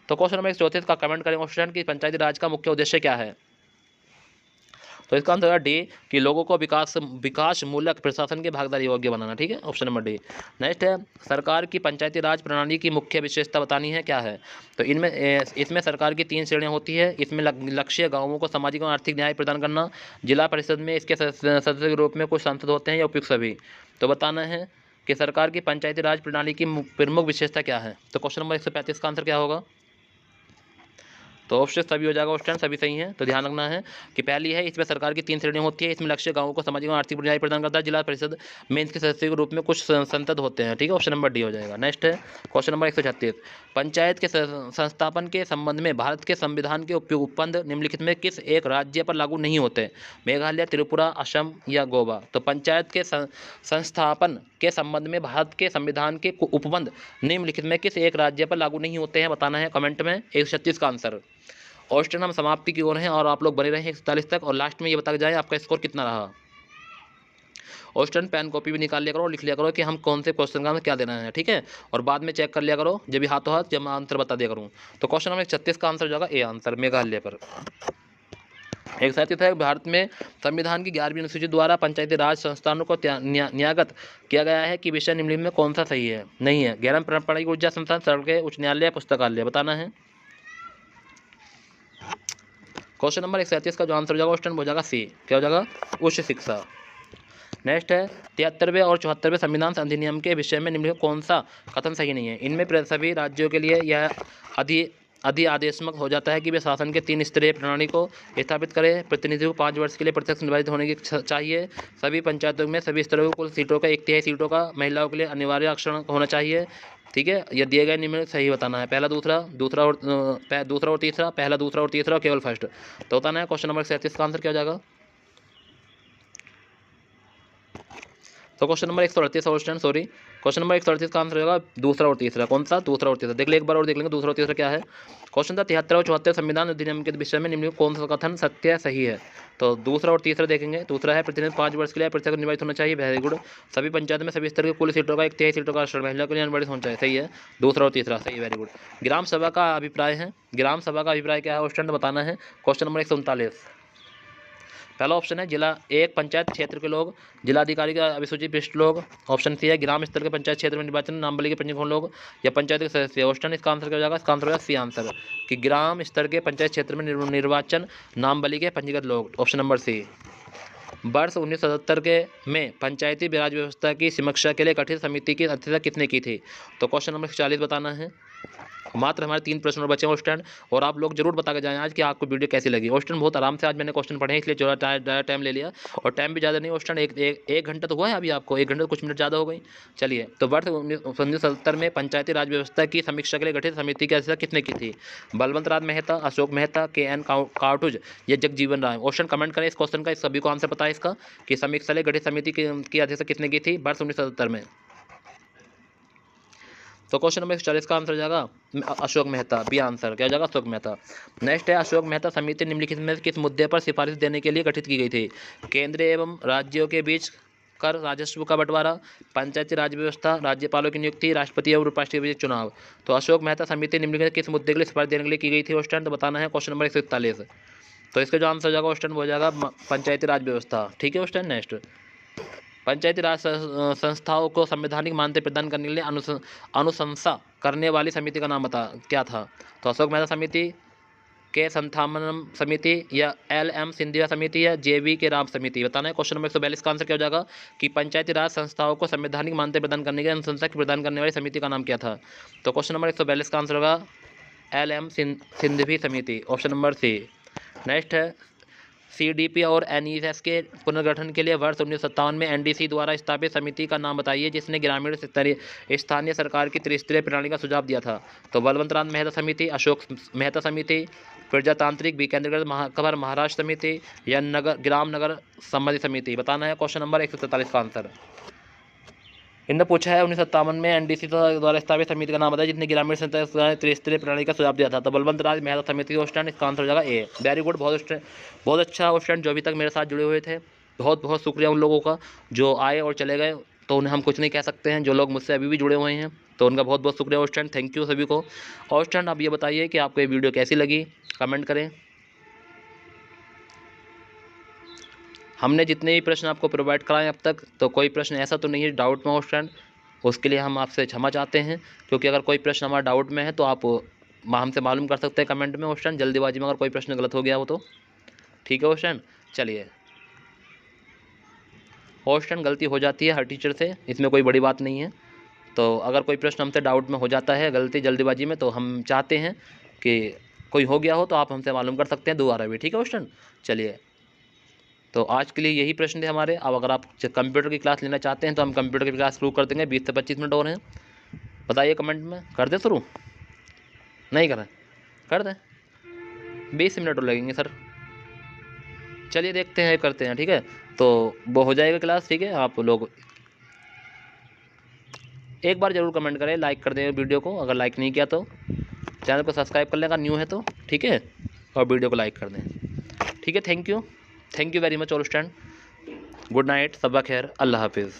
तो क्वेश्चन नंबर 134 का कमेंट करेंगे स्टूडेंट कि पंचायती राज का मुख्य उद्देश्य क्या है? तो इसका आंसर है डी कि लोगों को विकासमूलक प्रशासन के भागीदारी योग्य बनाना, ठीक है, ऑप्शन नंबर डी। नेक्स्ट है सरकार की पंचायती राज प्रणाली की मुख्य विशेषता बतानी है, क्या है? तो इसमें सरकार की 3 श्रेणियां होती है। इसमें लक्ष्य गाँवों को सामाजिक और आर्थिक न्याय प्रदान करना, जिला परिषद में इसके सदस्य के रूप में कुछ सांसद होते हैं या उपयुक्त सभी। तो बताना है कि सरकार की पंचायती राज प्रणाली की प्रमुख विशेषता क्या है? तो क्वेश्चन नंबर 135 का आंसर क्या होगा? तो ऑप्शन सभी हो जाएगा, ऑप्शन सभी सही है। तो ध्यान रखना है कि पहली है इसमें सरकार की 3 श्रेणियां होती है। इसमें लक्ष्य गाँवों को सामाजिक और आर्थिक न्याय प्रदान करता है, जिला परिषद में इसके सदस्य के रूप में कुछ संसद होते हैं, ठीक है, ऑप्शन नंबर डी हो जाएगा। नेक्स्ट है क्वेश्चन नंबर 136 पंचायत के संस्थापन के संबंध में भारत के संविधान के उपबंध निम्नलिखित में किस एक राज्य पर लागू नहीं होते? मेघालय, त्रिपुरा, असम या गोवा। तो पंचायत के संस्थापन के संबंध में भारत के संविधान के उपबंध निम्नलिखित में किस एक राज्य पर लागू नहीं होते हैं? बताना है कमेंट में 136 का आंसर। ऑस्ट्रेलिया हम समाप्ति की ओर हैं और आप लोग बने रहे 147 तक, और लास्ट में ये बता जाए आपका स्कोर कितना रहा। ऑस्ट्रेलियन पेन कॉपी भी निकाल लिया करो और लिख लिया करो कि हम कौन से क्वेश्चन का हमें क्या देना है, ठीक है, और बाद में चेक कर लिया करो जब भी हाथों हाथ जब मैं आंसर बता दिया करूँ। तो क्वेश्चन नंबर 36 का आंसर हो जाएगा ए आंसर, मेघालय पर। एक साथ है भारत में संविधान की 11वीं अनुसूची द्वारा पंचायती राज संस्थानों को न्यायगत किया गया है कि विषय निम्नलिखित में कौन सा सही है? नहीं है। 11 पारंपरिक ऊर्जा संस्थान, सड़कें, उच्च न्यायालय, पुस्तकालय। बताना है। क्वेश्चन नंबर 137 का जो आंसर हो जाएगा ऑप्शन हो जाएगा सी, क्या हो जाएगा? उच्च शिक्षा। नेक्स्ट है 73वें और 74वें संविधान अधिनियम के विषय में निम्नलिखित कौन सा कथन सही नहीं है? इनमें सभी राज्यों के लिए यह अधिआदेशात्मक हो जाता है कि वे शासन के 3 स्तरीय प्रणाली को स्थापित करें। प्रतिनिधि को 5 वर्ष के लिए प्रत्यक्ष निर्वाचित होने की चाहिए। सभी पंचायतों में सभी स्तरों कुल सीटों का 1/3 सीटों का महिलाओं के लिए अनिवार्य आरक्षण होना चाहिए, ठीक है। यह दिए गए निम्न सही बताना है, पहला दूसरा और तीसरा, पहला दूसरा और तीसरा, केवल फर्स्ट। तो बताना है क्वेश्चन नंबर 37 का आंसर क्या हो जाएगा? तो क्वेश्चन नंबर 138 क्वेश्चन नंबर 138 का आंसर होगा दूसरा और तीसरा। कौन सा? दूसरा और तीसरा। देख ले एक बार और देख लेंगे दूसरा और तीसरा क्या है। क्वेश्चन था 73 और 74 संविधान अधिनियम के विषय में निम्नलिखित कौन सा कथन सत्य सही है? तो दूसरा और तीसरा देखेंगे। दूसरा है प्रतिनिधि 5 वर्ष के लिए प्रत्यक्ष निर्वाचित होना चाहिए, वेरी गुड। सभी पंचायत में सभी स्तर के कुल सीटों का 1/3 सीटों का आरक्षण महिला के लिए निर्वाचित होना चाहिए, सही है। दूसरा और तीसरा सही, वेरी गुड। ग्राम सभा का अभिप्राय है, ग्राम सभा का अभिप्राय क्या है ऑप्शन बताना है। क्वेश्चन नंबर 139 पहला ऑप्शन है जिला एक पंचायत क्षेत्र के लोग, जिलाधिकारी का अभिसूचित पृष्ठ लोग। ऑप्शन सी है ग्राम स्तर के पंचायत क्षेत्र में निर्वाचन नामबली के पंजीकरण लोग या पंचायत के सदस्य। ऑप्शन इसका आंसर क्या हो जाएगा? इसका आंसर होगा सी आंसर कि ग्राम स्तर के पंचायत क्षेत्र में निर्वाचन नामबली के पंजीकृत लोग। Option number C. वर्ष 1977 में पंचायती राज व्यवस्था की समीक्षा के लिए गठित समिति की अध्यक्षता किसने की थी? तो क्वेश्चन नंबर 40 बताना है। मात्र हमारे 3 प्रश्न और बचे हैं स्टूडेंट, और आप लोग जरूर बता के जाएं आज कि आपको वीडियो कैसी लगी। स्टूडेंट बहुत आराम से आज मैंने क्वेश्चन पढ़े इसलिए जो टाइम ले लिया, और टाइम भी ज़्यादा नहीं स्टूडेंट, एक घंटा तो हुआ है अभी आपको, 1 घंटा तो कुछ मिनट ज़्यादा हो गई। चलिए, तो वर्ष 1970 में पंचायती राज व्यवस्था की समीक्षा के लिए गठित समिति की अध्यक्षता किसने की थी? बलवंत राज मेहता, अशोक मेहता, KN कार्टूज या जगजीवन राम। ऑप्शन कमेंट करें इस क्वेश्चन का, इस सभी को आंसर पता है इसका कि समीक्षा के लिए गठित समिति की अध्यक्षता किसने की थी वर्ष 1970 में? तो क्वेश्चन नंबर 40 का आंसर हो जाएगा अशोक मेहता, बी आंसर क्या हो जाएगा? अशोक मेहता। नेक्स्ट है अशोक मेहता समिति निम्नलिखित में किस मुद्दे पर सिफारिश देने के लिए गठित की गई थी? केंद्र एवं राज्यों के बीच कर राजस्व का बंटवारा, पंचायती राज व्यवस्था, राज्यपालों की नियुक्ति, राष्ट्रपति और राष्ट्रपति चुनाव। तो अशोक मेहता समिति निम्नलिखित किस मुद्दे के लिए सिफारिश देने के लिए की गई थी स्टूडेंट? बताना है क्वेश्चन नंबर 141। तो इसका जो आंसर हो जाएगा स्टूडेंट वो हो जाएगा पंचायती राज व्यवस्था, ठीक है स्टूडेंट। नेक्स्ट पंचायती राज संस्थाओं को संवैधानिक मान्यता प्रदान करने के लिए अनुशंसा करने वाली समिति का नाम बता क्या था? तो अशोक मेहता समिति, के संथानम समिति या LM सिंधिया समिति या JV के राम समिति। बताना है क्वेश्चन नंबर 142 का आंसर क्या हो जाएगा कि पंचायती राज संस्थाओं को संवैधानिक मान्यता प्रदान करने के लिए अनुशंसा प्रदान करने वाली समिति का नाम क्या था? तो क्वेश्चन नंबर 142 का आंसर होगा LM सिंधवी समिति, ऑप्शन नंबर सी। नेक्स्ट है CDP और NES के पुनर्गठन के लिए वर्ष 1957 में NDC द्वारा स्थापित समिति का नाम बताइए जिसने ग्रामीण स्थानीय सरकार की त्रिस्तरीय प्रणाली का सुझाव दिया था। तो बलवंत राम मेहता समिति, अशोक मेहता समिति, प्रजातांत्रिक विकेंद्रीकृत महाराष्ट्र समिति या ग्राम नगर संबंधी समिति। बताना है क्वेश्चन नंबर 143 का आंसर। इनने पूछा है 1957 में NDC द्वारा स्थापित समिति का नाम बताया जिसने ग्रामीण त्रिस्तरीय प्रणाली का सुझाव दिया था। तो बलवंत राज मेहता समिति का स्टैंड, इसका आंसर हो जाएगा ए। वेरी गुड, बहुत अच्छा स्टैंड जो अभी तक मेरे साथ जुड़े हुए थे। बहुत बहुत शुक्रिया उन लोगों का जो आए और चले गए, तो उन्हें हम कुछ नहीं कह सकते हैं। जो लोग मुझसे अभी भी जुड़े हुए हैं तो उनका बहुत बहुत शुक्रिया स्टैंड, थैंक यू सभी को। और स्टैंड आप ये बताइए कि आपको ये वीडियो कैसी लगी, कमेंट करें। हमने जितने भी प्रश्न आपको प्रोवाइड कराए अब तक, तो कोई प्रश्न ऐसा तो नहीं है डाउट में हो स्टूडेंट, उसके लिए हम आपसे क्षमा चाहते हैं। क्योंकि अगर कोई प्रश्न हमारा डाउट में है तो आप हमसे मालूम कर सकते हैं कमेंट में स्टूडेंट, जल्दीबाजी में अगर कोई प्रश्न गलत हो गया हो तो। ठीक है स्टूडेंट, चलिए। स्टूडेंट गलती हो जाती है हर टीचर से, इसमें कोई बड़ी बात नहीं है। तो अगर कोई प्रश्न हमसे डाउट में हो जाता है गलती जल्दीबाजी में, तो हम चाहते हैं कि कोई हो गया हो तो आप हमसे मालूम कर सकते हैं दोबारा भी। ठीक है स्टूडेंट, चलिए। तो आज के लिए यही प्रश्न थे हमारे। अब अगर आप कंप्यूटर की क्लास लेना चाहते हैं तो हम कंप्यूटर की क्लास शुरू कर देंगे। 20 से 25 मिनट और हैं, बताइए कमेंट में, कर दें शुरू? नहीं करें? कर दें? 20 मिनट और लगेंगे सर। चलिए देखते हैं, करते हैं। ठीक है, तो वो हो जाएगा क्लास। ठीक है, आप लोग एक बार ज़रूर कमेंट करें, लाइक कर दें वीडियो को। अगर लाइक नहीं किया तो चैनल को सब्सक्राइब कर लें अगर न्यू है तो। ठीक है, और वीडियो को लाइक कर दें। ठीक है, thank you very much all student. Good night, सबा खैर, अल्लाह हाफिज़।